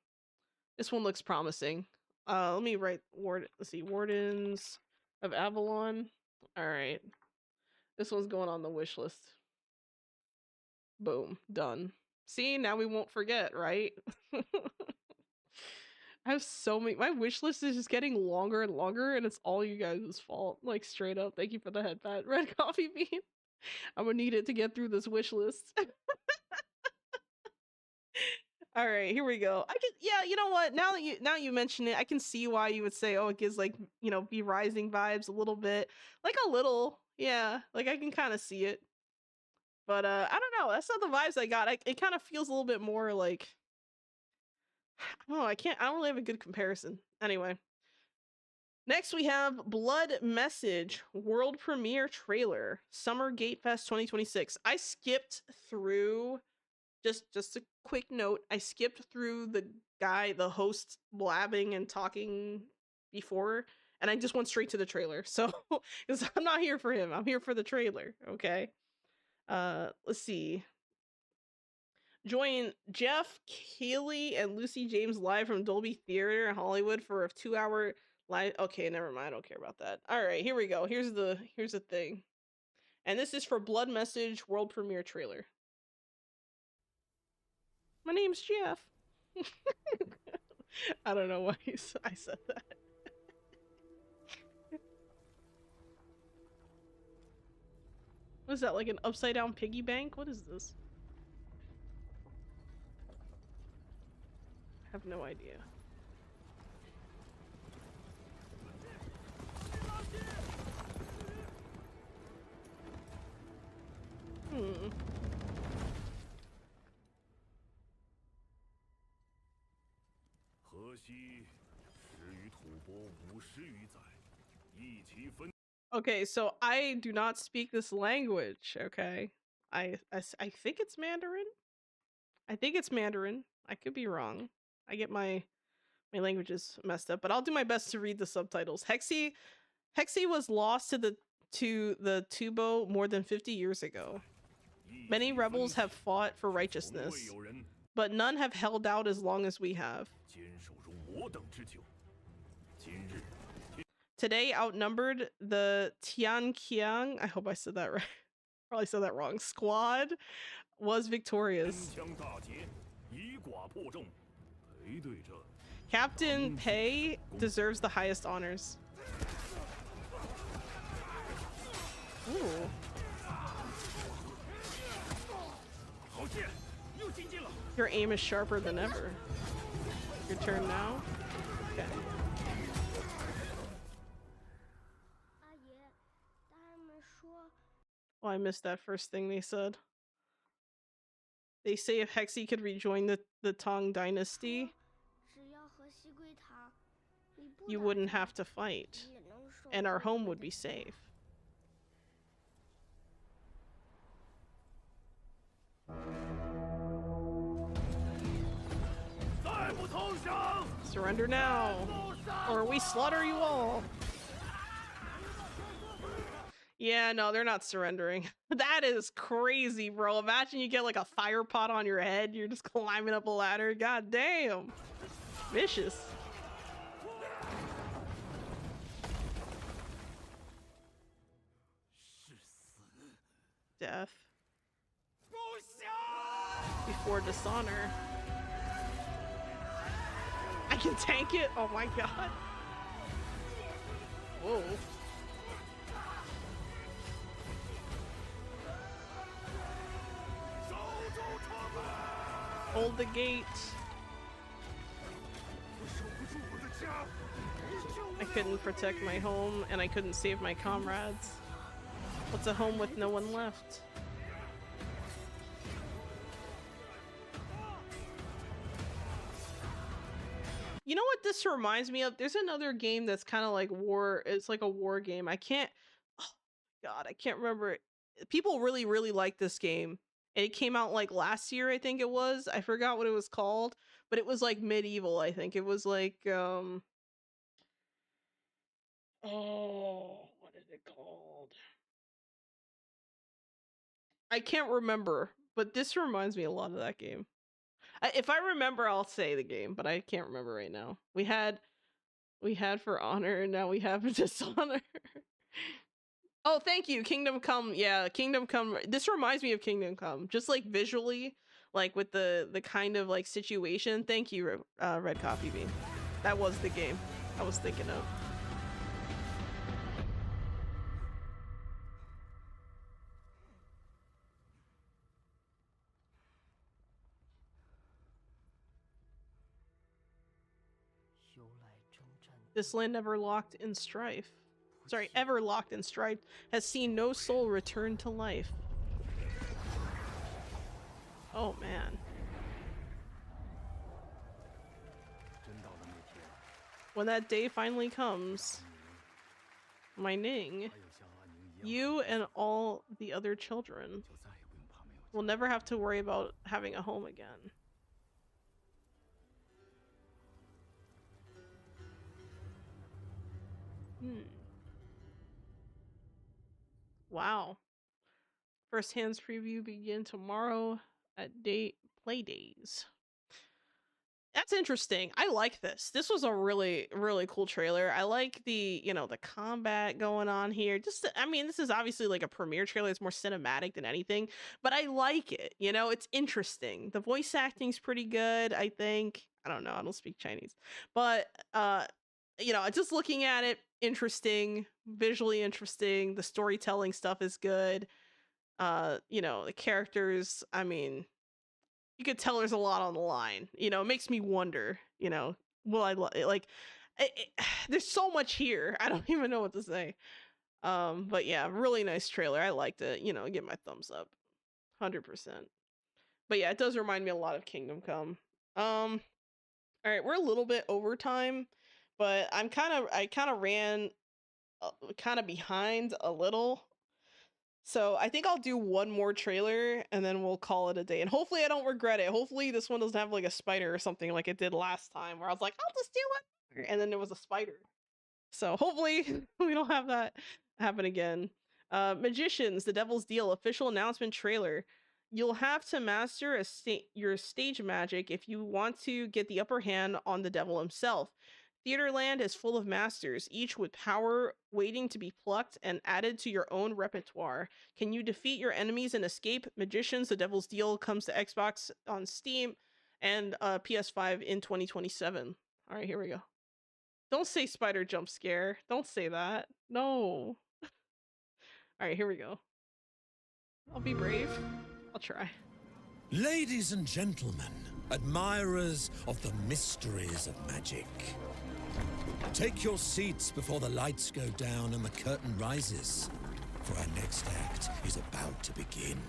This one looks promising. Let me write let's see, Wardens of Avalon. All right. This one's going on the wish list. Boom. Done. See, now we won't forget, right? I have so many. My wish list is just getting longer and longer, and it's all you guys' fault. Like, straight up. Thank you for the headpat, Red Coffee Bean. I'm gonna need it to get through this wish list. All right, here we go. Yeah, you know what? Now you mention it, I can see why you would say, oh, it gives like, V Rising vibes a little bit. Like a little, yeah. Like I can kind of see it. But I don't know. That's not the vibes I got. It kind of feels a little bit more like, I don't know. I don't really have a good comparison. Anyway. Next, we have Blood Message world premiere trailer, Summer Gate Fest 2026. I skipped through, just a quick note, I skipped through the host blabbing and talking before, and I just went straight to the trailer. So, because I'm not here for him, I'm here for the trailer, okay? Let's see. Join Jeff Keighley and Lucy James live from Dolby Theater in Hollywood for a 2-hour Okay, never mind. I don't care about that. All right, here we go. Here's the thing. And this is for Blood Message world premiere trailer. My name's Jeff. I don't know why I said that. What is that, like an upside down piggy bank? What is this? I have no idea. Hmm. Okay, so I do not speak this language, okay? I think it's Mandarin? I think it's Mandarin. I could be wrong. I get my languages messed up, but I'll do my best to read the subtitles. Hexy was lost to the Tubo more than 50 years ago. Many rebels have fought for righteousness, but none have held out as long as we have. Today, outnumbered, the Tianqiang, I hope I said that right, probably said that wrong, squad was victorious. Captain Pei deserves the highest honors. Ooh. Your aim is sharper than ever. Your turn now? Okay. Oh, I missed that first thing they said. They say if Hexy could rejoin the Tang Dynasty, you wouldn't have to fight, and our home would be safe. Surrender now, or we slaughter you all. Yeah, no, they're not surrendering. That is crazy, bro. Imagine you get like a fire pot on your head. You're just climbing up a ladder. God damn. Vicious. Death. Before dishonor. I can tank it? Oh my god. Whoa. Hold the gate. I couldn't protect my home, and I couldn't save my comrades. What's a home with no one left? You know what this reminds me of? There's another game that's kind of like war. It's like a war game. I can't... Oh, God, I can't remember. People really, really like this game. It came out like last year, I think it was. I forgot what it was called, but it was like medieval, I think. It was like, oh, what is it called? I can't remember, but this reminds me a lot of that game. If I remember, I'll say the game, but I can't remember right now. We had For Honor, and now we have Dishonor. Oh, thank you, Kingdom Come. Yeah, Kingdom Come. This reminds me of Kingdom Come, just like visually, like with the kind of like situation. Thank you, Red Coffee Bean. That was the game I was thinking of. This land ever locked in strife. Sorry, ever locked in strife has seen no soul return to life. Oh man. When that day finally comes, my Ning, you and all the other children will never have to worry about having a home again. Wow. First hands preview begin tomorrow at Play Days. That's interesting. I like this. This was a really, really cool trailer. I like the, you know, the combat going on here. I mean, this is obviously like a premiere trailer. It's more cinematic than anything, but I like it. You know, it's interesting. The voice acting's pretty good, I think. I don't know. I don't speak Chinese, but, you know, just looking at it, interesting, visually interesting. The storytelling stuff is good. You know, the characters, I mean, you could tell there's a lot on the line. You know, it makes me wonder, you know, will I like there's so much here. I don't even know what to say. But yeah, really nice trailer. I liked it. You know, give my thumbs up. 100%. But yeah, it does remind me a lot of Kingdom Come. All right, we're a little bit over time, but I kind of ran kind of behind a little. So I think I'll do one more trailer and then we'll call it a day. And hopefully I don't regret it. Hopefully this one doesn't have like a spider or something like it did last time where I was like, I'll just do one. And then there was a spider. So hopefully we don't have that happen again. Magicians, The Devil's Deal, official announcement trailer. You'll have to master your stage magic if you want to get the upper hand on the devil himself. Theaterland is full of masters, each with power waiting to be plucked and added to your own repertoire. Can you defeat your enemies and escape? Magicians, The Devil's Deal comes to Xbox on Steam and PS5 in 2027. All right, here we go. Don't say spider jump scare. Don't say that. No. All right, here we go. I'll be brave. I'll try. Ladies and gentlemen, admirers of the mysteries of magic. Take your seats before the lights go down and the curtain rises, for our next act is about to begin.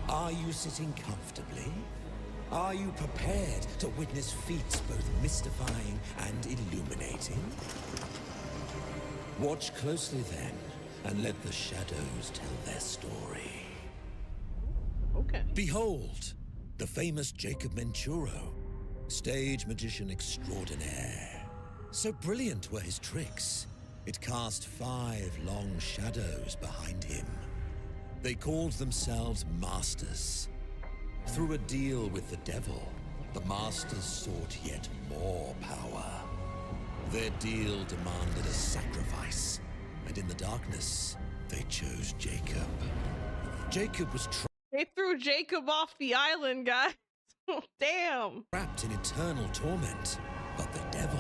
Are you sitting comfortably? Are you prepared to witness feats both mystifying and illuminating? Watch closely then, and let the shadows tell their story. Okay. Behold, the famous Jacob Menturo, stage magician extraordinaire. So brilliant were his tricks, it cast 5 long shadows behind him. They called themselves Masters. Through a deal with the devil, the Masters sought yet more power. Their deal demanded a sacrifice, and in the darkness, they chose Jacob. Jacob was They threw Jacob off the island, guys. Damn. Trapped in eternal torment, but the devil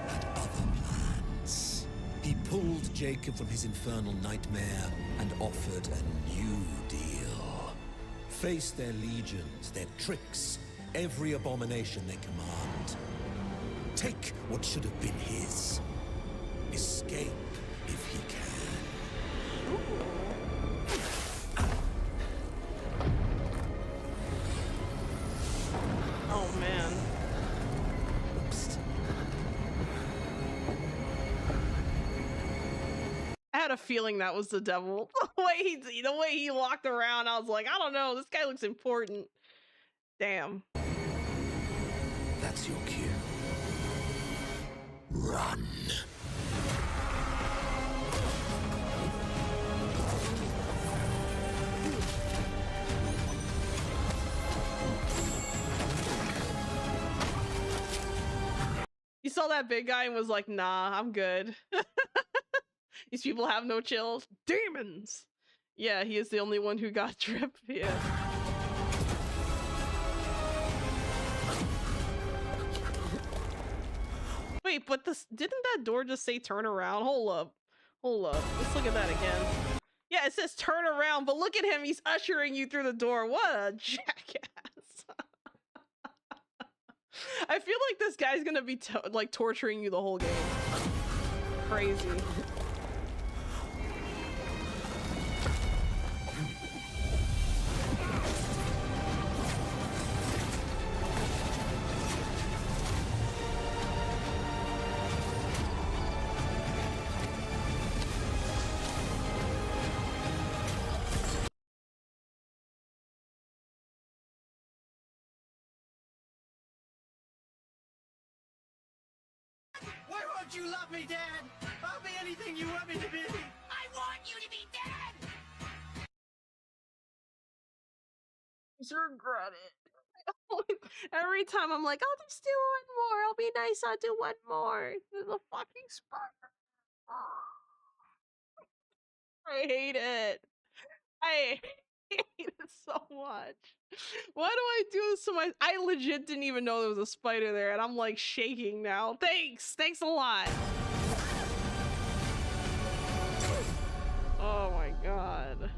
had other plans. He pulled Jacob from his infernal nightmare and offered a new deal. Face their legions, their tricks, every abomination they command. Take what should have been his. Escape if he can. Ooh. Oh man. I had a feeling that was the devil. The way he walked around, I was like, I don't know, this guy looks important. Damn. That's your cue. Run. You saw that big guy and was like, nah, I'm good. These people have no chills. Demons! Yeah, he is the only one who got drip. Yeah. Wait, but didn't that door just say turn around? Hold up. Let's look at that again. Yeah, it says turn around, but look at him. He's ushering you through the door. What a jackass. I feel like this guy's gonna be like torturing you the whole game. Crazy. Why won't you love me, Dad? I'll be anything you want me to be. I want you to be dead! just regret it. Every time I'm like, I'll just do one more. I'll be nice. I'll do one more. The fucking spider. I hate it. I hate it so much. Why do I do this to my? I legit didn't even know there was a spider there, and I'm like shaking now. Thanks a lot. Oh my god.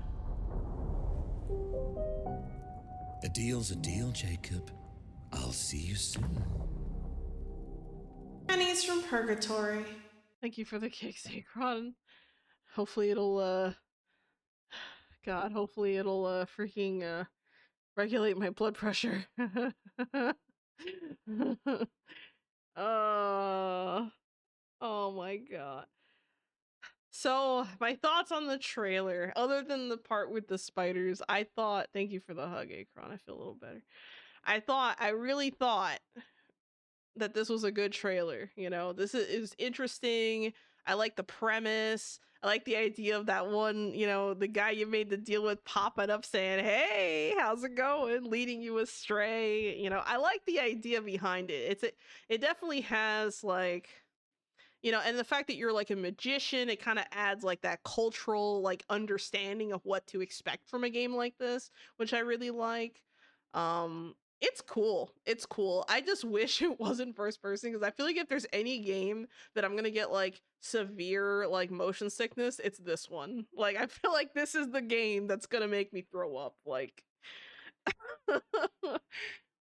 A deal's a deal, Jacob. I'll see you soon. Pennies from Purgatory. Thank you for the cake, Sacron. Hopefully it'll God, hopefully it'll freaking regulate my blood pressure. Oh my god. So, my thoughts on the trailer, other than the part with the spiders, I thought, thank you for the hug, Akron, I feel a little better. I really thought that this was a good trailer, you know? This is interesting. I like the premise. I like the idea of that one, you know, the guy you made the deal with popping up saying, "Hey, how's it going?" leading you astray. You know, I like the idea behind it. It definitely has like, you know, and the fact that you're like a magician, it kind of adds like that cultural like understanding of what to expect from a game like this, which I really like. It's cool. It's cool. I just wish it wasn't first person, because I feel like if there's any game that I'm gonna get like severe like motion sickness, it's this one. Like I feel like this is the game that's gonna make me throw up. Like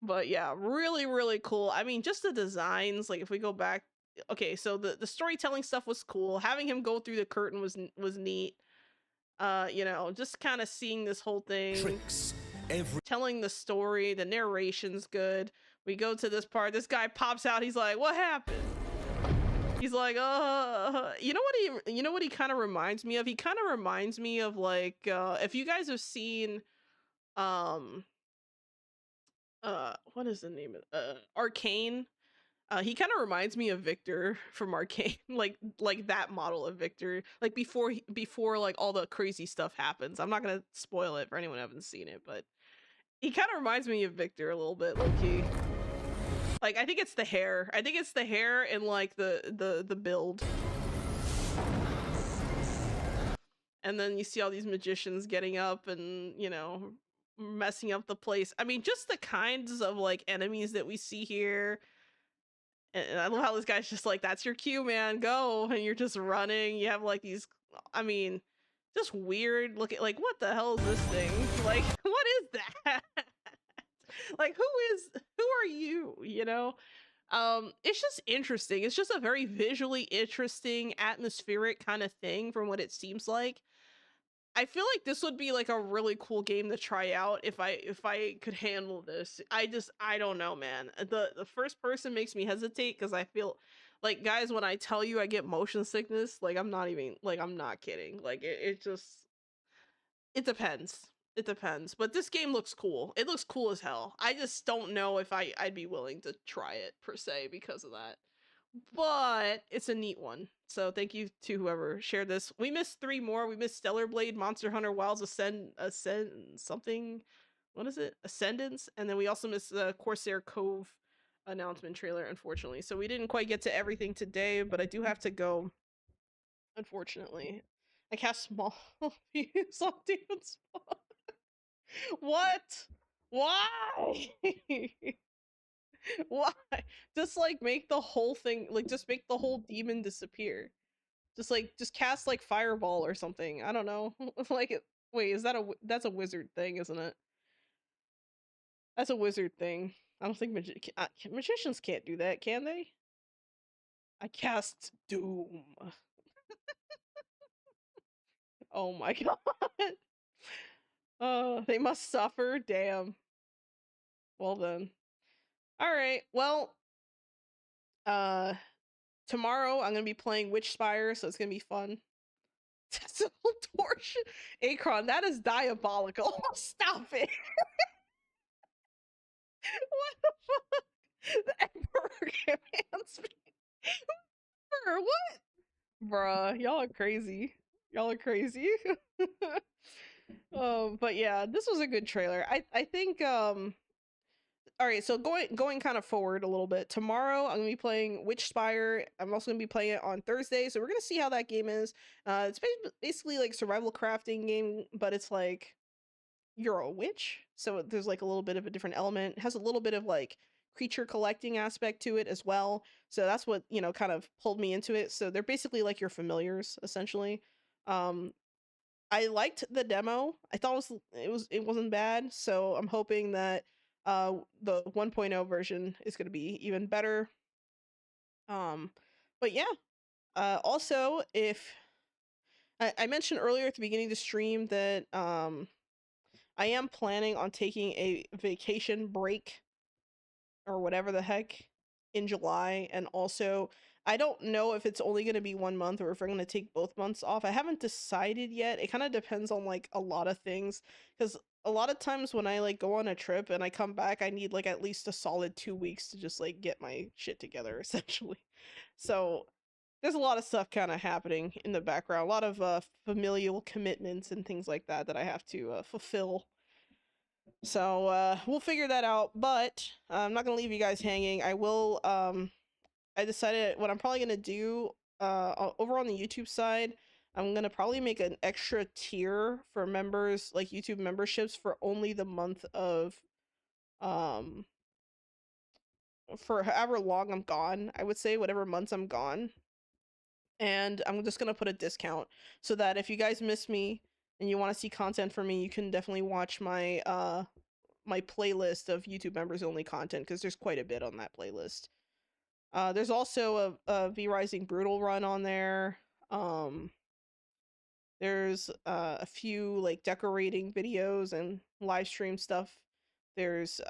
but yeah, really, really cool. I mean, just the designs, like if we go back, okay, so the storytelling stuff was cool. Having him go through the curtain was neat. You know, just kind of seeing this whole thing, telling the story, the narration's good. We go to this part, this guy pops out, he's like, "What happened?" He's like, you know what he kind of reminds me of? He kind of reminds me of like if you guys have seen what is the name of Arcane. He kind of reminds me of Victor from Arcane, like that model of Victor, like before like all the crazy stuff happens. I'm not gonna spoil it for anyone who haven't seen it, but he kind of reminds me of Victor a little bit, low key. Like I think it's the hair. I think it's the hair and like the build. And then you see all these magicians getting up and, you know, messing up the place. I mean, just the kinds of like enemies that we see here. And I love how this guy's just like, "That's your cue, man, go." And you're just running. You have like these, I mean, just weird looking, like, what the hell is this thing? Like, what is that? Like, who are you? You know? It's just interesting. It's just a very visually interesting, atmospheric kind of thing from what it seems like. I feel like this would be like a really cool game to try out if I could handle this. I don't know, man. The first person makes me hesitate because I feel like, guys, when I tell you I get motion sickness, like I'm not even, like I'm not kidding. Like it just, it depends. It depends. But this game looks cool. It looks cool as hell. I just don't know if I'd be willing to try it per se because of that. But it's a neat one. So thank you to whoever shared this. We missed 3 more. We missed Stellar Blade, Monster Hunter Wilds Ascend something. What is it? Ascendance. And then we also missed the Corsair Cove announcement trailer, unfortunately. So we didn't quite get to everything today, but I do have to go. Unfortunately. I cast small views on Demon's Spawn. What? Why? Why? Just like make the whole thing, like just make the whole demon disappear. Just cast like fireball or something. I don't know. Like, wait, is that that's a wizard thing, isn't it? That's a wizard thing. I don't think magicians can't do that, can they? I cast doom. Oh my god. They must suffer. Damn. Well then. All right. Well, tomorrow I'm gonna be playing Witchspire, so it's gonna be fun. Testicle torsion, Akron, that is diabolical. Stop it. What the fuck? The Emperor commands me. What? Bruh, y'all are crazy. Y'all are crazy. But yeah, this was a good trailer. I think all right, so going kind of forward a little bit. Tomorrow I'm gonna be playing Witch Spire. I'm also gonna be playing it on Thursday, so we're gonna see how that game is. It's basically like survival crafting game, but it's like you're a witch, so there's like a little bit of a different element. It has a little bit of like creature collecting aspect to it as well. So that's what, you know, kind of pulled me into it. So they're basically like your familiars essentially. Um I liked the demo. I thought it wasn't bad. So I'm hoping that the 1.0 version is going to be even better. Um but yeah, also if I mentioned earlier at the beginning of the stream that I am planning on taking a vacation break or whatever the heck in July. And also, I don't know if it's only going to be 1 month or if we're going to take both months off. I haven't decided yet. It kind of depends on like a lot of things, because a lot of times when I like go on a trip and I come back, I need like at least a solid 2 weeks to just like get my shit together essentially. So there's a lot of stuff kind of happening in the background, a lot of familial commitments and things like that that I have to fulfill. So we'll figure that out, but I'm not gonna leave you guys hanging. I decided what I'm probably gonna do over on the YouTube side. I'm gonna probably make an extra tier for members, like YouTube memberships, for only the month of um for however long I'm gone. I would say whatever months I'm gone, and I'm just gonna put a discount so that if you guys miss me and you want to see content from me, you can definitely watch my playlist of YouTube members only content, because there's quite a bit on that playlist. There's also a V Rising Brutal run on there. Um, there's a few like decorating videos and live stream stuff. There's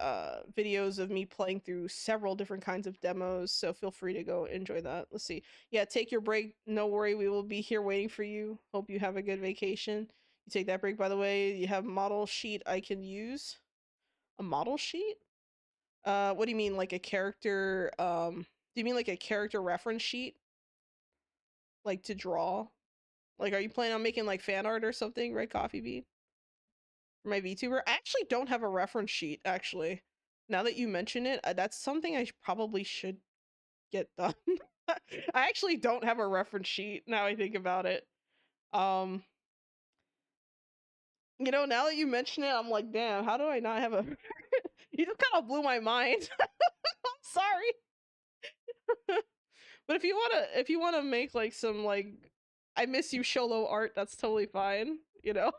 videos of me playing through several different kinds of demos, so feel free to go enjoy that. Let's see. Yeah, take your break. No worry, we will be here waiting for you. Hope you have a good vacation. You take that break, by the way. You have a model sheet I can use. A model sheet? What do you mean, like a character, do you mean like a character reference sheet? Like to draw? Like, are you planning on making like fan art or something, right, Coffee Bean? For my VTuber? I actually don't have a reference sheet, actually. Now that you mention it, that's something I probably should get done. I actually don't have a reference sheet, now I think about it. Um, you know, now that you mention it, I'm like, damn, how do I not have a... You just kind of blew my mind. I'm sorry. But if you wanna make like some like I miss you Xolo art, that's totally fine, you know?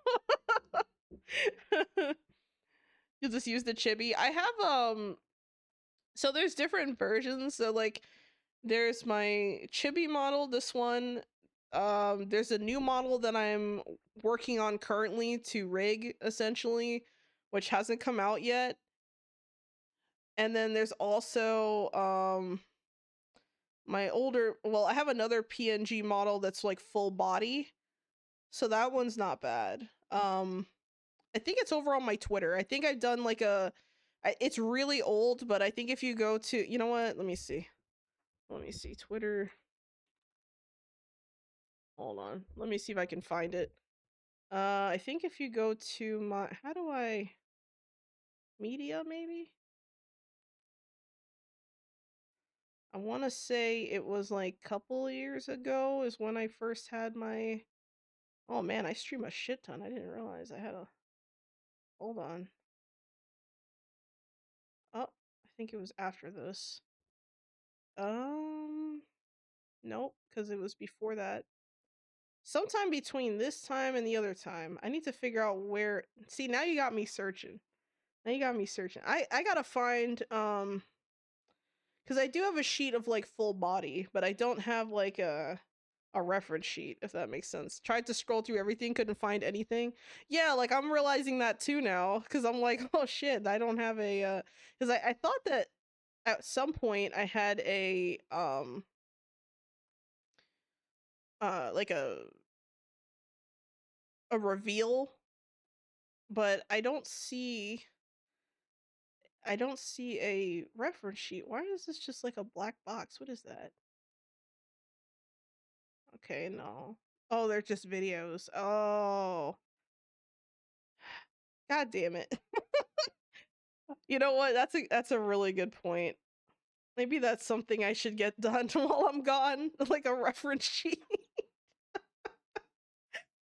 You'll just use the chibi. I have so there's different versions. So like there's my chibi model, this one. There's a new model that I'm working on currently to rig essentially, which hasn't come out yet. And then there's also my older, well, I have another PNG model that's like full body, so that one's not bad. I think it's over on my Twitter. I think I've done like it's really old, but I think if you go to, you know what, let me see Twitter. Hold on, let me see if I can find it. I think if you go to my, how do I, media maybe, I want to say it was like a couple years ago is when I first had my, oh man, I stream a shit ton. I didn't realize I had a, hold on. Oh, I think it was after this. Nope, because it was before that. Sometime between this time and the other time. I need to figure out where. See, now you got me searching. Now you got me searching. I gotta find because I do have a sheet of like full body, but I don't have like a reference sheet, if that makes sense. Tried to scroll through everything, couldn't find anything. Yeah, like I'm realizing that too now, because I'm like, oh shit, I don't have a because I thought that at some point I had a like a reveal, but I don't see a reference sheet. Why is this just like a black box? What is that? Okay, no. Oh, they're just videos. Oh. God damn it. You know what? That's a really good point. Maybe that's something I should get done while I'm gone, like a reference sheet.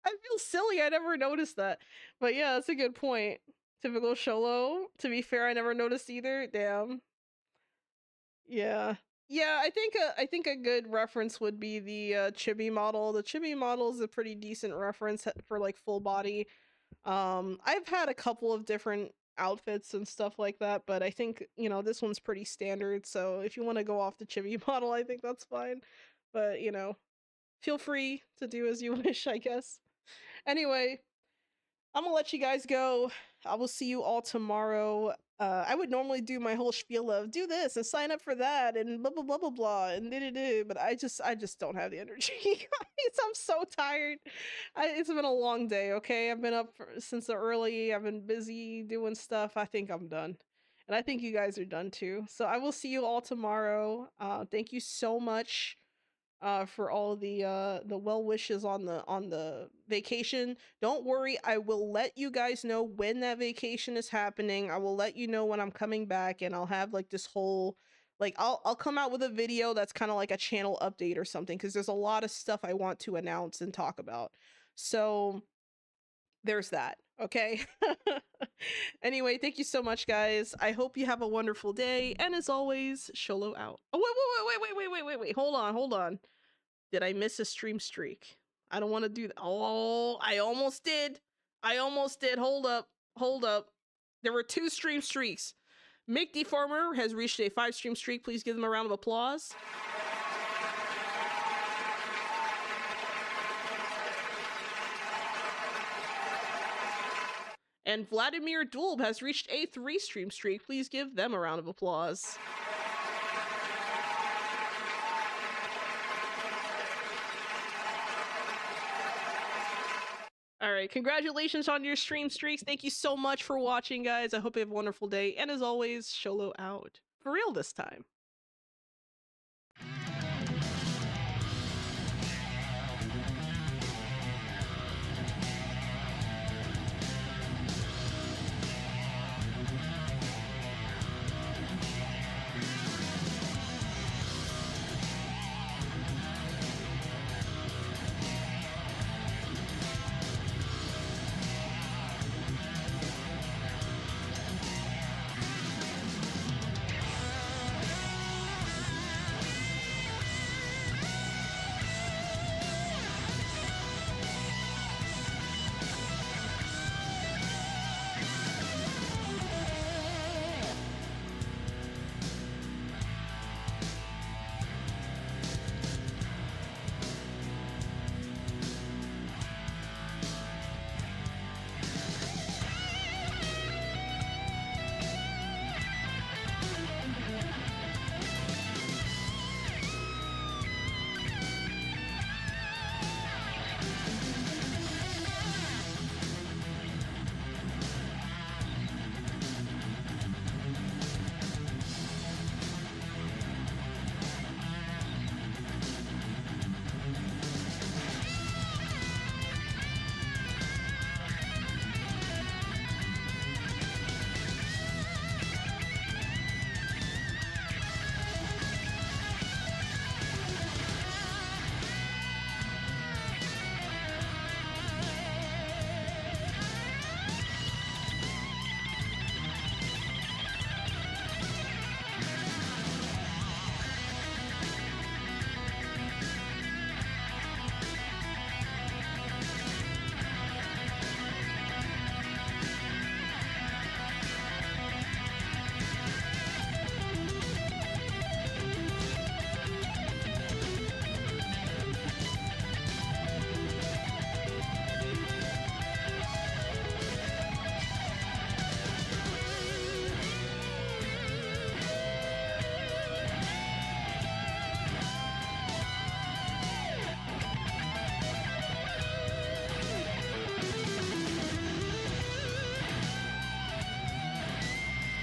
I feel silly, I never noticed that. But yeah, that's a good point. Typical Xolo. To be fair, I never noticed either. Damn. Yeah. Yeah, I think a good reference would be the chibi model. The chibi model is a pretty decent reference for like full body. I've had a couple of different outfits and stuff like that, but I think, you know, this one's pretty standard, so if you want to go off the chibi model, I think that's fine. But, you know, feel free to do as you wish, I guess. Anyway, I'm gonna let you guys go. I will see you all tomorrow. I would normally do my whole spiel of do this and sign up for that and blah blah blah blah blah and but I just don't have the energy. Guys, I'm so tired. It's been a long day. Okay, I've been up since early. I've been busy doing stuff. I think I'm done, and I think you guys are done too. So I will see you all tomorrow. Thank you so much for all the well wishes on the vacation. Don't worry, I will let you guys know when that vacation is happening. I will let you know when I'm coming back, and I'll have like this whole like I'll come out with a video that's kind of like a channel update or something, because there's a lot of stuff I want to announce and talk about. So there's that. Okay. Anyway, thank you so much, guys. I hope you have a wonderful day, and as always, Xolo out. Oh wait. Hold on. Did I miss a stream streak? I don't want to do that. Oh, I almost did. Hold up. There were 2 stream streaks. Mick Deformer has reached a 5 stream streak. Please give them a round of applause. And Vladimir Dulb has reached a 3 stream streak. Please give them a round of applause. All right, congratulations on your stream streaks. Thank you so much for watching, guys. I hope you have a wonderful day. And as always, Xolo out. For real this time.